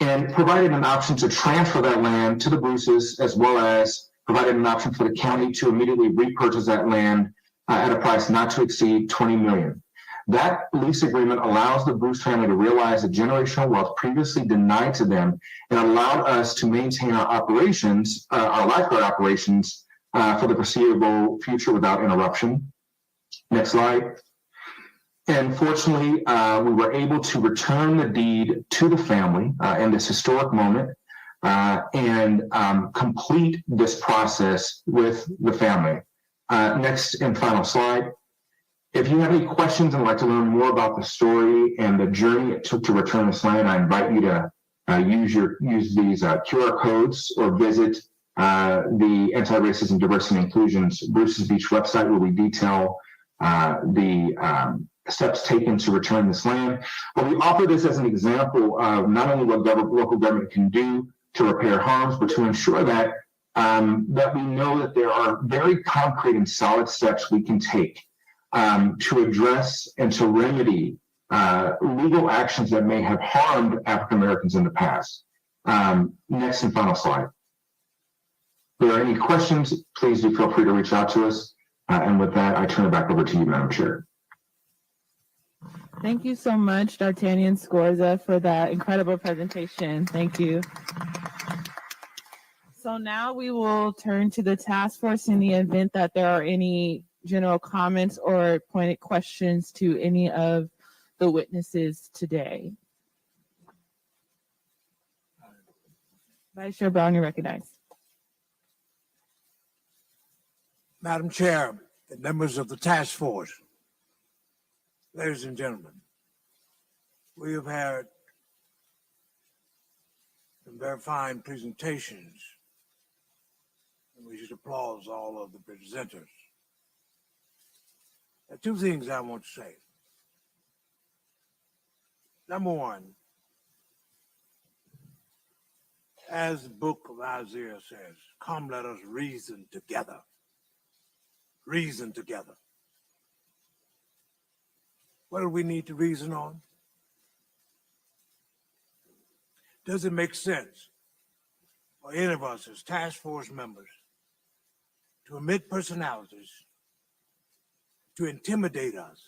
And provided an option to transfer that land to the Bruces, as well as provided an option for the county to immediately repurchase that land at a price not to exceed $20 million. That lease agreement allows the Bruce family to realize the generational wealth previously denied to them and allowed us to maintain our operations, our lifeguard operations for the foreseeable future without interruption. Next slide. And fortunately, we were able to return the deed to the family in this historic moment and complete this process with the family. Next and final slide. If you have any questions and would like to learn more about the story and the journey it took to return this land, I invite you to use these QR codes or visit the Anti-Racism, Diversity, and Inclusion's Bruce's Beach website, where we detail the steps taken to return this land. But we offer this as an example of not only what local government can do to repair harms, but to ensure that that we know that there are very concrete and solid steps we can take to address and to remedy legal actions that may have harmed African Americans in the past. Next and final slide. If there are any questions, please do feel free to reach out to us. And with that, I turn it back over to you, Madam Chair. Thank you so much, D'Artagnan Scorza, for that incredible presentation. Thank you. So now we will turn to the task force in the event that there are any general comments or pointed questions to any of the witnesses today. Vice Chair Brown, you're recognized. Madam Chair, and members of the task force, ladies and gentlemen, we have had some very fine presentations, and we should applaud all of the presenters. There are two things I want to say. Number one, as the book of Isaiah says, come let us reason together. Reason together. What do we need to reason on? Does it make sense for any of us as task force members to emit personalities to intimidate us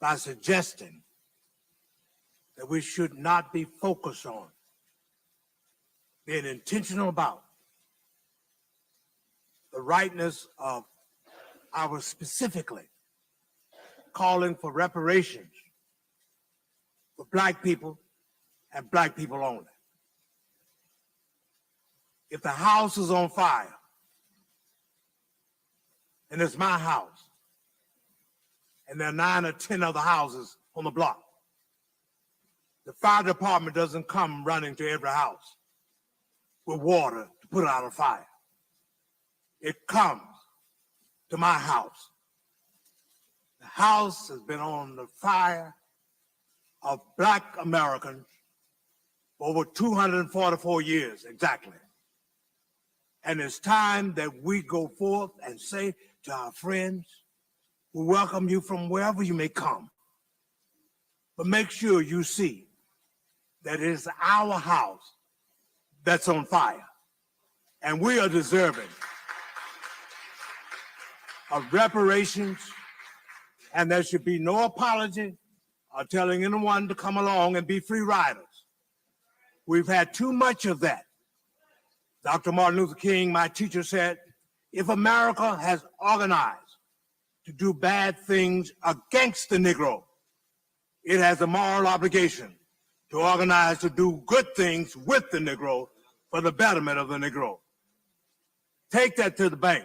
by suggesting that we should not be focused on being intentional about the rightness of our specifically calling for reparations for Black people and Black people only? If the house is on fire, and it's my house, and there are 9 or 10 other houses on the block, the fire department doesn't come running to every house with water to put out a fire. It comes to my house. The house has been on the fire of Black Americans for over 244 years exactly. And it's time that we go forth and say to our friends, we welcome you from wherever you may come, but make sure you see that it is our house that's on fire, and we are deserving of reparations, and there should be no apology or telling anyone to come along and be free riders. We've had too much of that. Dr. Martin Luther King, my teacher, said, if America has organized to do bad things against the Negro, it has a moral obligation to organize to do good things with the Negro for the betterment of the Negro. Take that to the bank.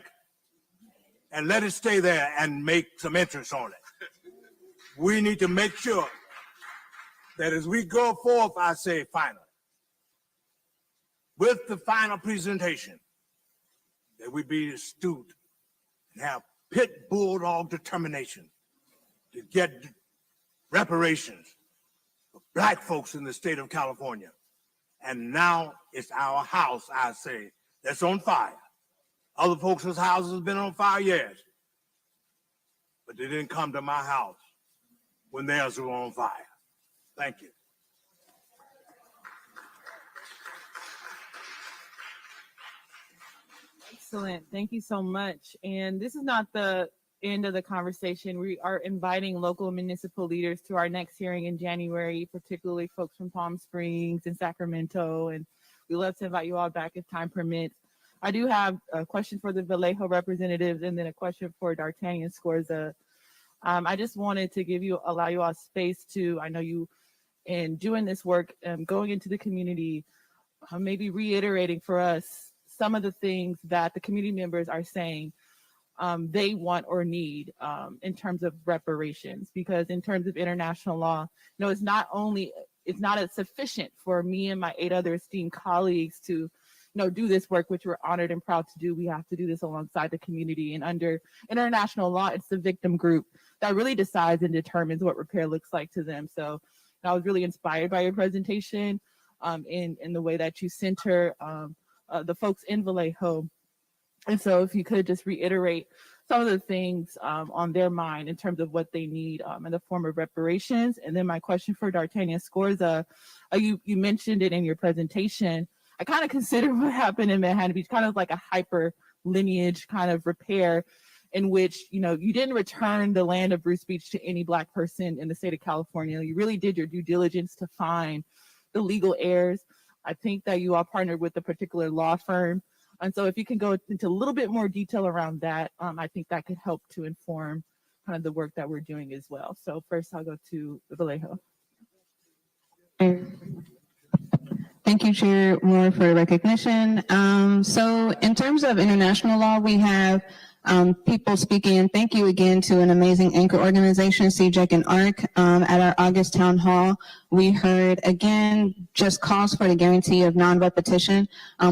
and let it stay there and make some interest on it. We need to make sure that as we go forth, I say finally, with the final presentation, that we be astute and have pit bulldog determination to get reparations for Black folks in the state of California. And now it's our house, I say, that's on fire. Other folks' houses have been on fire, yes, but they didn't come to my house when theirs were on fire. Thank you. Excellent. Thank you so much. And this is not the end of the conversation. We are inviting local municipal leaders to our next hearing in January, particularly folks from Palm Springs and Sacramento. And we love to invite you all back if time permits. I do have a question for the Vallejo representatives and then a question for D'Artagnan Scorza. I just wanted to allow you all space to, I know you in doing this work, going into the community, maybe reiterating for us some of the things that the community members are saying they want or need in terms of reparations. Because in terms of international law, it's not as sufficient for me and my 8 other esteemed colleagues to do this work, which we're honored and proud to do. We have to do this alongside the community. And under international law, it's the victim group that really decides and determines what repair looks like to them. So I was really inspired by your presentation in the way that you center the folks in Vallejo. And so if you could just reiterate some of the things on their mind in terms of what they need in the form of reparations. And then my question for D'Artagnan Scorza, you mentioned it in your presentation. I kind of consider what happened in Manhattan Beach kind of like a hyper lineage kind of repair in which, you didn't return the land of Bruce Beach to any Black person in the state of California. You really did your due diligence to find the legal heirs. I think that you all partnered with a particular law firm. And so if you can go into a little bit more detail around that, I think that could help to inform kind of the work that we're doing as well. So first I'll go to Vallejo. Thank you, Chair Moore, for recognition. So in terms of international law, we have people speaking. Thank you again to an amazing anchor organization, CJEC and ARC. At our August town hall, we heard again just calls for the guarantee of non-repetition.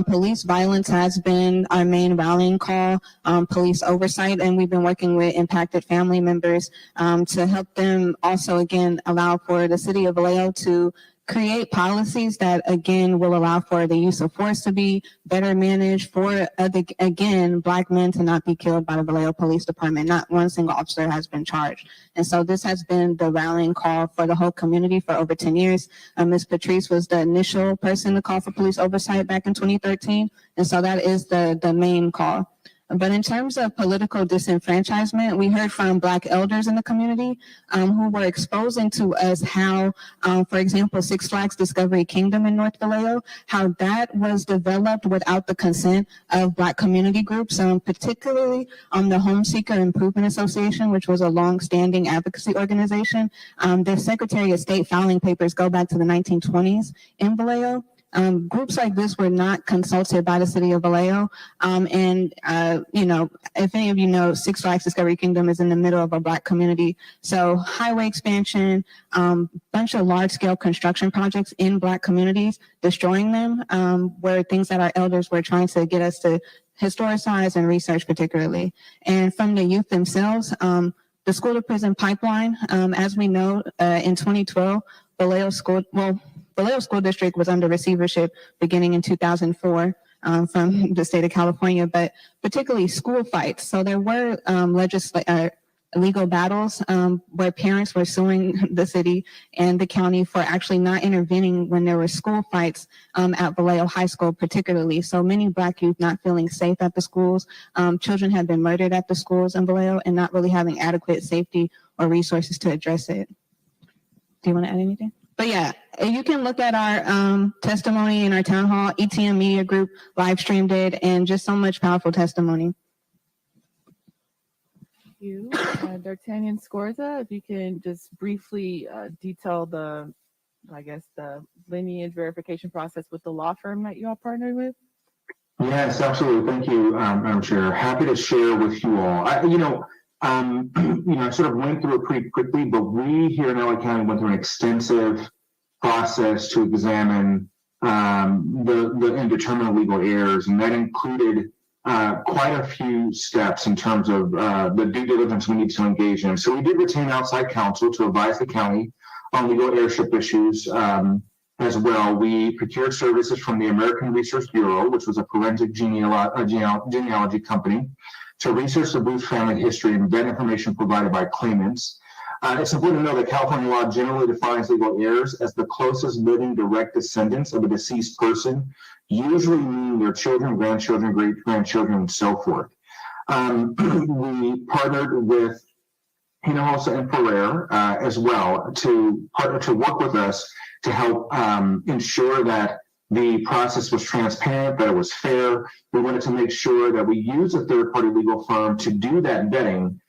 Police violence has been our main rallying call, police oversight, and we've been working with impacted family members to help them also again allow for the city of Vallejo to create policies that again will allow for the use of force to be better managed, for again Black men to not be killed by the Vallejo Police Department. Not one single officer has been charged. And so this has been the rallying call for the whole community for over 10 years. Ms. Patrice was the initial person to call for police oversight back in 2013. And so that is the main call. But in terms of political disenfranchisement, we heard from Black elders in the community who were exposing to us how, for example, Six Flags Discovery Kingdom in North Vallejo, how that was developed without the consent of Black community groups, particularly the Home Seeker Improvement Association, which was a long-standing advocacy organization. Their Secretary of State filing papers go back to the 1920s in Vallejo. Groups like this were not consulted by the city of Vallejo. If any of you know, Six Flags Discovery Kingdom is in the middle of a Black community. So highway expansion, bunch of large scale construction projects in Black communities, destroying them were things that our elders were trying to get us to historicize and research particularly. And from the youth themselves, the school to prison pipeline, as we know, in 2012, Vallejo School District was under receivership beginning in 2004 from the state of California, but particularly school fights. So there were legal battles where parents were suing the city and the county for actually not intervening when there were school fights at Vallejo High School particularly. So many Black youth not feeling safe at the schools. Children have been murdered at the schools in Vallejo and not really having adequate safety or resources to address it. Do you want to add anything? But yeah, you can look at our testimony in our town hall. ETM Media Group live streamed it, and just so much powerful testimony. Thank you. D'Artagnan Scorza, if you can just briefly detail the lineage verification process with the law firm that you all partnered with. Yes, absolutely. Thank you, Madam Chair. Happy to share with you all. I sort of went through it pretty quickly, but we here in LA County went through an extensive process to examine and determine legal errors, and that included quite a few steps in terms of the due diligence we need to engage in. So we did retain outside counsel to advise the county on legal heirship issues. As well, we procured services from the American Research Bureau, which was a forensic genealogy company, to research the Booth family history and vet information provided by claimants. It's important to know that California law generally defines legal heirs as the closest living direct descendants of a deceased person, usually meaning their children, grandchildren, great-grandchildren, and so forth. We partnered with Hinojosa and Ferrer as well to work with us to help ensure that the process was transparent, that it was fair. We wanted to make sure that we use a third-party legal firm to do that vetting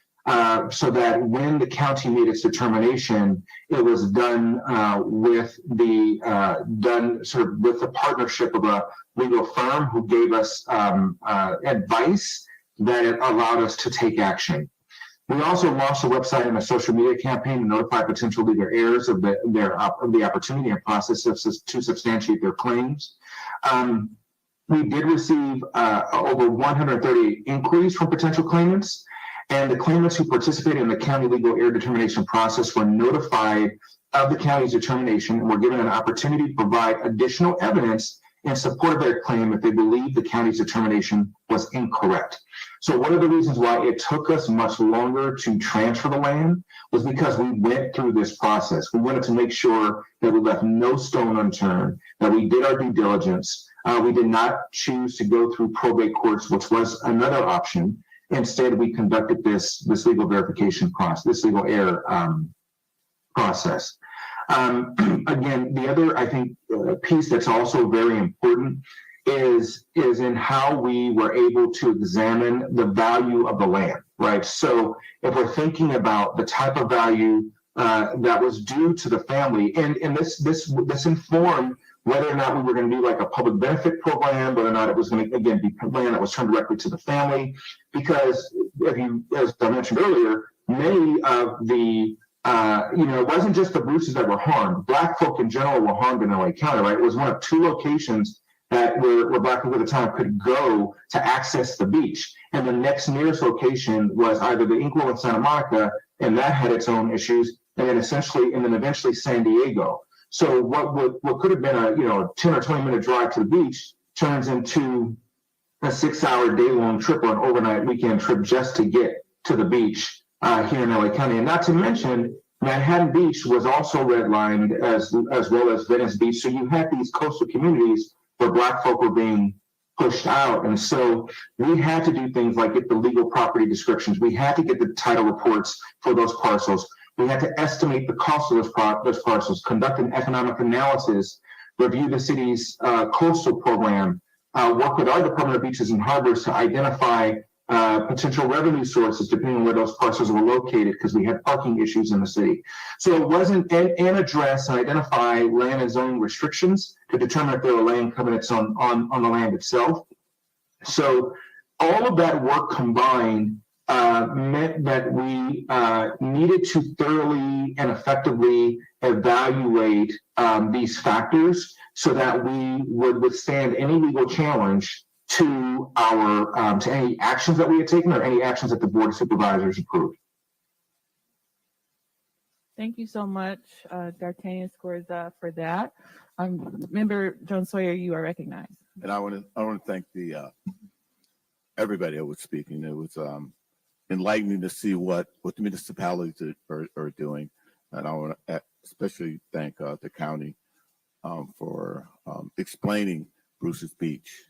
so that when the county made its determination, it was done with the partnership of a legal firm who gave us advice that allowed us to take action. We also launched a website and a social media campaign to notify potential legal heirs of the opportunity and process to substantiate their claims. We did receive over 138 inquiries from potential claimants, and the claimants who participated in the county legal heir determination process were notified of the county's determination and were given an opportunity to provide additional evidence in support of their claim if they believe the county's determination was incorrect. So one of the reasons why it took us much longer to transfer the land was because we went through this process. We wanted to make sure that we left no stone unturned, that we did our due diligence. We did not choose to go through probate courts, which was another option. Instead, we conducted this legal verification process, this legal heir process. Again, the other, I think, piece that's also very important is in how we were able to examine the value of the land, right? So if we're thinking about the type of value that was due to the family, and this informed whether or not we were going to do like a public benefit program, whether or not it was going to, again, be land that was turned directly to the family, because as I mentioned earlier, many of the it wasn't just the Bruces that were harmed. Black folk in general were harmed in LA County, right? It was one of two locations that where Black people at the time could go to access the beach. And the next nearest location was either the Inkwell in Santa Monica, and that had its own issues, and then eventually San Diego. So what could have been a 10 or 20 minute drive to the beach turns into a 6-hour day-long trip or an overnight weekend trip just to get to the beach here in LA County. And not to mention, Manhattan Beach was also redlined as well as Venice Beach. So you had these coastal communities where Black folk were being pushed out. And so we had to do things like get the legal property descriptions. We had to get the title reports for those parcels. We had to estimate the cost of those parcels, conduct an economic analysis, review the city's coastal program, work with our Department of Beaches and Harbors to identify potential revenue sources depending on where those parcels were located, because we had parking issues in the city. So it wasn't and address and identify land and zoning restrictions to determine if there were land covenants on the land itself. So all of that work combined meant that we needed to thoroughly and effectively evaluate these factors so that we would withstand any legal challenge to our to any actions that we had taken or any actions that the Board of Supervisors approved. Thank you so much, D'Artagnan Scorza, for that. Member Joan Sawyer, you are recognized. And I want to thank the everybody that was speaking. It was enlightening to see what the municipalities are doing, and I want to especially thank the county for explaining Bruce's Beach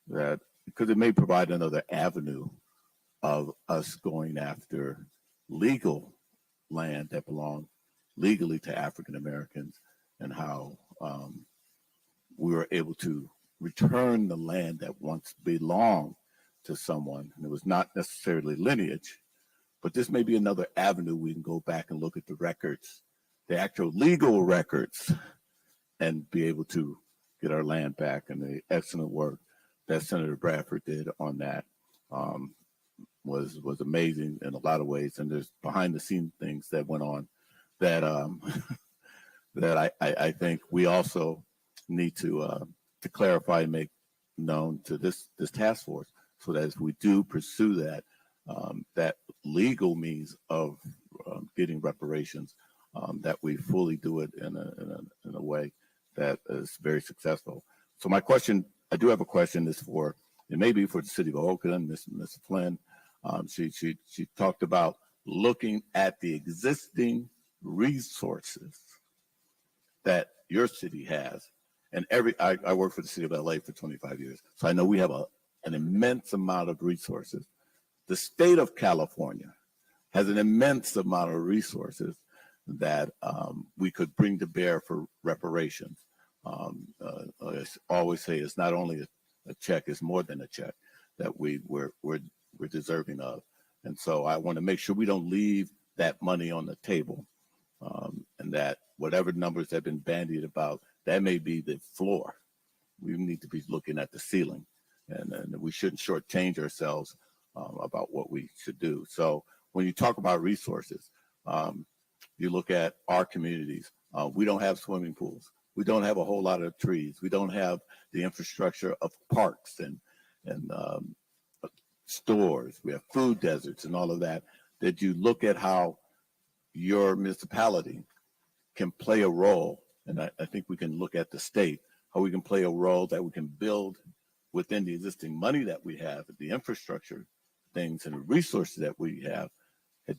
that because it may provide another avenue of us going after legal land that belong legally to African Americans, and how we were able to return the land that once belonged to someone, and it was not necessarily lineage, but this may be another avenue we can go back and look at the records, the actual legal records, and be able to get our land back. And the excellent work that Senator Bradford did on that was amazing in a lot of ways. And there's behind the scene things that went on that that I think we also need to clarify and make known to this task force, so that as we do pursue that, that legal means of getting reparations, that we fully do it in a way that is very successful. So my question, I do have a question, is for, it may be for the city of Oakland, Ms. Flynn. She talked about looking at the existing resources that your city has. And I worked for the city of LA for 25 years. So I know we have an immense amount of resources. The state of California has an immense amount of resources that we could bring to bear for reparations. I always say it's not only a check, it's more than a check that we're deserving of. And so I want to make sure we don't leave that money on the table, and that whatever numbers have been bandied about, that may be the floor. We need to be looking at the ceiling, and we shouldn't shortchange ourselves about what we should do. So when you talk about resources, you look at our communities, we don't have swimming pools. We don't have a whole lot of trees. We don't have the infrastructure of parks and stores. We have food deserts and all of that. That you look at how your municipality can play a role, and I think we can look at the state, how we can play a role that we can build within the existing money that we have, the infrastructure things and the resources that we have.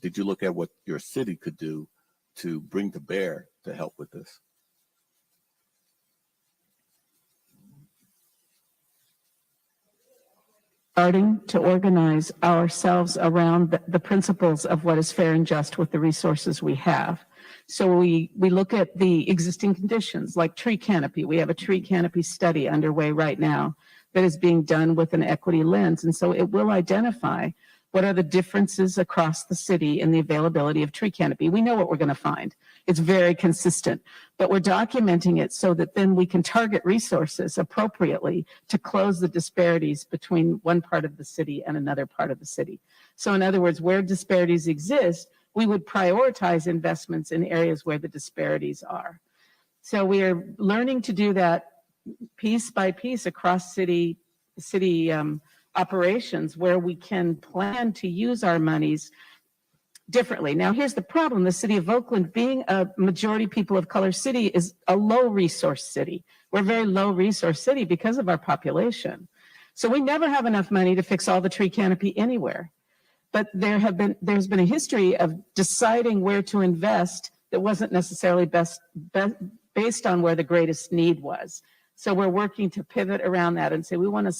Did you look at what your city could do to bring to bear to help with this? Starting to organize ourselves around the principles of what is fair and just with the resources we have. So we look at the existing conditions like tree canopy. We have a tree canopy study underway right now that is being done with an equity lens. And so it will identify what are the differences across the city in the availability of tree canopy. We know what we're going to find. It's very consistent, but we're documenting it so that then we can target resources appropriately to close the disparities between one part of the city and another part of the city. So in other words, where disparities exist, we would prioritize investments in areas where the disparities are. So we are learning to do that piece by piece across city operations, where we can plan to use our monies differently. Now, here's the problem. The city of Oakland, being a majority people of color city, is a low resource city. We're a very low resource city because of our population. So we never have enough money to fix all the tree canopy anywhere. But there's been a history of deciding where to invest that wasn't necessarily based on where the greatest need was. So we're working to pivot around that and say we want to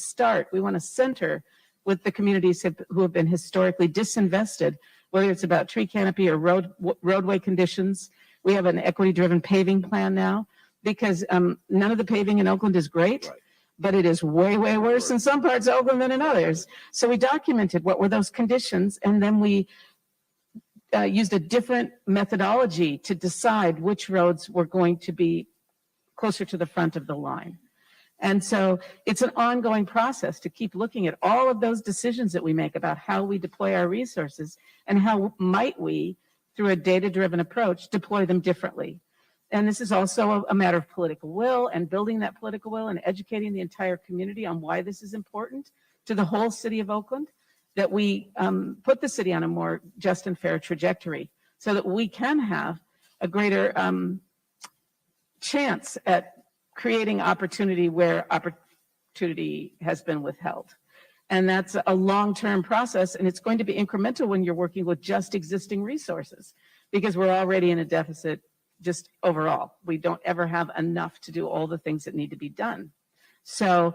center with the communities who have been historically disinvested, whether it's about tree canopy or roadway conditions. We have an equity-driven paving plan now, because none of the paving in Oakland is great. Right. But it is way, way worse in some parts of Oakland than in others. So we documented what were those conditions, and then we used a different methodology to decide which roads were going to be closer to the front of the line. And so it's an ongoing process to keep looking at all of those decisions that we make about how we deploy our resources and how might we, through a data-driven approach, deploy them differently. And this is also a matter of political will and building that political will and educating the entire community on why this is important to the whole city of Oakland, that we put the city on a more just and fair trajectory so that we can have a greater chance at creating opportunity where opportunity has been withheld. And that's a long-term process, and it's going to be incremental when you're working with just existing resources, because we're already in a deficit just overall. We don't ever have enough to do all the things that need to be done. So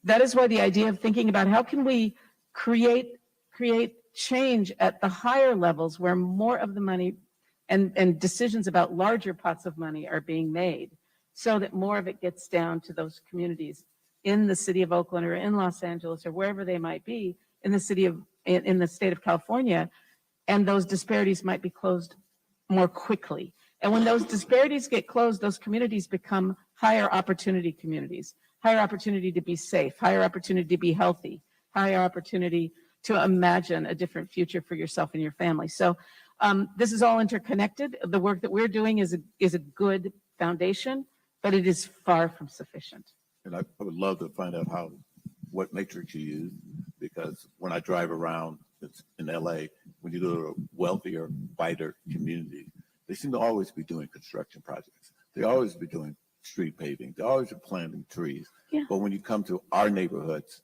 that is why the idea of thinking about how can we create change at the higher levels where more of the money and decisions about larger pots of money are being made, so that more of it gets down to those communities in the city of Oakland or in Los Angeles or wherever they might be in the state of California, and those disparities might be closed more quickly. And when those disparities get closed, those communities become higher opportunity communities. higher opportunity to be safe, higher opportunity to be healthy, higher opportunity to imagine a different future for yourself and your family. So this is all interconnected. The work that we're doing is a good foundation, but it is far from sufficient. And I would love to find out what matrix you use, because when I drive around in LA, when you go to a wealthier, whiter community, they seem to always be doing construction projects. They always be doing street paving. They always are planting trees. Yeah. But when you come to our neighborhoods,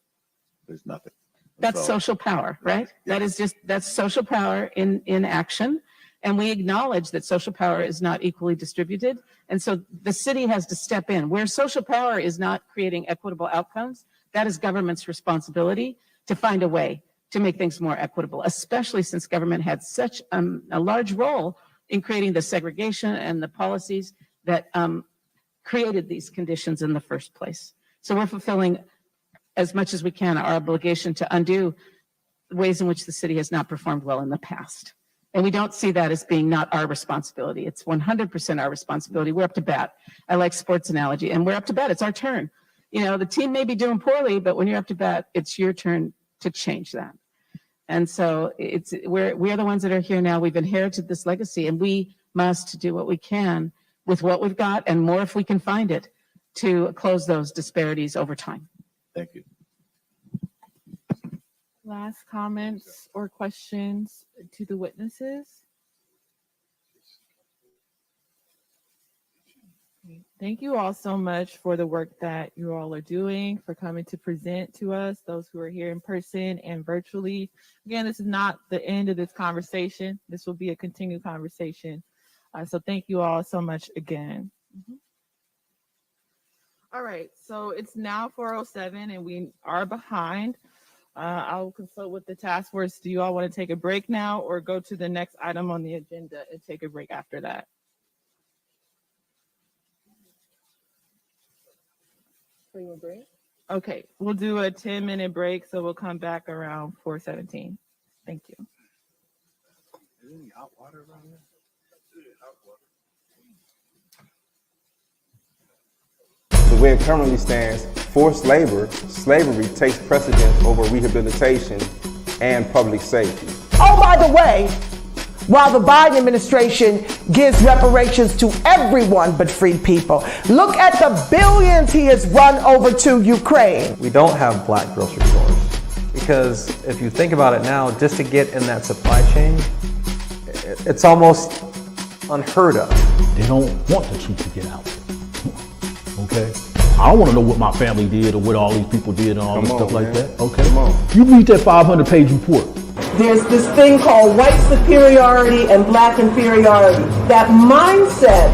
there's nothing. That's So- social power, right? Yeah. That's social power in action. And we acknowledge that social power is not equally distributed. And so the city has to step in. Where social power is not creating equitable outcomes, that is government's responsibility to find a way to make things more equitable, especially since government had such a large role in creating the segregation and the policies that created these conditions in the first place. So we're fulfilling as much as we can our obligation to undo ways in which the city has not performed well in the past. And we don't see that as being not our responsibility. It's 100% our responsibility. We're up to bat. I like sports analogy, and we're up to bat. It's our turn. You know, the team may be doing poorly, but when you're up to bat, it's your turn to change that. And so we're the ones that are here now. We've inherited this legacy, and we must do what we can with what we've got, and more if we can find it, to close those disparities over time. Thank you. Last comments or questions to the witnesses? Thank you all so much for the work that you all are doing, for coming to present to us, those who are here in person and virtually. Again, this is not the end of this conversation. This will be a continued conversation. So thank you all so much again. All right, so it's now 4:07 and we are behind. I'll consult with the task force. Do you all want to take a break now or go to the next item on the agenda and take a break after that? A break? Okay, we'll do a 10-minute break, so we'll come back around 4:17. Thank you. Is there any hot water around here? The way it currently stands, forced labor, slavery takes precedence over rehabilitation and public safety. Oh, by the way, while the Biden administration gives reparations to everyone but free people, look at the billions he has run over to Ukraine. We don't have black grocery stores because if you think about it now, just to get in that supply chain, it's almost unheard of. They don't want the truth to get out. Okay? I don't want to know what my family did or what all these people did and all this stuff like that. Okay? You read that 500-page report. There's this thing called white superiority and black inferiority. That mindset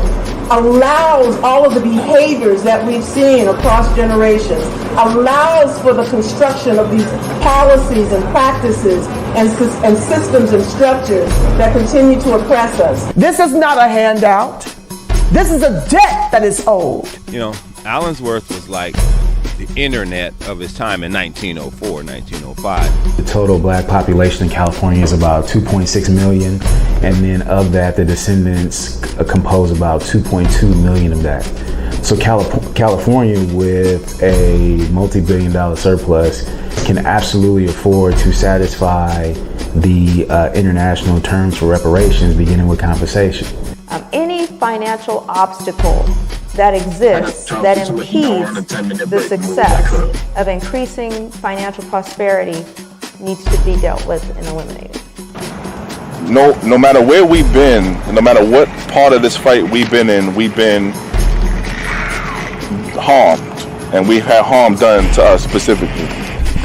allows all of the behaviors that we've seen across generations, allows for the construction of these policies and practices and systems and structures that continue to oppress us. This is not a handout. This is a debt that is owed. You know, Allensworth was like the internet of his time in 1904, 1905. The total black population in California is about 2.6 million. And then of that, the descendants compose about 2.2 million of that. So California, with a multi-billion-dollar surplus, can absolutely afford to satisfy the international terms for reparations, beginning with compensation. Any financial obstacle that exists that impedes the success of increasing financial prosperity needs to be dealt with and eliminated. No matter where we've been, no matter what part of this fight we've been in, we've been harmed, and we've had harm done to us specifically.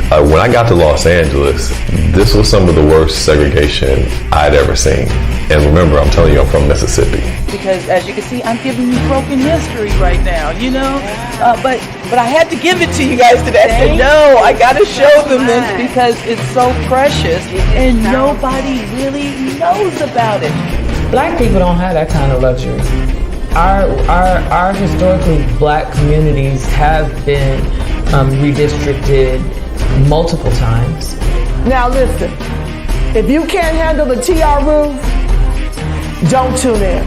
When I got to Los Angeles, this was some of the worst segregation I'd ever seen. And remember, I'm telling you, I'm from Mississippi. Because as you can see, I'm giving you broken history right now, you know? But I had to give it to you guys today. I said, no, I got to show them this because it's so precious and nobody really knows about it. Black people don't have that kind of luxury. Our historically black communities have been redistricted multiple times. Now listen, if you can't handle the TR roof, don't tune in.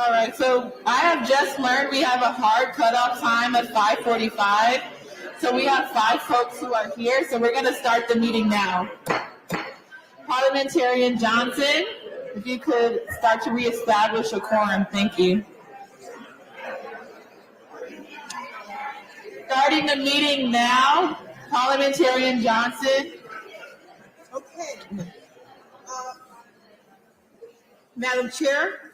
All right, so I have just learned we have a hard cutoff time at 5:45. So we have 5 folks who are here, so we're gonna start the meeting now. Parliamentarian Johnson, if you could start to reestablish a quorum, thank you. Starting the meeting now, Parliamentarian Johnson. Okay. Madam Chair,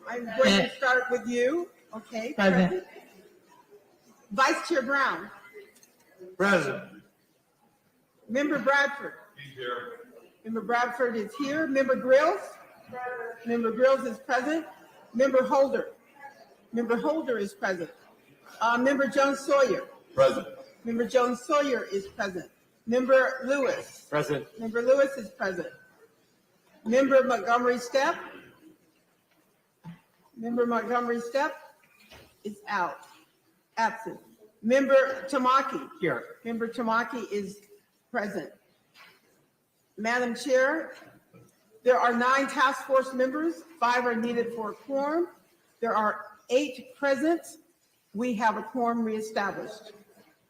I'm going to start with you. Okay. Present. Vice Chair Brown. Present. Member Bradford. Member Bradford is here. Member Grills. Member Grills is present. Member Holder. Member Holder is present. Member Jones Sawyer. Present. Member Jones Sawyer is present. Member Lewis. Present. Member Lewis is present. Member Montgomery Stepp. Member Montgomery Stepp is absent. Member Tamaki. Here. Member Tamaki is present. Madam Chair, there are 9 task force members. 5 are needed for a quorum. There are 8 present. We have a quorum reestablished.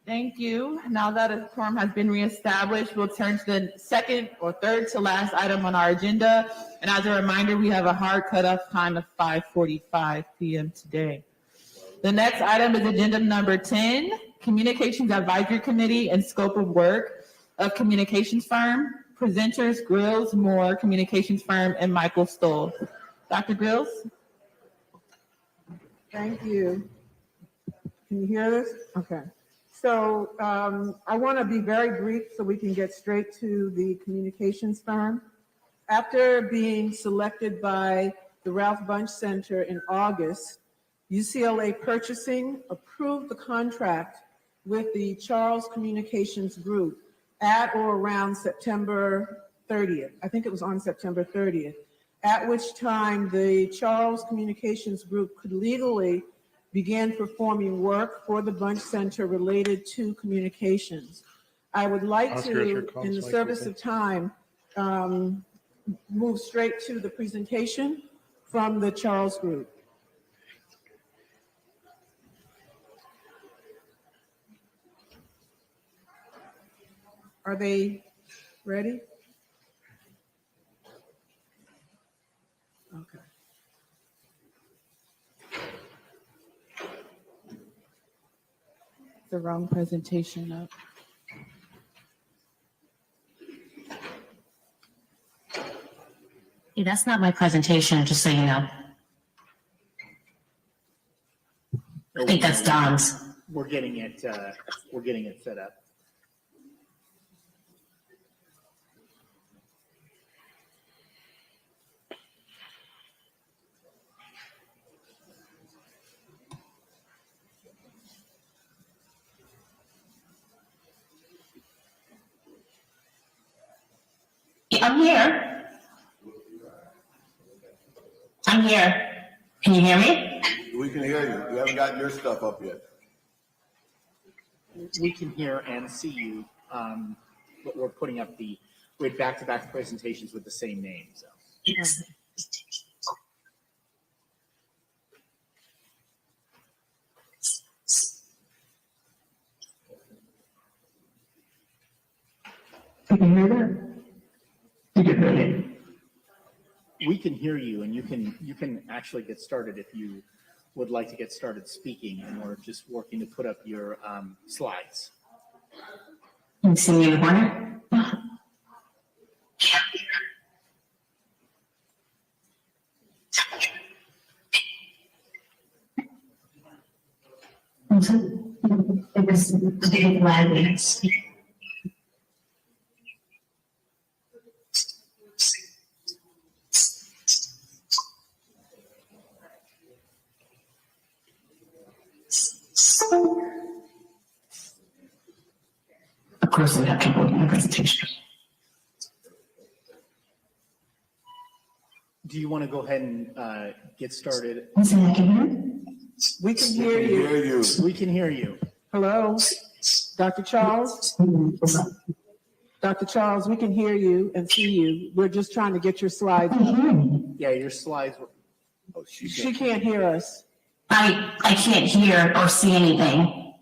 Thank you. Now that a quorum has been reestablished, we'll turn to the second or third to last item on our agenda. And as a reminder, we have a hard cutoff time of 5:45 p.m. today. The next item is agenda number 10, Communications Advisory Committee and Scope of Work of Communications Firm. Presenters, Grills, Moore, Communications Firm, and Michael Stoll. Dr. Grills? Thank you. Can you hear this? Okay. So I want to be very brief so we can get straight to the communications firm. After being selected by the Ralph Bunche Center in August, UCLA Purchasing approved the contract with the Charles Communications Group at or around September 30th. I think it was on September 30th, at which time the Charles Communications Group could legally begin performing work for the Bunche Center related to communications. I would like to, in the service of time, move straight to the presentation from the Charles Group. Are they ready? Okay. The wrong presentation up. Hey, that's not my presentation, just so you know. I think that's Don's. We're getting it set up. I'm here. I'm here. Can you hear me? We can hear you. You haven't gotten your stuff up yet. We can hear and see you, but we're putting up we had back-to-back presentations with the same name, so. You can hear that? You can hear me? We can hear you, and you can actually get started if you would like to get started speaking, and we're just working to put up your slides. Can you see me in the corner? It was big loudly. Of course, we have trouble with my presentation. Do you want to go ahead and get started? We can hear you. We can hear you. Hello, Dr. Charles? Dr. Charles, we can hear you and see you. We're just trying to get your slides. Yeah, your slides She can't hear us. I can't hear or see anything.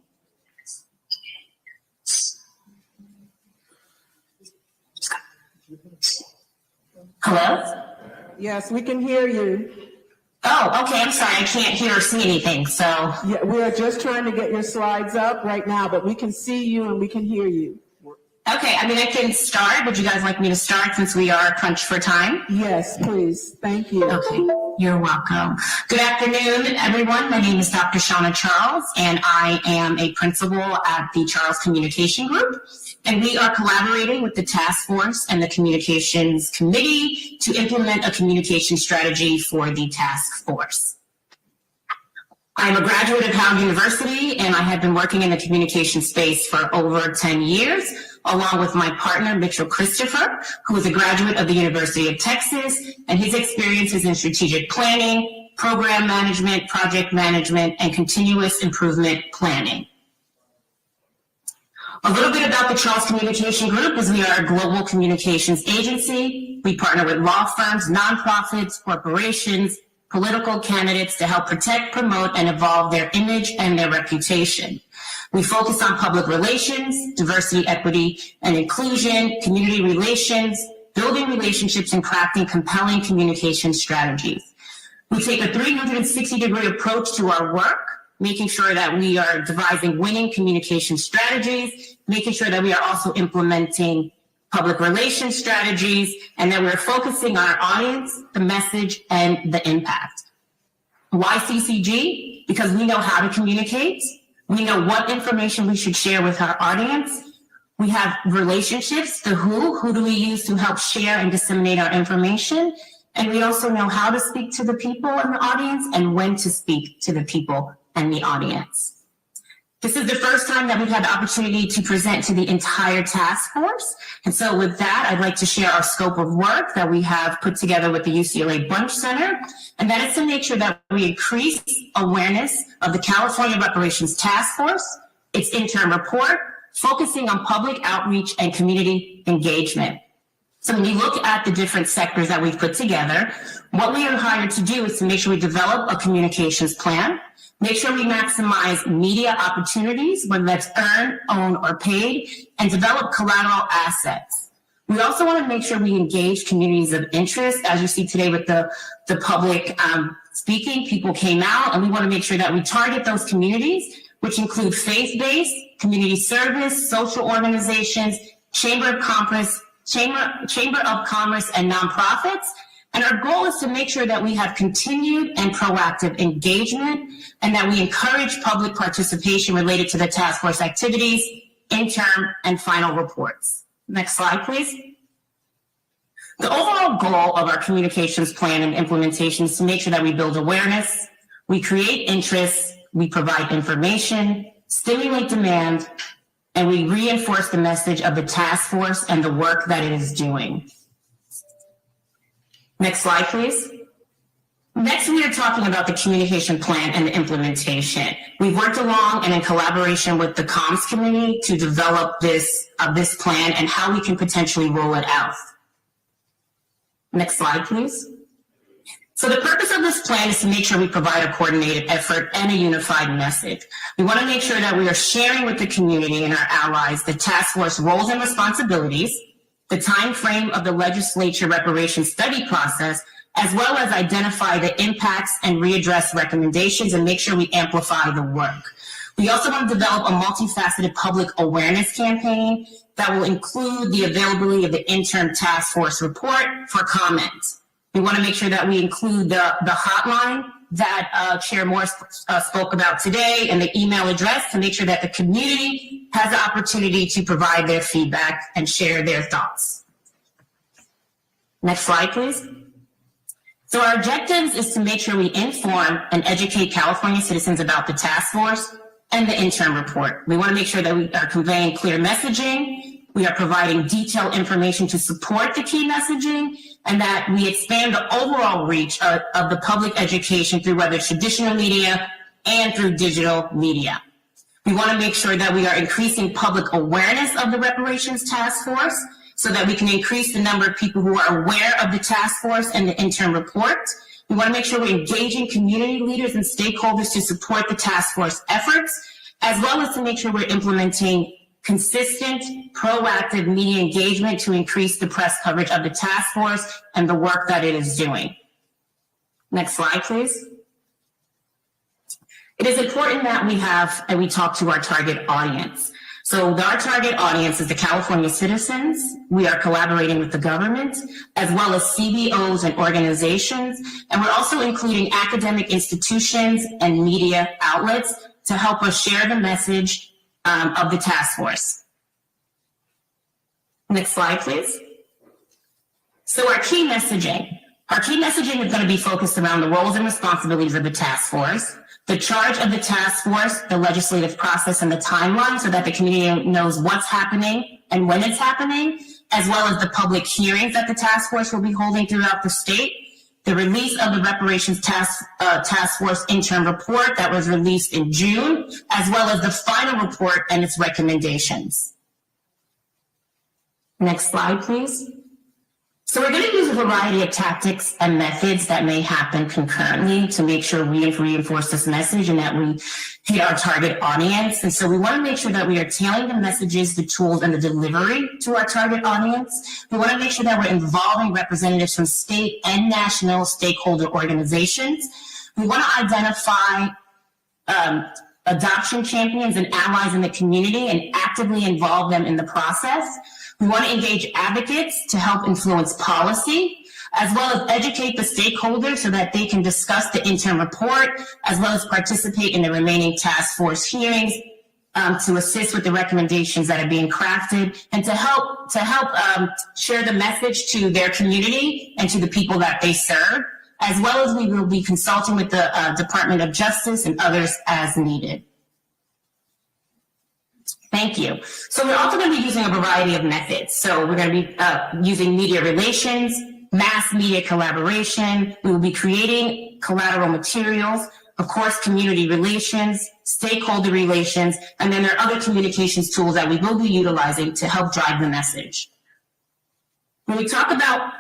Hello? Yes, we can hear you. Oh, okay, I'm sorry, I can't hear or see anything, so. Yeah, we are just trying to get your slides up right now, but we can see you and we can hear you. Okay, I mean, I can start. Would you guys like me to start since we are crunched for time? Yes, please. Thank you. Okay, you're welcome. Good afternoon, everyone. My name is Dr. Shauna Charles, and I am a principal at the Charles Communication Group. And we are collaborating with the task force and the communications committee to implement a communication strategy for the task force. I'm a graduate of Howard University, and I have been working in the communication space for over 10 years, along with my partner, Mitchell Christopher, who is a graduate of the University of Texas, and his experience is in strategic planning, program management, project management, and continuous improvement planning. A little bit about the Charles Communication Group is we are a global communications agency. We partner with law firms, nonprofits, corporations, political candidates to help protect, promote, and evolve their image and their reputation. We focus on public relations, diversity, equity, and inclusion, community relations, building relationships, and crafting compelling communication strategies. We take a 360-degree approach to our work, making sure that we are devising winning communication strategies, making sure that we are also implementing public relations strategies, and that we're focusing on our audience, the message, and the impact. Why CCG? Because we know how to communicate. We know what information we should share with our audience. We have relationships, the who do we use to help share and disseminate our information. And we also know how to speak to the people in the audience and when to speak to the people and the audience. This is the first time that we've had the opportunity to present to the entire task force. And so with that, I'd like to share our scope of work that we have put together with the UCLA Bunch Center. And that is to make sure that we increase awareness of the California Reparations Task Force, its interim report, focusing on public outreach and community engagement. So when you look at the different sectors that we've put together, what we are hired to do is to make sure we develop a communications plan, make sure we maximize media opportunities, whether that's earned, owned, or paid, and develop collateral assets. We also want to make sure we engage communities of interest. As you see today with the public speaking, people came out, and we want to make sure that we target those communities, which include faith-based, community service, social organizations, Chamber of Commerce, and nonprofits. And our goal is to make sure that we have continued and proactive engagement and that we encourage public participation related to the task force activities, interim, and final reports. Next slide, please. The overall goal of our communications plan and implementation is to make sure that we build awareness, we create interest, we provide information, stimulate demand, and we reinforce the message of the task force and the work that it is doing. Next slide, please. Next, we are talking about the communication plan and the implementation. We've worked along and in collaboration with the comms community to develop this plan and how we can potentially roll it out. Next slide, please. So the purpose of this plan is to make sure we provide a coordinated effort and a unified message. We want to make sure that we are sharing with the community and our allies the task force roles and responsibilities, the time frame of the legislature reparations study process, as well as identify the impacts and readdress recommendations and make sure we amplify the work. We also want to develop a multifaceted public awareness campaign that will include the availability of the interim task force report for comment. We want to make sure that we include the hotline that Chair Morris spoke about today and the email address to make sure that the community has the opportunity to provide their feedback and share their thoughts. Next slide, please. So our objectives is to make sure we inform and educate California citizens about the task force and the interim report. We want to make sure that we are conveying clear messaging, we are providing detailed information to support the key messaging, and that we expand the overall reach of the public education through whether traditional media and through digital media. We want to make sure that we are increasing public awareness of the Reparations Task Force so that we can increase the number of people who are aware of the task force and the interim report. We want to make sure we're engaging community leaders and stakeholders to support the task force efforts, as well as to make sure we're implementing consistent, proactive media engagement to increase the press coverage of the task force and the work that it is doing. Next slide, please. It is important that we talk to our target audience. So our target audience is the California citizens. We are collaborating with the government, as well as CBOs and organizations. And we're also including academic institutions and media outlets to help us share the message of the task force. Next slide, please. So our key messaging. Our key messaging is going to be focused around the roles and responsibilities of the task force, the charge of the task force, the legislative process, and the timeline so that the community knows what's happening and when it's happening, as well as the public hearings that the task force will be holding throughout the state, the release of the Reparations Task Force interim report that was released in June, as well as the final report and its recommendations. Next slide, please. So we're going to use a variety of tactics and methods that may happen concurrently to make sure we reinforce this message and that we hit our target audience. And so we want to make sure that we are tailoring the messages, the tools, and the delivery to our target audience. We want to make sure that we're involving representatives from state and national stakeholder organizations. We want to identify adoption champions and allies in the community and actively involve them in the process. We want to engage advocates to help influence policy, as well as educate the stakeholders so that they can discuss the interim report, as well as participate in the remaining task force hearings to assist with the recommendations that are being crafted and to help share the message to their community and to the people that they serve, as well as we will be consulting with the Department of Justice and others as needed. Thank you. So we're also going to be using a variety of methods. So we're going to be using media relations, mass media collaboration. We will be creating collateral materials, of course, community relations, stakeholder relations, and then there are other communications tools that we will be utilizing to help drive the message. When we talk about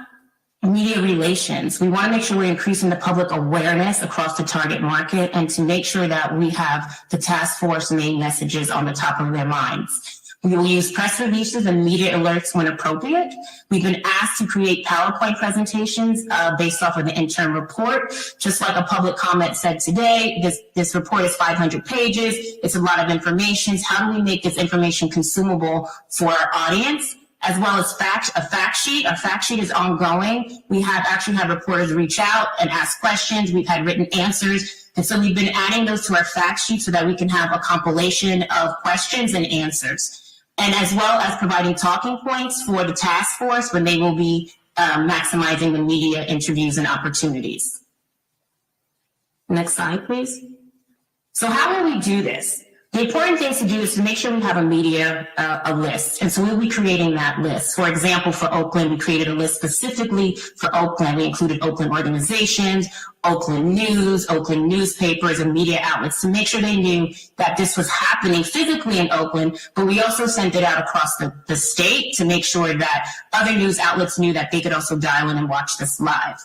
media relations, we want to make sure we're increasing the public awareness across the target market and to make sure that we have the task force main messages on the top of their minds. We will use press releases and media alerts when appropriate. We've been asked to create PowerPoint presentations based off of the interim report. Just like a public comment said today, this report is 500 pages. It's a lot of information. How do we make this information consumable for our audience? As well as a fact sheet. Our fact sheet is ongoing. We have actually had reporters reach out and ask questions. We've had written answers. And so we've been adding those to our fact sheet so that we can have a compilation of questions and answers. And as well as providing talking points for the task force when they will be maximizing the media interviews and opportunities. Next slide, please. So how will we do this? The important thing to do is to make sure we have a media list. And so we'll be creating that list. For example, for Oakland, we created a list specifically for Oakland. We included Oakland organizations, Oakland news, Oakland newspapers, and media outlets to make sure they knew that this was happening physically in Oakland, but we also sent it out across the state to make sure that other news outlets knew that they could also dial in and watch this live.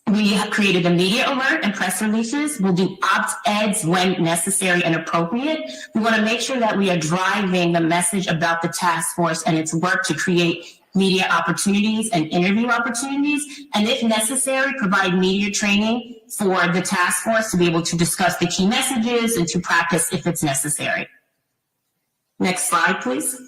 We have created a media alert and press releases. We'll do opt-eds when necessary and appropriate. We want to make sure that we are driving the message about the task force and its work to create media opportunities and interview opportunities. And if necessary, provide media training for the task force to be able to discuss the key messages and to practice if it's necessary. Next slide, please.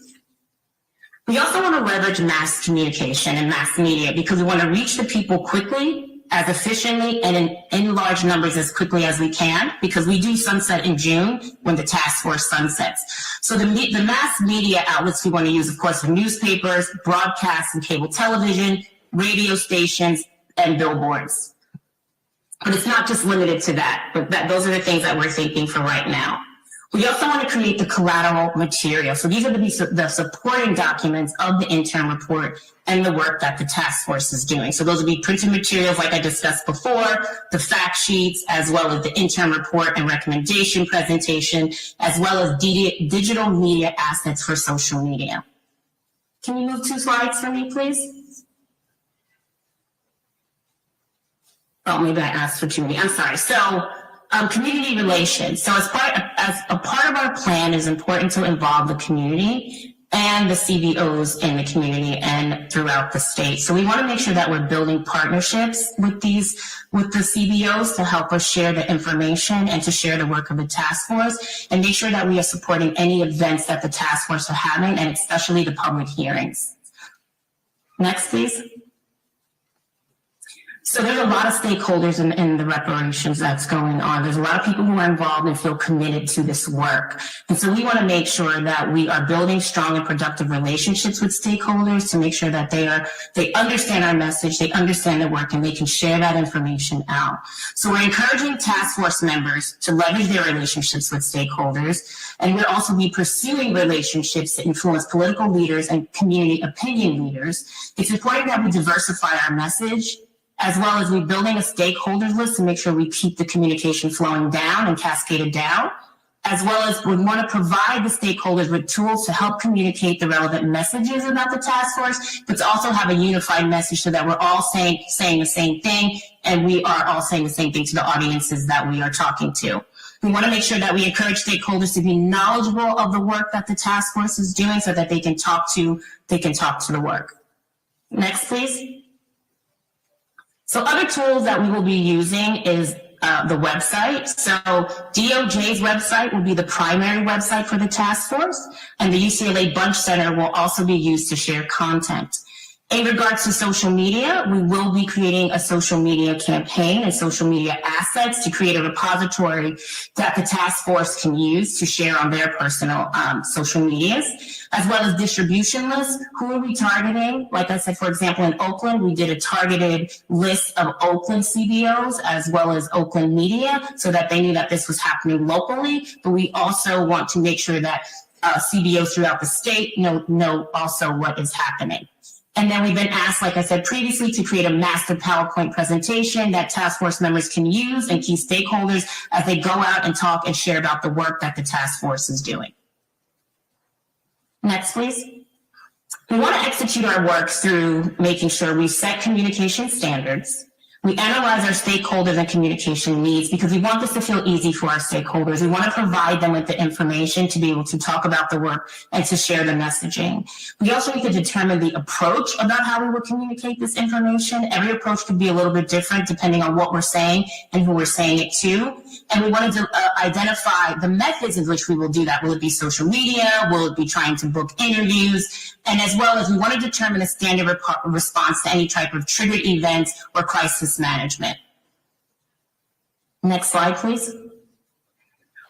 We also want to leverage mass communication and mass media because we want to reach the people quickly, as efficiently and in large numbers as quickly as we can, because we do sunset in June when the task force sunsets. So the mass media outlets we want to use, of course, are newspapers, broadcast and cable television, radio stations, and billboards. But it's not just limited to that, but those are the things that we're thinking for right now. We also want to create the collateral material. So these are the supporting documents of the interim report and the work that the task force is doing. So those will be printed materials like I discussed before, the fact sheets, as well as the interim report and recommendation presentation, as well as digital media assets for social media. Can you move 2 slides for me, please? Oh, maybe I asked for community. I'm sorry. So, community relations. So as a part of our plan, is important to involve the community and the CBOs in the community and throughout the state. So we want to make sure that we're building partnerships with the CBOs to help us share the information and to share the work of the task force, and make sure that we are supporting any events that the task force are having, and especially the public hearings. Next, please. So there's a lot of stakeholders in the reparations that's going on. There's a lot of people who are involved and feel committed to this work. And so we want to make sure that we are building strong and productive relationships with stakeholders to make sure that they understand our message, they understand the work, and they can share that information out. So we're encouraging task force members to leverage their relationships with stakeholders, and we'll also be pursuing relationships to influence political leaders and community opinion leaders. It's important that we diversify our message, as well as we're building a stakeholders list to make sure we keep the communication flowing down and cascaded down, as well as we want to provide the stakeholders with tools to help communicate the relevant messages about the task force, but to also have a unified message so that we're all saying the same thing, and we are all saying the same thing to the audiences that we are talking to. We want to make sure that we encourage stakeholders to be knowledgeable of the work that the task force is doing so that they can talk to the work. Next, please. So other tools that we will be using is the website. So DOJ's website will be the primary website for the task force, and the UCLA Bunch Center will also be used to share content. In regards to social media, we will be creating a social media campaign and social media assets to create a repository that the task force can use to share on their personal social medias, as well as distribution lists. Who are we targeting? Like I said, for example, in Oakland, we did a targeted list of Oakland CBOs as well as Oakland media so that they knew that this was happening locally, but we also want to make sure that CBOs throughout the state know also what is happening. And then we've been asked, like I said previously, to create a master PowerPoint presentation that task force members can use and key stakeholders as they go out and talk and share about the work that the task force is doing. Next, please. We want to execute our work through making sure we set communication standards. We analyze our stakeholders and communication needs because we want this to feel easy for our stakeholders. We want to provide them with the information to be able to talk about the work and to share the messaging. We also need to determine the approach about how we will communicate this information. Every approach could be a little bit different depending on what we're saying and who we're saying it to. And we wanted to identify the methods in which we will do that. Will it be social media? Will it be trying to book interviews? And as well as we want to determine a standard response to any type of triggered events or crisis management. Next slide, please.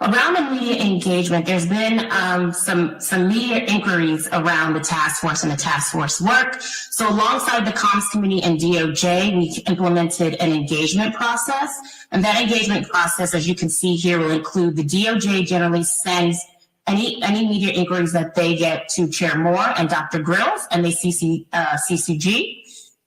Around the media engagement, there's been some media inquiries around the task force and the task force work. So alongside the Comms Committee and DOJ, we implemented an engagement process. And that engagement process, as you can see here, will include the DOJ generally sends any media inquiries that they get to Chair Moore and Dr. Grills, and they CCG.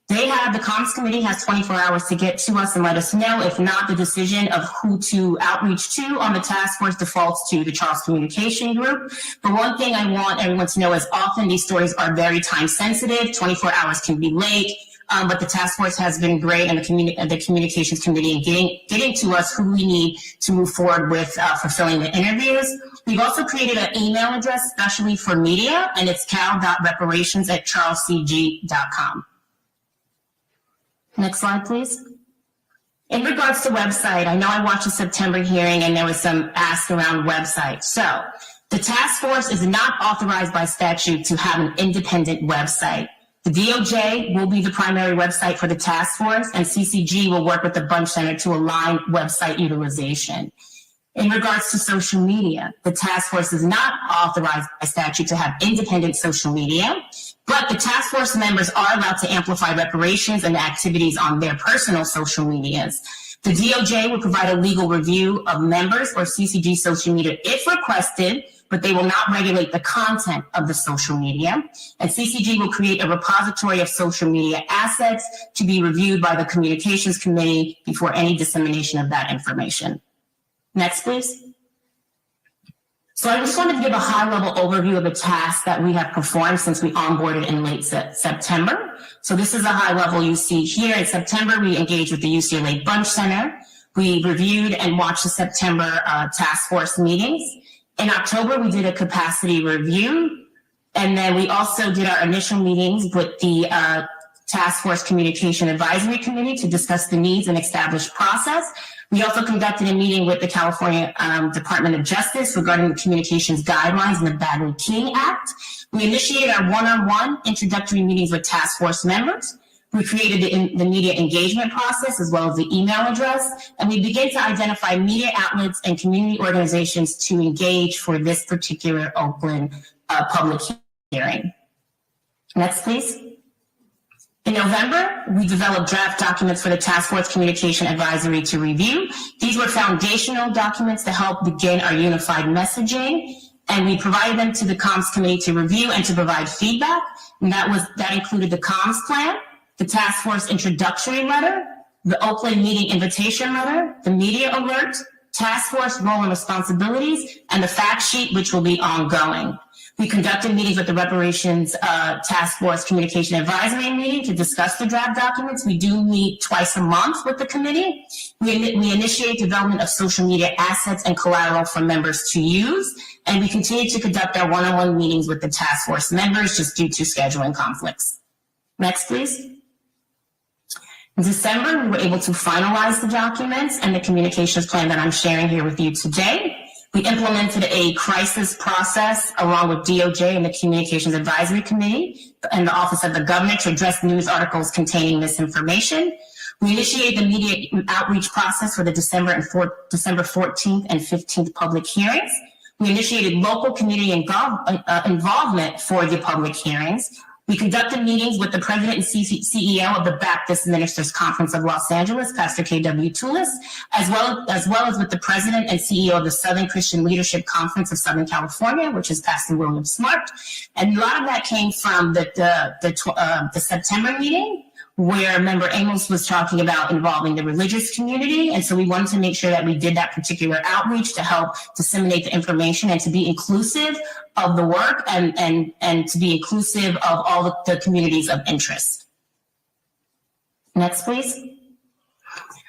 The Comms Committee has 24 hours to get to us and let us know. If not, the decision of who to outreach to on the task force defaults to the Charles Communication Group. But one thing I want everyone to know is often these stories are very time sensitive. 24 hours can be late. But the task force has been great, and the communications committee in getting to us who we need to move forward with fulfilling the interviews. We've also created an email address especially for media, and it's cal.reparations@charlescg.com. Next slide, please. In regards to website, I know I watched the September hearing and there was some ask around website. So the task force is not authorized by statute to have an independent website. The DOJ will be the primary website for the task force, and CCG will work with the Bunch Center to align website utilization. In regards to social media, the task force is not authorized by statute to have independent social media, but the task force members are allowed to amplify reparations and activities on their personal social medias. The DOJ will provide a legal review of members or CCG social media if requested, but they will not regulate the content of the social media. And CCG will create a repository of social media assets to be reviewed by the Communications Committee before any dissemination of that information. Next, please. So I just wanted to give a high-level overview of the tasks that we have performed since we onboarded in late September. So this is a high level you see here. In September, we engaged with the UCLA Bunch Center. We reviewed and watched the September task force meetings. In October, we did a capacity review. And then we also did our initial meetings with the Task Force Communication Advisory Committee to discuss the needs and establish process. We also conducted a meeting with the California Department of Justice regarding the communications guidelines and the Bagley-King Act. We initiated our one-on-one introductory meetings with task force members. We created the media engagement process as well as the email address, and we began to identify media outlets and community organizations to engage for this particular Oakland public hearing. Next, please. In November, we developed draft documents for the Task Force Communication Advisory to review. These were foundational documents to help begin our unified messaging, and we provided them to the Comms Committee to review and to provide feedback. And that included the Comms Plan, the Task Force Introductory Letter, the Oakland Meeting Invitation Letter, the Media Alert, Task Force Role and Responsibilities, and the Fact Sheet, which will be ongoing. We conducted meetings with the Reparations Task Force Communication Advisory meeting to discuss the draft documents. We do meet twice a month with the committee. We initiate development of social media assets and collateral for members to use. And we continue to conduct our one-on-one meetings with the task force members just due to scheduling conflicts. Next, please. In December, we were able to finalize the documents and the communications plan that I'm sharing here with you today. We implemented a crisis process along with DOJ and the Communications Advisory Committee and the Office of the Governor to address news articles containing misinformation. We initiated the media outreach process for the December 14th and 15th public hearings. We initiated local community involvement for the public hearings. We conducted meetings with the President and CEO of the Baptist Ministers Conference of Los Angeles, Pastor K.W. Toulis, as well as with the President and CEO of the Southern Christian Leadership Conference of Southern California, which is Pastor William Smart. And a lot of that came from the September meeting, where Member Amos was talking about involving the religious community. And so we wanted to make sure that we did that particular outreach to help disseminate the information and to be inclusive of the work and to be inclusive of all the communities of interest. Next, please.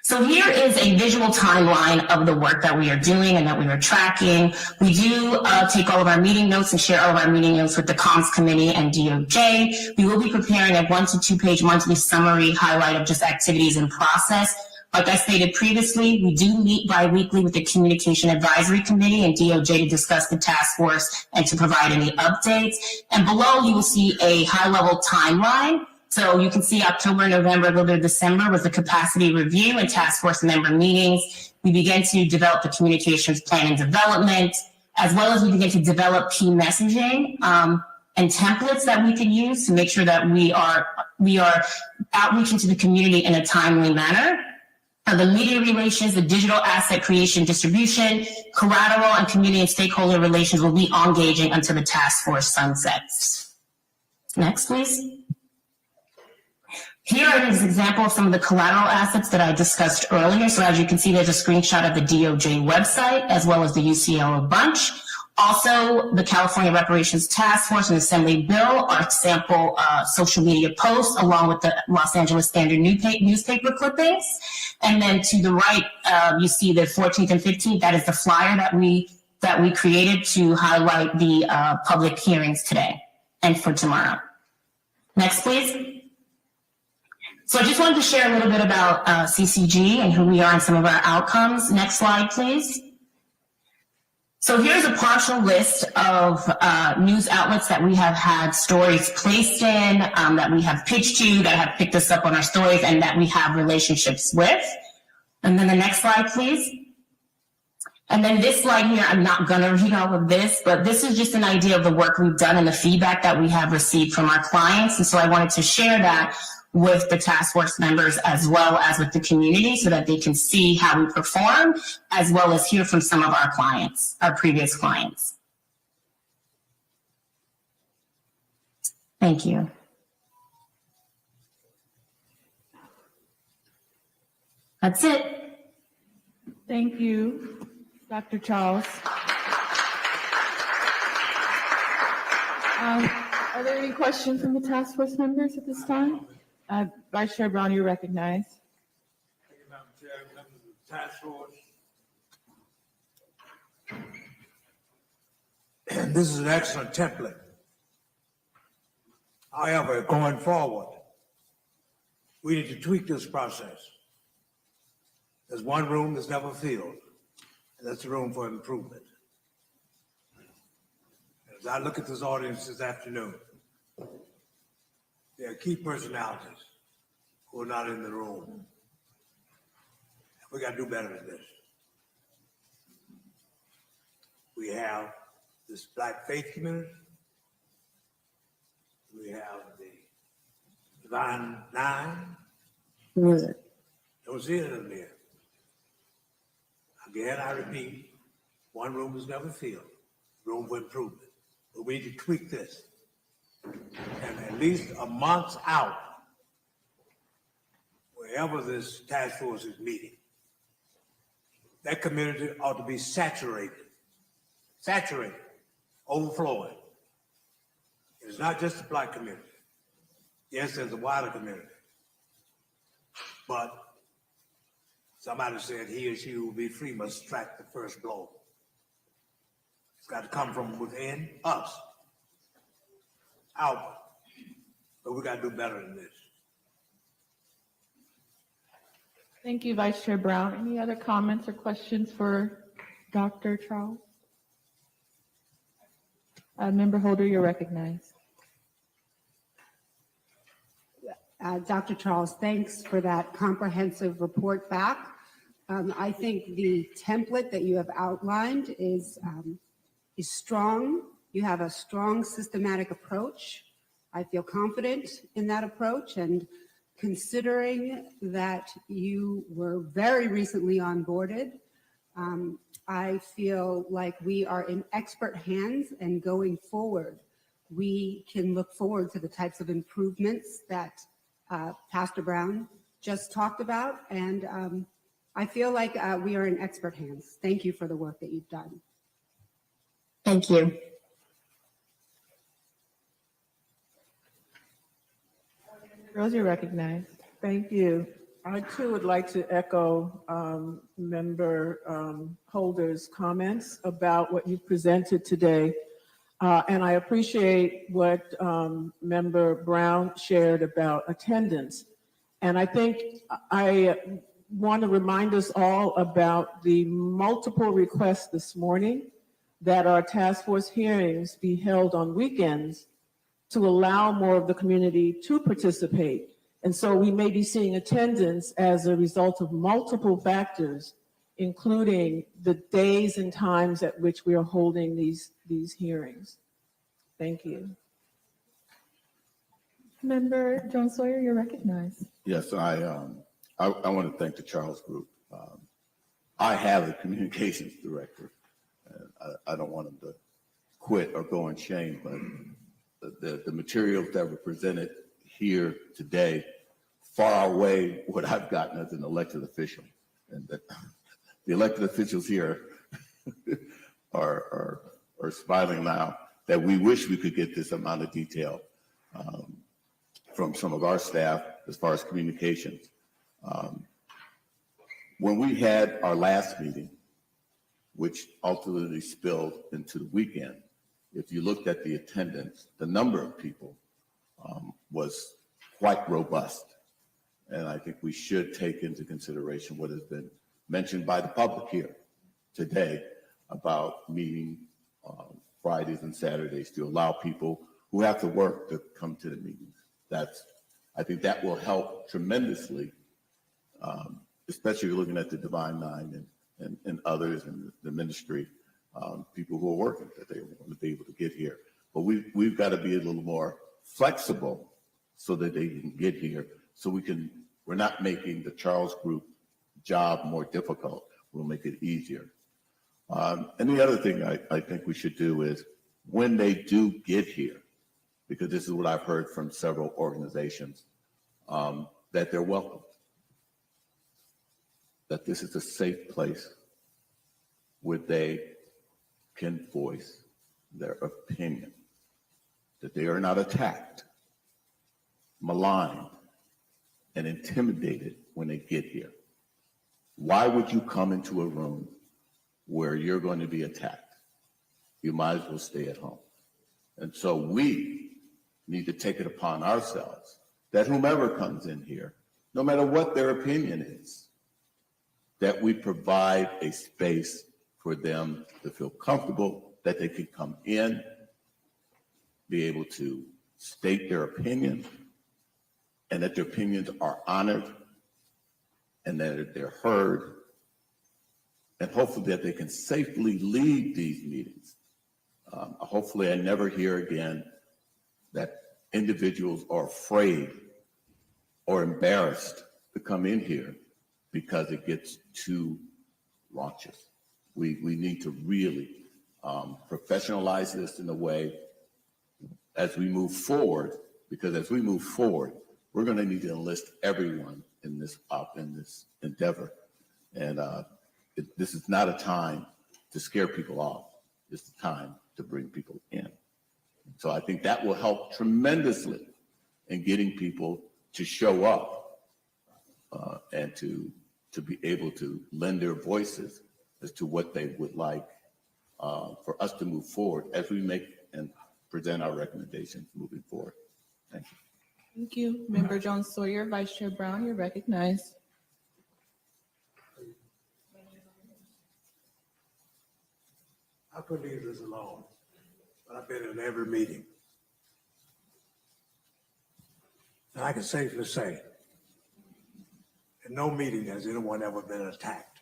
So here is a visual timeline of the work that we are doing and that we are tracking. We do take all of our meeting notes and share all of our meeting notes with the Comms Committee and DOJ. We will be preparing a 1 to 2 page monthly summary highlight of just activities in process. Like I stated previously, we do meet bi-weekly with the Communication Advisory Committee and DOJ to discuss the task force and to provide any updates. And below you will see a high-level timeline. So you can see October, November, a little bit of December was the capacity review and task force member meetings. We began to develop the communications plan and development, as well as we began to develop key messaging and templates that we can use to make sure that we are outreaching to the community in a timely manner. The media relations, the digital asset creation, distribution, collateral, and community and stakeholder relations will be engaging until the task force sunsets. Next, please. Here is an example of some of the collateral assets that I discussed earlier. So as you can see, there's a screenshot of the DOJ website as well as the UCLA bunch. Also, the California Reparations Task Force and Assembly Bill are sample social media posts along with the Los Angeles Standard newspaper clippings. And then to the right, you see the 14th and 15th. That is the flyer that we created to highlight the public hearings today and for tomorrow. Next, please. So I just wanted to share a little bit about CCG and who we are and some of our outcomes. Next slide, please. So here's a partial list of news outlets that we have had stories placed in, that we have pitched to, that have picked us up on our stories, and that we have relationships with. And then the next slide, please. And then this slide here, I'm not going to read all of this, but this is just an idea of the work we've done and the feedback that we have received from our clients. And so I wanted to share that with the task force members as well as with the community so that they can see how we perform, as well as hear from some of our clients, our previous clients. Thank you. That's it. Thank you, Dr. Charles. Are there any questions from the task force members at this time? Vice Chair Brown, you're recognized. Thank you, Madam Chair, members of the task force. This is an excellent template. However, going forward, we need to tweak this process. There's one room that's never filled, and that's the room for improvement. As I look at this audience this afternoon, there are key personalities who are not in the room. We got to do better than this. We have this Black faith community. We have the Divine Nine. Don't see any of them here. Again, I repeat, one room is never filled, room for improvement. But we need to tweak this. And at least a month out, wherever this task force is meeting, that community ought to be saturated, overflowing. It's not just the Black community. Yes, there's a wider community. But somebody said he or she who will be free must strike the first blow. It's got to come from within us, out. But we got to do better than this. Thank you, Vice Chair Brown. Any other comments or questions for Dr. Charles? Member Holder, you're recognized. Dr. Charles, thanks for that comprehensive report back. I think the template that you have outlined is strong. You have a strong systematic approach. I feel confident in that approach, and considering that you were very recently onboarded, I feel like we are in expert hands, and going forward, we can look forward to the types of improvements that Pastor Brown just talked about, and I feel like we are in expert hands. Thank you for the work that you've done. Thank you. Rose, you're recognized. Thank you. I too would like to echo Member Holder's comments about what you presented today. And I appreciate what Member Brown shared about attendance. And I think I want to remind us all about the multiple requests this morning that our task force hearings be held on weekends to allow more of the community to participate. And so we may be seeing attendance as a result of multiple factors, including the days and times at which we are holding these hearings. Thank you. Member Jones Sawyer, you're recognized. Yes, I want to thank the Charles Group. I have a communications director. I don't want him to quit or go in shame, but the materials that were presented here today far outweigh what I've gotten as an elected official. And the elected officials here are smiling now that we wish we could get this amount of detail from some of our staff as far as communications. When we had our last meeting, which ultimately spilled into the weekend, if you looked at the attendance, the number of people was quite robust. And I think we should take into consideration what has been mentioned by the public here today about meeting Fridays and Saturdays to allow people who have to work to come to the meetings. I think that will help tremendously, especially looking at the Divine Nine and others in the ministry, people who are working, that they want to be able to get here. But we've got to be a little more flexible so that they can get here. So we're not making the Charles Group job more difficult. We'll make it easier. And the other thing I think we should do is when they do get here, because this is what I've heard from several organizations, that they're welcomed, that this is a safe place where they can voice their opinion. that they are not attacked, maligned, and intimidated when they get here. Why would you come into a room where you're going to be attacked? You might as well stay at home. And so we need to take it upon ourselves that whomever comes in here, no matter what their opinion is, that we provide a space for them to feel comfortable, that they can come in, be able to state their opinion, and that their opinions are honored, and that they're heard, and hopefully that they can safely lead these meetings. Hopefully I never hear again that individuals are afraid or embarrassed to come in here because it gets too raunchous. We need to really professionalize this in a way as we move forward, because as we move forward, we're going to need to enlist everyone in this endeavor. And this is not a time to scare people off. It's a time to bring people in. So I think that will help tremendously in getting people to show up and to be able to lend their voices as to what they would like for us to move forward as we make and present our recommendations moving forward. Thank you. Thank you. Member Jones Sawyer, Vice Chair Brown, you're recognized. I could leave this alone, but I've been in every meeting. And I can safely say, in no meeting has anyone ever been attacked.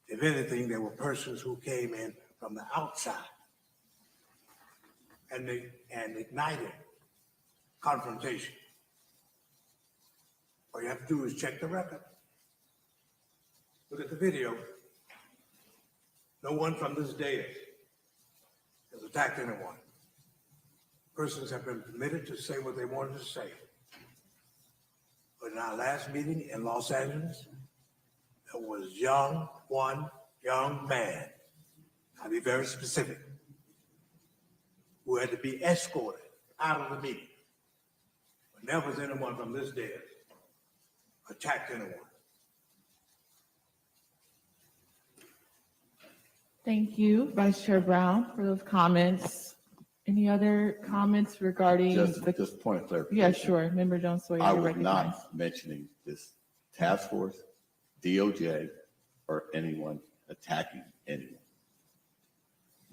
If anything, there were persons who came in from the outside and ignited confrontation. All you have to do is check the record. Look at the video. No one from this dais has attacked anyone. Persons have been permitted to say what they wanted to say. But in our last meeting in Los Angeles, there was one young man, I'll be very specific, who had to be escorted out of the meeting. But never has anyone from this dais attacked anyone. Thank you, Vice Chair Brown, for those comments. Any other comments regarding just point of clarification. Yeah, sure. Member Jones Sawyer, I you're was recognized. not mentioning this task force, DOJ, or anyone attacking anyone.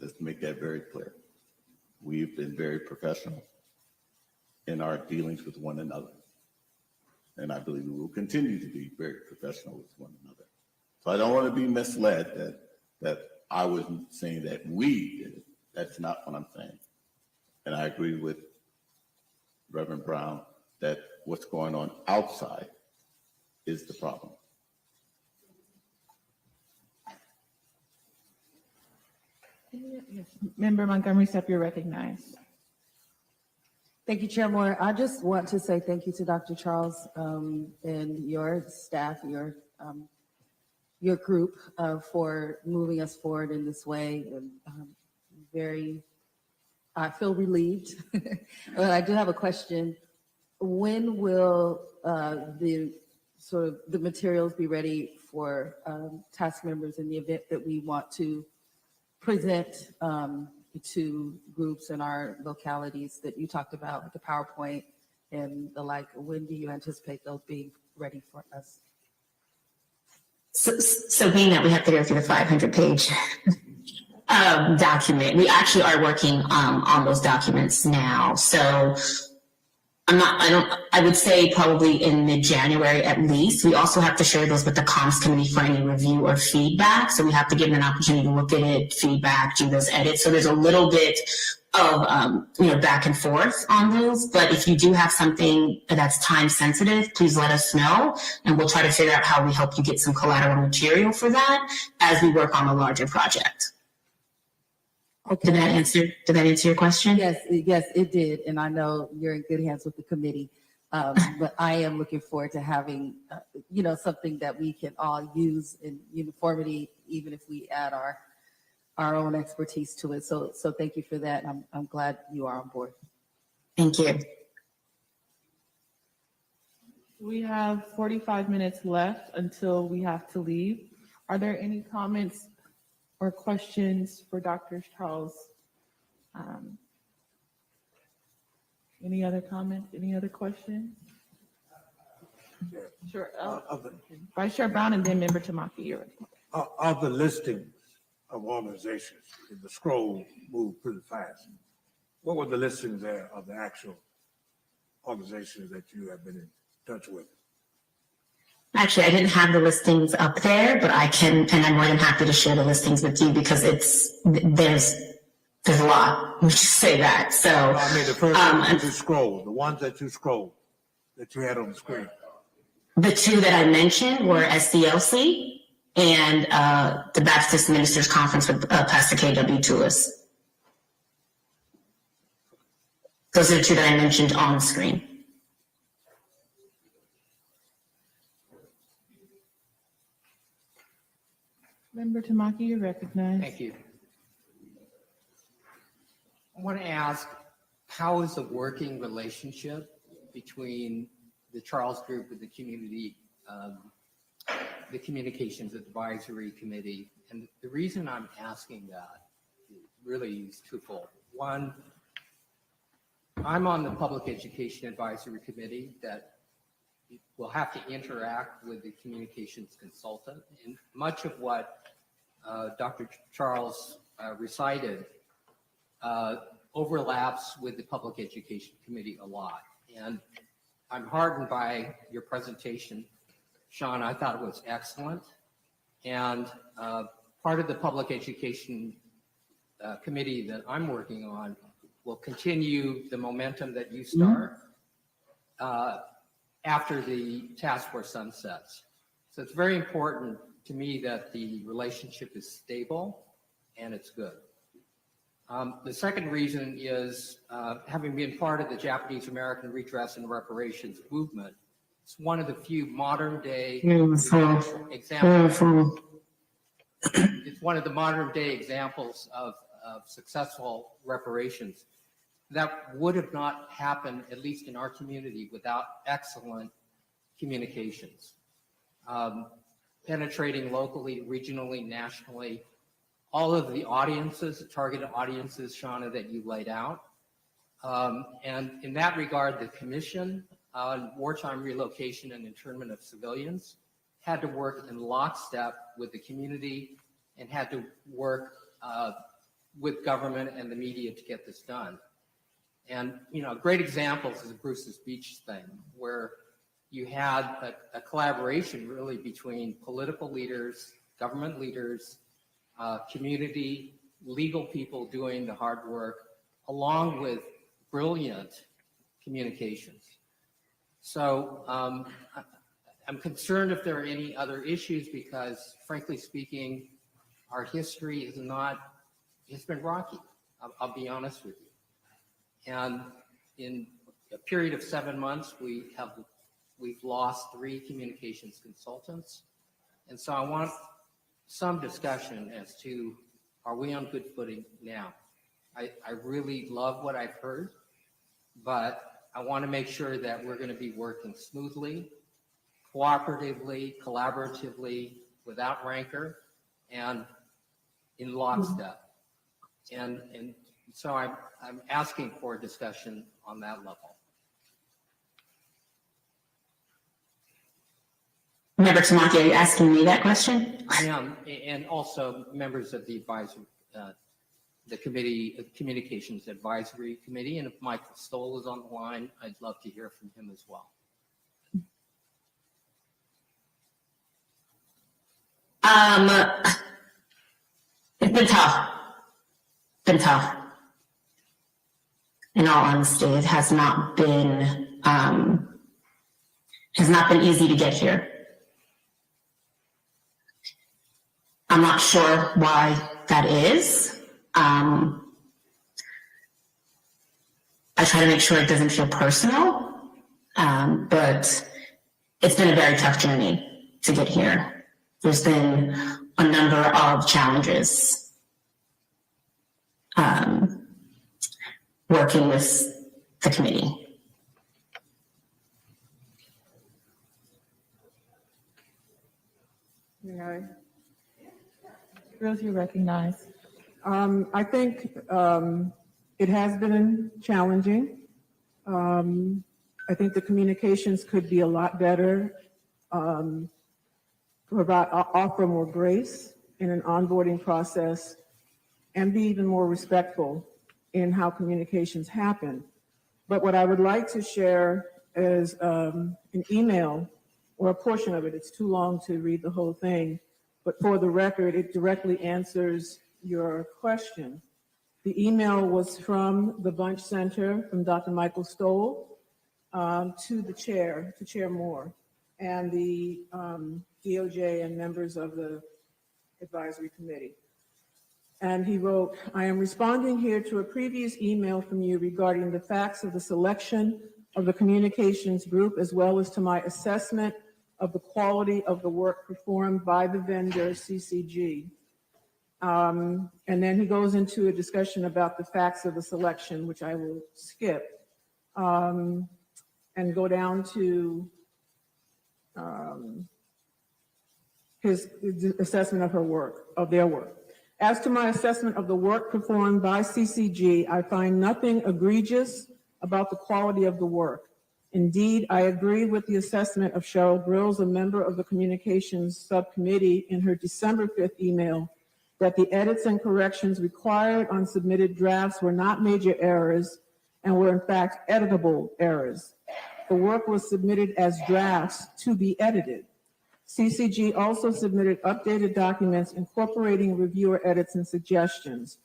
Let's make that very clear. We've been very professional in our dealings with one another. And I believe we will continue to be very professional with one another. So I don't want to be misled that I wasn't saying that we did it. That's not what I'm saying. And I agree with Reverend Brown that what's going on outside is the problem. Yes. Member Montgomery Stepp, you're recognized. Thank you, Chair Moore. I just want to say thank you to Dr. Charles and your staff, your group for moving us forward in this way. I feel relieved. But I do have a question. When will the materials be ready for task members in the event that we want to present to groups in our localities that you talked about, like the PowerPoint and the like? When do you anticipate those being ready for us? So being that we have to go through the 500-page document, we actually are working on those documents now. So I would say probably in mid-January at least. We also have to share those with the comms committee for any review or feedback. So we have to give them an opportunity to look at it, feedback, do those edits. So there's a little bit of back and forth on those. But if you do have something that's time sensitive, please let us know, and we'll try to figure out how we help you get some collateral material for that as we work on a larger project. Okay. Did that answer your question? Yes, it did. And I know you're in good hands with the committee. But I am looking forward to having, something that we can all use in uniformity, even if we add our own expertise to it. So thank you for that. I'm glad you are on board. Thank you. We have 45 minutes left until we have to leave. Are there any comments or questions for Dr. Charles? Any other comments? Any other questions? Sure. Vice Chair Brown and then Member Tamaki. Of the listings of organizations, the scroll moved pretty fast. What were the listings there of the actual organizations that you have been in touch with? Actually, I didn't have the listings up there, but I can, and I'm more than happy to share the listings with you because there's a lot. Let me just say that. So I mean, the first one that you scrolled, the ones that you scrolled, that you had on the screen. The two that I mentioned were SDLC and the Baptist Ministers Conference with Pastor K.W. Toulis. Those are the two that I mentioned on the screen. Member Tamaki, you're recognized. Thank you. I want to ask, how is the working relationship between the Charles Group and the community, the Communications Advisory Committee? And the reason I'm asking that really is twofold. One, I'm on the Public Education Advisory Committee that will have to interact with the communications consultant. And much of what Dr. Charles recited overlaps with the Public Education Committee a lot. And I'm heartened by your presentation, Sean. I thought it was excellent. And part of the Public Education Committee that I'm working on will continue the momentum that you start after the task force sunsets. So it's very important to me that the relationship is stable and it's good. The second reason is having been part of the Japanese American Redress and Reparations movement, it's one of the few modern day examples. It's one of the modern day examples of successful reparations that would have not happened, at least in our community, without excellent communications. Penetrating locally, regionally, nationally, all of the audiences, the targeted audiences, Shauna, that you laid out. And in that regard, the Commission on Wartime Relocation and Internment of Civilians had to work in lockstep with the community and had to work with government and the media to get this done. And, you know, great examples is Bruce's Beach thing, where you had a collaboration really between political leaders, government leaders, community, legal people doing the hard work, along with brilliant communications. So I'm concerned if there are any other issues because, frankly speaking, our history is it's been rocky. I'll be honest with you. And in a period of 7 months, we've lost 3 communications consultants. And so I want some discussion as to, are we on good footing now? I really love what I've heard, but I want to make sure that we're going to be working smoothly, cooperatively, collaboratively, without rancor, and in lockstep. And so I'm asking for a discussion on that level. Member Tamaki, are you asking me that question? I am, and also members of the advisory, the committee, Communications Advisory Committee, and if Michael Stoll is on the line, I'd love to hear from him as well. It's been tough. In all honesty, it has not been easy to get here. I'm not sure why that is. I try to make sure it doesn't feel personal, but it's been a very tough journey to get here. There's been a number of challenges. working with the committee. Okay. Girls, you recognize. I think it has been challenging. I think the communications could be a lot better, offer more grace in an onboarding process, and be even more respectful in how communications happen. But what I would like to share is an email or a portion of it. It's too long to read the whole thing, but for the record, it directly answers your question. The email was from the Bunch Center, from Dr. Michael Stoll, to the chair, to Chair Moore, and the DOJ and members of the advisory committee. And he wrote, I am responding here to a previous email from you regarding the facts of the selection of the communications group, as well as to my assessment of the quality of the work performed by the vendor, CCG. And then he goes into a discussion about the facts of the selection, which I will skip, and go down to his assessment of her work, of their work. As to my assessment of the work performed by CCG, I find nothing egregious about the quality of the work. Indeed, I agree with the assessment of Cheryl Grills, a member of the communications subcommittee, in her December 5th email, that the edits and corrections required on submitted drafts were not major errors and were in fact editable errors. The work was submitted as drafts to be edited. CCG also submitted updated documents incorporating reviewer edits and suggestions.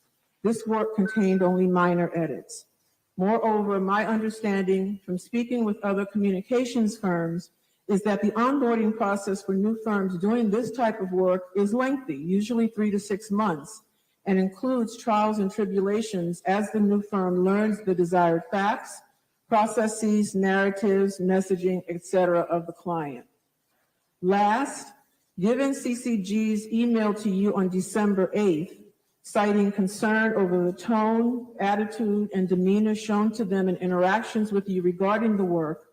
This work contained only minor edits. Moreover, my understanding from speaking with other communications firms is that the onboarding process for new firms doing this type of work is lengthy, usually 3 to 6 months, and includes trials and tribulations as the new firm learns the desired facts, processes, narratives, messaging, etc. of the client. Last, given CCG's email to you on December 8th, citing concern over the tone, attitude, and demeanor shown to them in interactions with you regarding the work,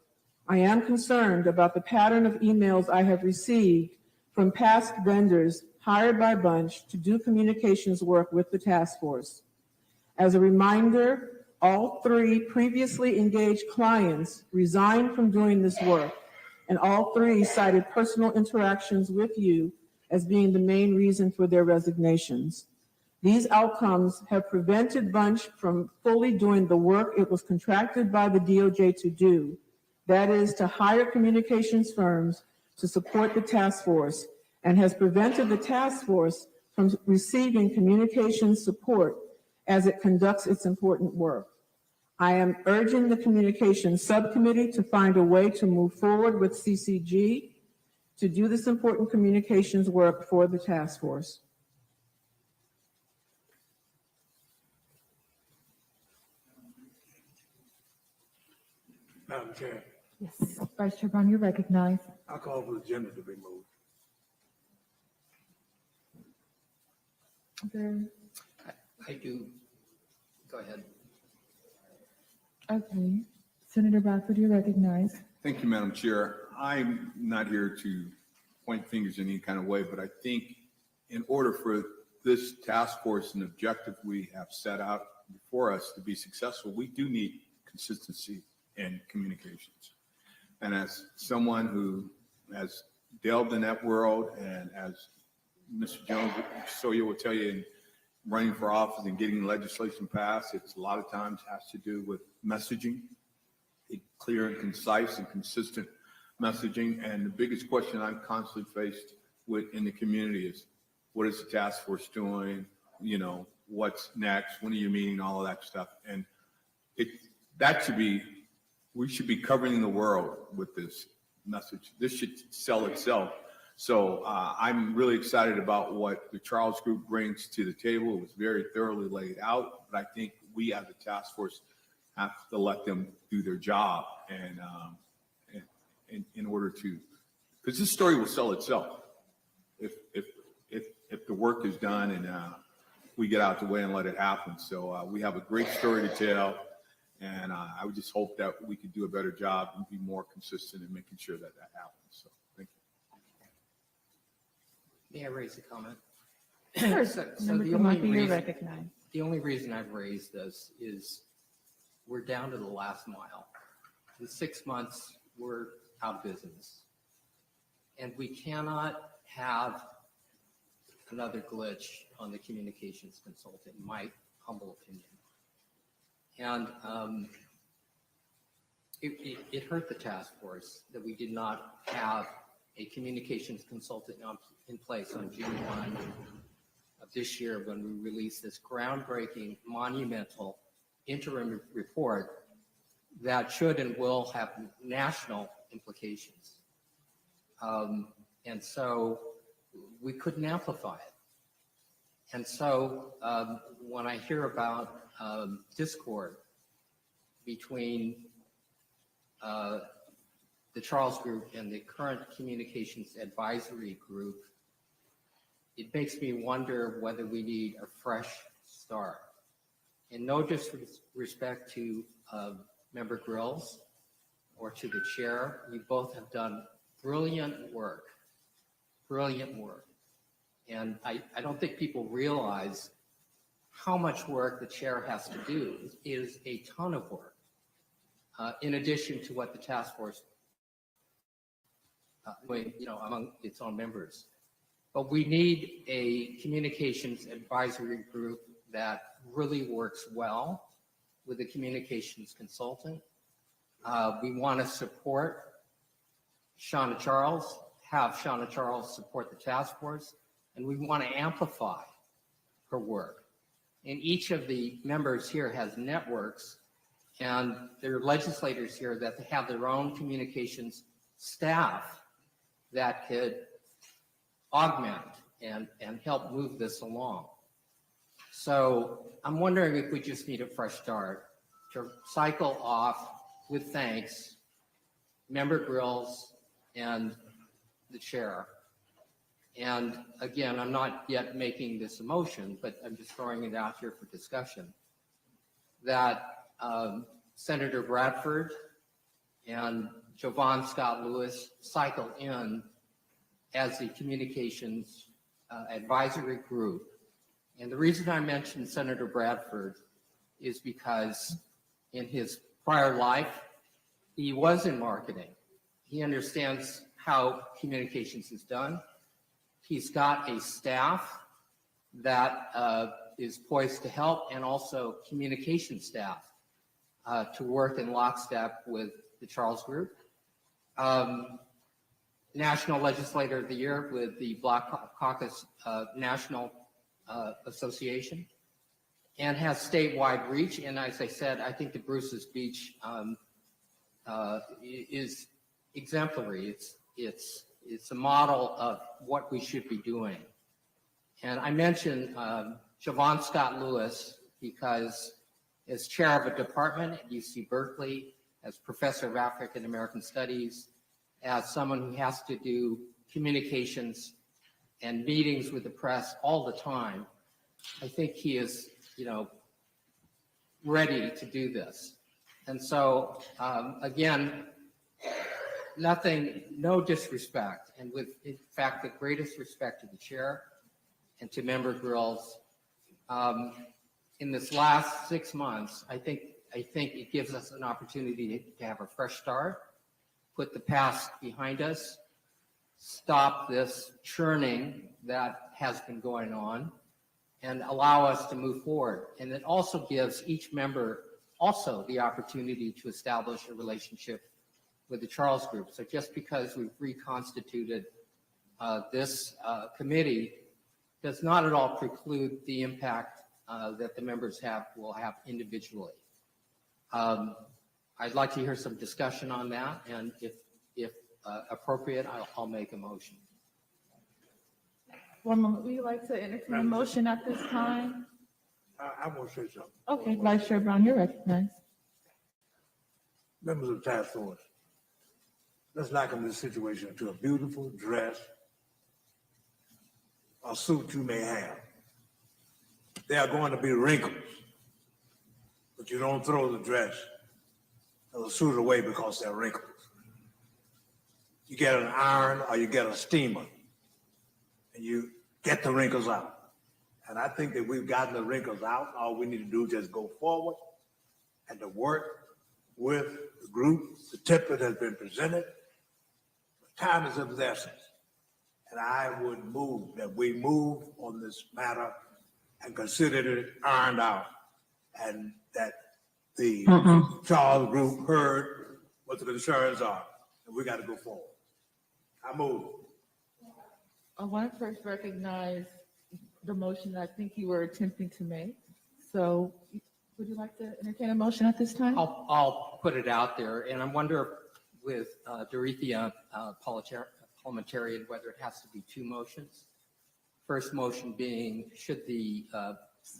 I am concerned about the pattern of emails I have received from past vendors hired by Bunch to do communications work with the task force. As a reminder, all 3 previously engaged clients resigned from doing this work, and all 3 cited personal interactions with you as being the main reason for their resignations. These outcomes have prevented Bunch from fully doing the work it was contracted by the DOJ to do, that is, to hire communications firms to support the task force, and has prevented the task force from receiving communications support as it conducts its important work. I am urging the communications subcommittee to find a way to move forward with CCG to do this important communications work for the task force. Madam Chair, Yes. Vice Chair Brown, you recognize. I call for the agenda to be moved. I do. Go ahead. Okay. Senator Bradford, you recognize. Thank you, Madam Chair. I'm not here to point fingers in any kind of way, but I think in order for this task force and objective we have set out before us to be successful, we do need consistency in communications. And as someone who has delved in that world, and as Mr. Jones, so you will tell you, in running for office and getting legislation passed, it's a lot of times has to do with messaging, a clear and concise and consistent messaging. And the biggest question I'm constantly faced with in the community is, what is the task force doing? You know, what's next? When are you meeting? All of that stuff. And we should be covering the world with this message. This should sell itself. So I'm really excited about what the Charles Group brings to the table. It was very thoroughly laid out, but I think we as a task force have to let them do their job, and in order to, because this story will sell itself if the work is done we get out the way and let it happen. So we have a great story to tell, and I would just hope that we could do a better job and be more consistent in making sure that that happens. So thank you. May I raise a comment? Sure. So Member the only Kumaki, you're reason, recognized. the only reason I've raised this is we're down to the last mile. In 6 months, we're out of business. And we cannot have another glitch on the communications consultant, in my humble opinion. And it hurt the task force that we did not have a communications consultant in place on June 1 of this year when we released this groundbreaking, monumental interim report that should and will have national implications. And so we couldn't amplify it. And so when I hear about discord between the Charles Group and the current communications advisory group, it makes me wonder whether we need a fresh start. And no disrespect to Member Grills or to the chair, you both have done brilliant work. And I don't think people realize how much work the chair has to do. It is a ton of work, in addition to what the task force, among its own members. But we need a communications advisory group that really works well with the communications consultant. We want to support Shauna Charles, have Shauna Charles support the task force, and we want to amplify her work. And each of the members here has networks, and there are legislators here that have their own communications staff that could augment and help move this along. So I'm wondering if we just need a fresh start to cycle off with thanks, Member Grills and the chair. And again, I'm not yet making this a motion, but I'm just throwing it out here for discussion, that Senator Bradford and Jovan Scott Lewis cycle in as the communications advisory group. And the reason I mentioned Senator Bradford is because in his prior life, he was in marketing. He understands how communications is done. He's got a staff that is poised to help, and also communication staff to work in lockstep with the Charles Group. National Legislator of the Year with the Black Caucus National Association, and has statewide reach. And as I said, I think the Bruce's Beach is exemplary. It's a model of what we should be doing. And I mentioned Jovan Scott Lewis because as chair of a department at UC Berkeley, as professor of African American Studies, as someone who has to do communications and meetings with the press all the time, I think he is, ready to do this. And so, again, no disrespect, and with, in fact, the greatest respect to the chair and to Member Grills. In this last 6 months, I think it gives us an opportunity to have a fresh start, put the past behind us, stop this churning that has been going on, and allow us to move forward. And it also gives each member also the opportunity to establish a relationship with the Charles Group. So just because we've reconstituted this committee does not at all preclude the impact that the members will have individually. I'd like to hear some discussion on that, and if appropriate, I'll make a motion. One moment, would you like to entertain a motion at this time? I want to say something. Okay, Vice Chair Brown, you're recognized. Members of the task force, let's liken this situation to a beautiful dress or suit you may have. there are going to be wrinkles, but you don't throw the dress or the suit away because there are wrinkles. You get an iron or you get a steamer and you get the wrinkles out. And I think that we've gotten the wrinkles out. All we need to do is just go forward and to work with the group. The template has been presented. Time is of the essence. And I would move that we move on this matter and consider it ironed out. And that the Charles group heard what the concerns are. And we got to go forward. I move. I want to first recognize the motion that I think you were attempting to make. So would you like to entertain a motion at this time? I'll put it out there, and I wonder with Dorothea parliamentarian whether it has to be two motions. First motion being, should the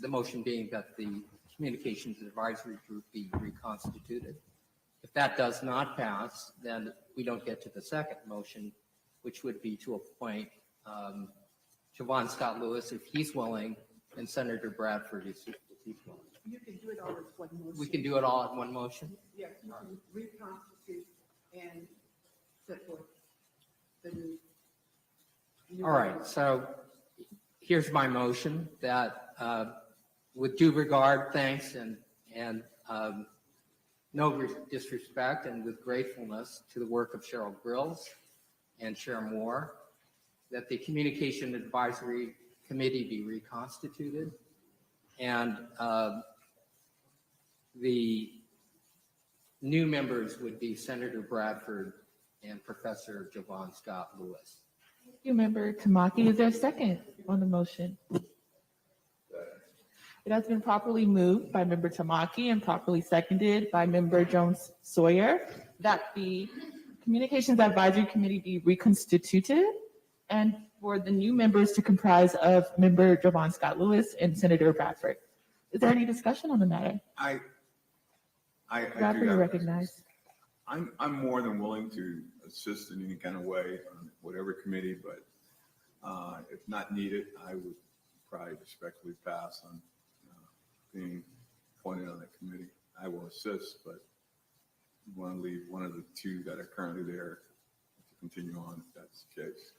motion being that the Communications Advisory Group be reconstituted. If that does not pass, then we don't get to the second motion, which would be to appoint Javon Scott Lewis if he's willing, and Senator Bradford if he's willing. You can do it all in one motion. We can do it all in one motion? Yes, you can reconstitute and set forth the new. All right, so here's my motion that with due regard, thanks, and no disrespect, and with gratefulness to the work of Cheryl Grills and Chair Moore, that the Communication Advisory Committee be reconstituted, and the new members would be Senator Bradford and Professor Javon Scott Lewis. Thank you, Member Tamaki. Is there a second on the motion? It has been properly moved by Member Tamaki and properly seconded by Member Jones Sawyer that the Communications Advisory Committee be reconstituted and for the new members to comprise of Member Javon Scott Lewis and Senator Bradford. Is there any discussion on the matter? I Bradford, you're recognized. I'm more than willing to assist in any kind of way on whatever committee, but if not needed, I would probably respectfully pass on being appointed on that committee. I will assist, but you want to leave one of the two that are currently there to continue on if that's the case.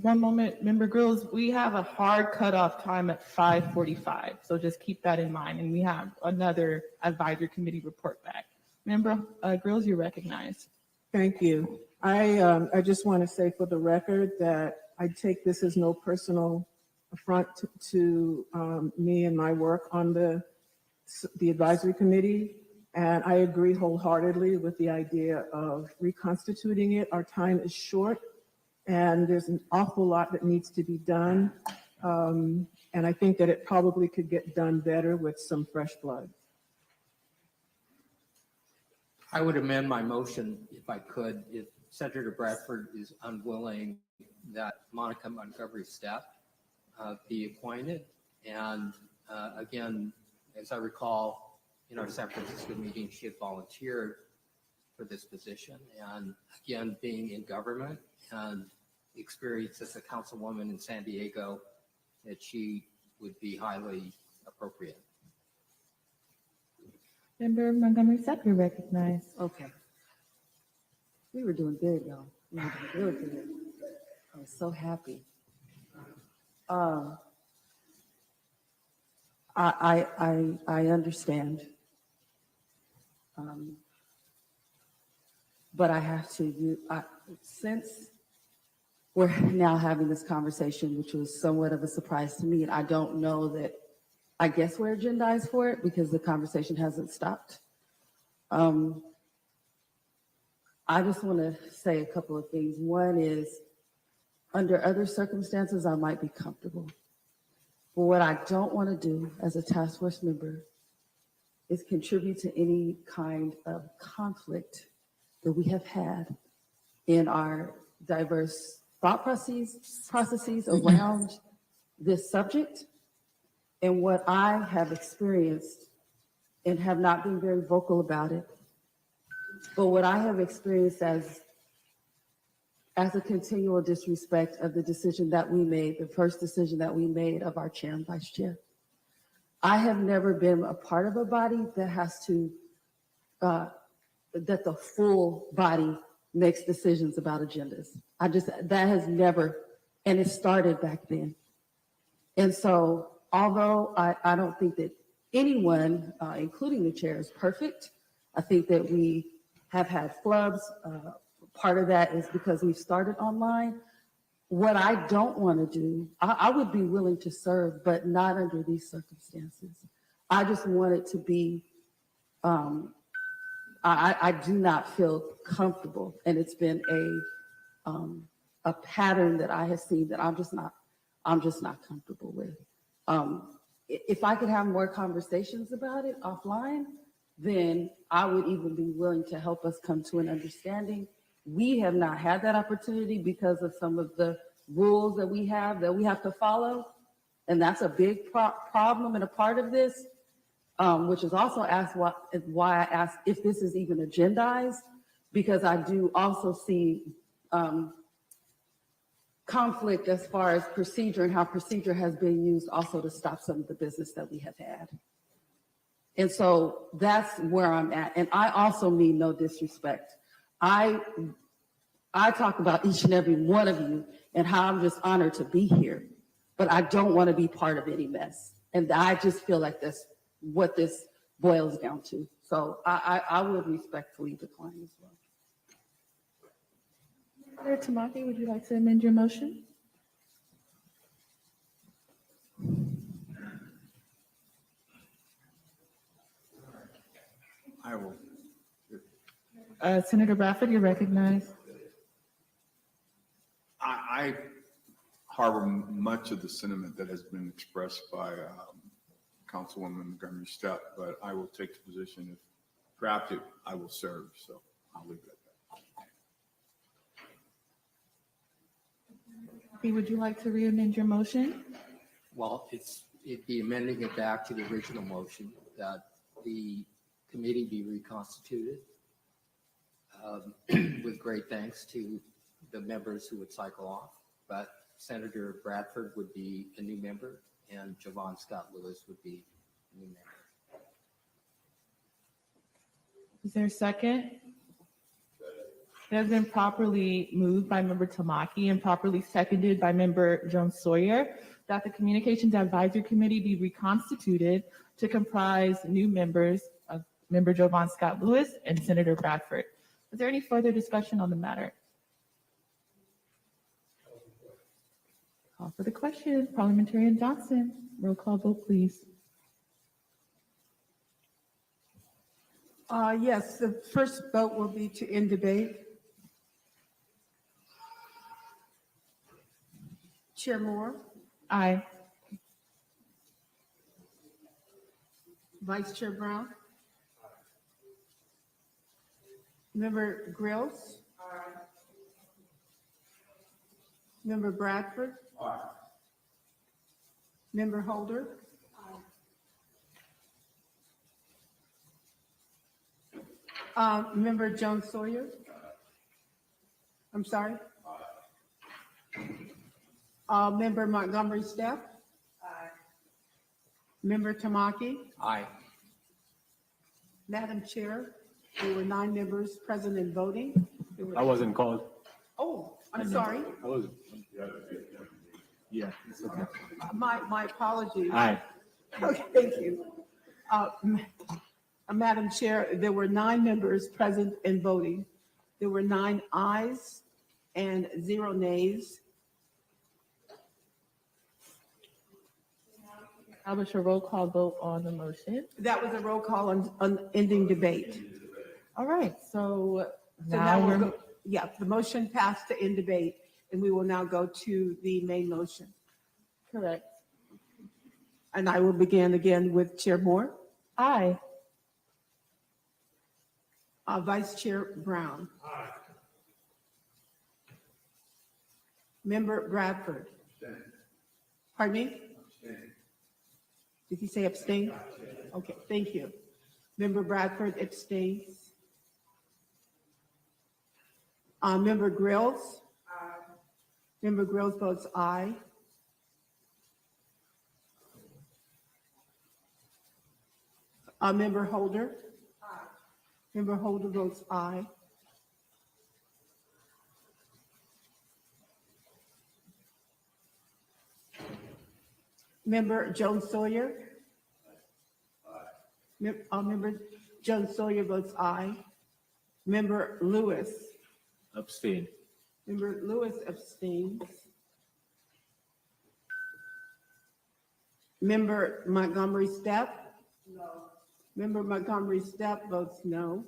One moment, Member Grills, we have a hard cutoff time at 5:45, so just keep that in mind. And we have another advisory committee report back. Member Grills, you're recognized. Thank you. I just want to say for the record that I take this as no personal affront to me and my work on the advisory committee. And I agree wholeheartedly with the idea of reconstituting it. Our time is short and there's an awful lot that needs to be done. And I think that it probably could get done better with some fresh blood. I would amend my motion if I could, if Senator Bradford is unwilling that Monica Montgomery Stepp be appointed. And again, as I recall, in our San Francisco meeting, she had volunteered for this position. And again, being in government and experience as a councilwoman in San Diego, that she would be highly appropriate. Member Montgomery Stepp, you're recognized. Okay. We were doing good, y'all. We were doing real good. I was so happy. I understand. But I have to, since we're now having this conversation, which was somewhat of a surprise to me, and I don't know that, I guess we're agendized for it because the conversation hasn't stopped. I just want to say a couple of things. One is, under other circumstances, I might be comfortable. But what I don't want to do as a task force member is contribute to any kind of conflict that we have had in our diverse thought processes around this subject. And what I have experienced, and have not been very vocal about it, but what I have experienced as as a continual disrespect of the decision that we made, the first decision that we made of our chair and vice chair. I have never been a part of a body that has to, that the full body makes decisions about agendas. That has never, and it started back then. And so, although I don't think that anyone, including the chair, is perfect, I think that we have had flubs. Part of that is because we've started online. What I don't want to do, I would be willing to serve, but not under these circumstances. I just want it to be, I do not feel comfortable, and it's been a pattern that I have seen that I'm just not comfortable with. If I could have more conversations about it offline, then I would even be willing to help us come to an understanding. We have not had that opportunity because of some of the rules that we have to follow. And that's a big problem and a part of this, which is also why I asked if this is even agendized, because I do also see conflict as far as procedure and how procedure has been used also to stop some of the business that we have had. And so that's where I'm at. And I also mean no disrespect. I talk about each and every one of you and how I'm just honored to be here, but I don't want to be part of any mess. And I just feel like that's what this boils down to. So I would respectfully decline as well. Senator Tamaki, would you like to amend your motion? I will. Senator Bradford, you're recognized. I harbor much of the sentiment that has been expressed by Councilwoman Montgomery Stepp, but I will take the position if drafted, I will serve. So I'll leave it at that. Would you like to re-amend your motion? Well, it'd be amending it back to the original motion that the committee be reconstituted with great thanks to the members who would cycle off. But Senator Bradford would be a new member and Javon Scott Lewis would be a new member. Is there a second? It has been properly moved by Member Tamaki and properly seconded by Member Jones Sawyer that the Communications Advisory Committee be reconstituted to comprise new members of Member Javon Scott Lewis and Senator Bradford. Is there any further discussion on the matter? Call for the question. Parliamentarian Johnson, roll call vote, please. Yes, the first vote will be to end debate. Chair Moore, Aye. Vice Chair Brown, Member Grills, Member Bradford, Member Holder, Member Jones Sawyer. I'm sorry. Member Montgomery Stepp. Member Tamaki. Aye. Madam Chair, there were 9 members present and voting. I wasn't called. Oh, I'm sorry. I was. Yeah, it's okay. My apologies. Aye. Okay, thank you. Madam Chair, there were 9 members present and voting. There were 9 ayes and 0 nays. I wish a roll call vote on the motion. That was a roll call on ending debate. All right, so So now we'll go, yeah, the motion passed to end debate, and we will now go to the main motion. Correct. And I will begin again with Chair Moore. Aye. Vice Chair Brown. Aye. Member Bradford. Abstain. Pardon me? Abstain. Did he say abstain? Okay, thank you. Member Bradford abstains. Member Grills. Aye. Member Grills votes aye. Member Holder? Aye. Member Holder votes aye. Member Jones Sawyer? Aye. Member Jones Sawyer votes aye. Member Lewis? Abstain. Member Lewis abstains. Member Montgomery Stepp? No. Member Montgomery Stepp votes no.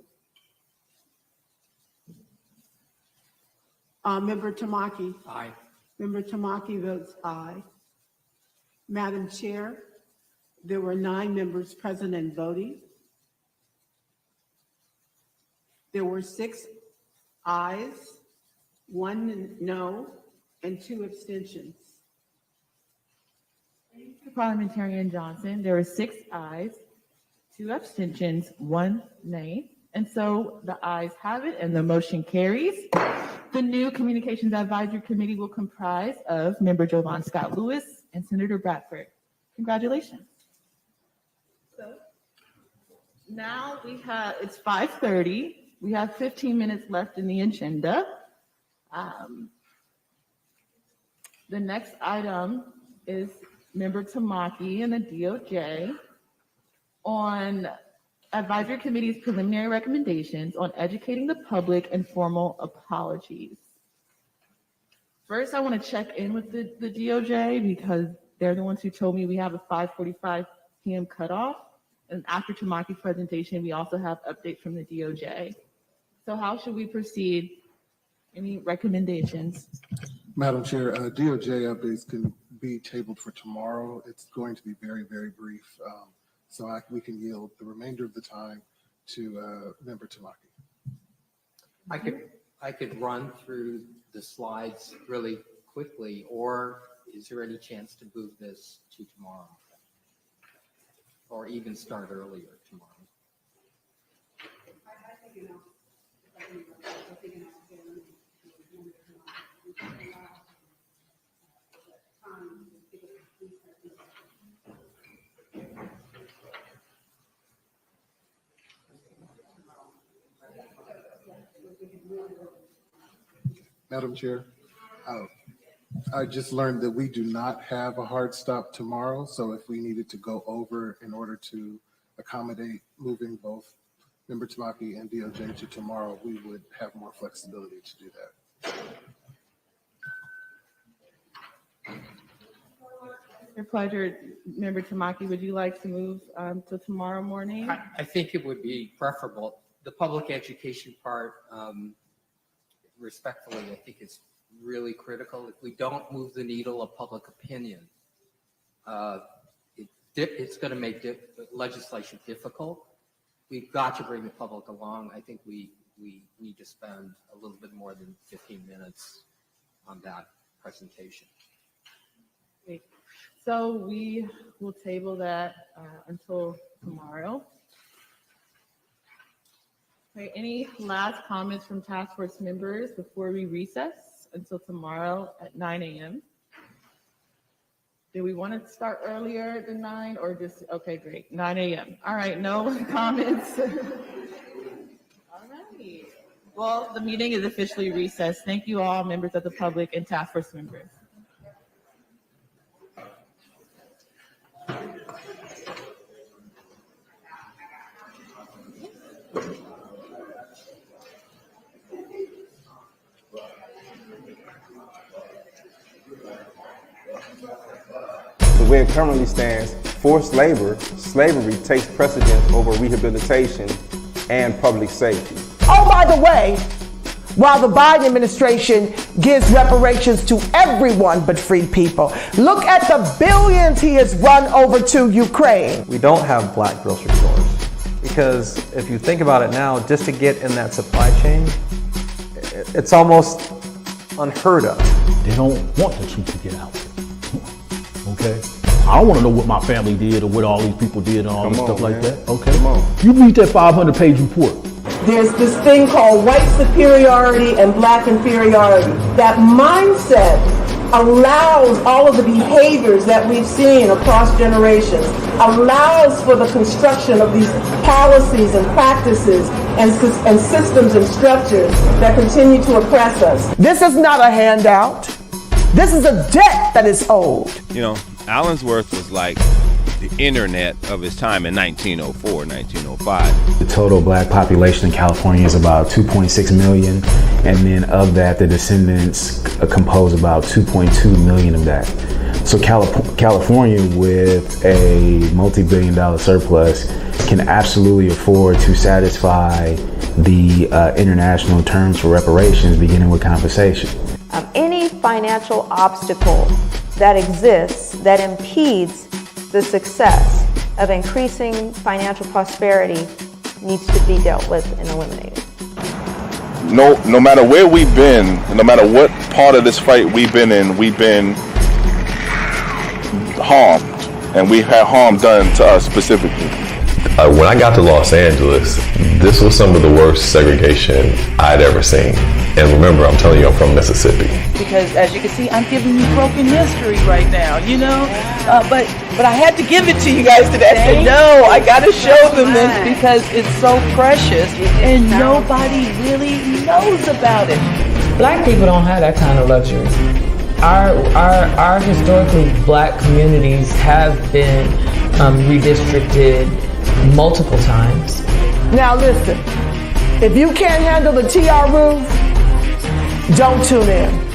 Member Tamaki? Aye. Member Tamaki votes aye. Madam Chair, there were 9 members present and voting. There were 6 ayes, 1 no, and 2 abstentions. Parliamentarian Johnson, there were 6 ayes, 2 abstentions, 1 nay. And so the ayes have it and the motion carries. The new Communications Advisory Committee will comprise of Member Jovan Scott Lewis and Senator Bradford. Congratulations. So now it's 5:30. We have 15 minutes left in the agenda. The next item is Member Tamaki and the DOJ on Advisory Committee's preliminary recommendations on educating the public and formal apologies. First, I want to check in with the DOJ because they're the ones who told me we have a 5:45 p.m. cutoff. And after Tamaki's presentation, we also have updates from the DOJ. So how should we proceed? Any recommendations? Madam Chair, DOJ updates can be tabled for tomorrow. It's going to be very, very brief. We can yield the remainder of the time to Member Tamaki. I could run through the slides really quickly, or is there any chance to move this to tomorrow? Or even start earlier tomorrow? Madam Chair, I just learned that we do not have a hard stop tomorrow. So if we needed to go over in order to accommodate moving both Member Tamaki and DOJ to tomorrow, we would have more flexibility to do that. Your pleasure, Member Tamaki. Would you like to move to tomorrow morning? I think it would be preferable. The public education part, respectfully, I think it's really critical. If we don't move the needle of public opinion, it's going to make legislation difficult. We've got to bring the public along. I think we need to spend a little bit more than 15 minutes on that presentation. Great. So we will table that until tomorrow. Okay, any last comments from task force members before we recess until tomorrow at 9 a.m.? Do we want to start earlier than 9 or just, okay, great, 9 a.m. All right, no comments. All right. Well, the meeting is officially recessed. Thank you all, members of the public and task force members. The way it currently stands, forced labor, slavery takes precedence over rehabilitation and public safety. Oh, by the way, while the Biden administration gives reparations to everyone but free people, look at the billions he has run over to Ukraine. We don't have black grocery stores because if you think about it now, just to get in that supply chain, it's almost unheard of. They don't want the truth to get out. Okay? I don't want to know what my family did or what all these people did and all this stuff like that. Okay? You read that 500-page report. There's this thing called white superiority and black inferiority. That mindset allows all of the behaviors that we've seen across generations, allows for the construction of these policies and practices and systems and structures that continue to oppress us. This is not a handout. This is a debt that is owed. You know, Allensworth was like the internet of his time in 1904, 1905. The total black population in California is about 2.6 million, and then of that, the descendants compose about 2.2 million of that. So California, with a multi-billion-dollar surplus, can absolutely afford to satisfy the international terms for reparations, beginning with compensation. Any financial obstacle that exists that impedes the success of increasing financial prosperity needs to be dealt with and eliminated. No matter where we've been, no matter what part of this fight we've been in, we've been harmed, and we've had harm done to us specifically. When I got to Los Angeles, this was some of the worst segregation I'd ever seen. And remember, I'm telling you, I'm from Mississippi. Because as you can see, I'm giving you broken history right now, you know? But I had to give it to you guys today. I said, no, I got to show them this because it's so precious and nobody really knows about it. Black people don't have that kind of luxury. Our historically black communities have been redistricted multiple times. Now listen, if you can't handle the TR roof, don't tune in.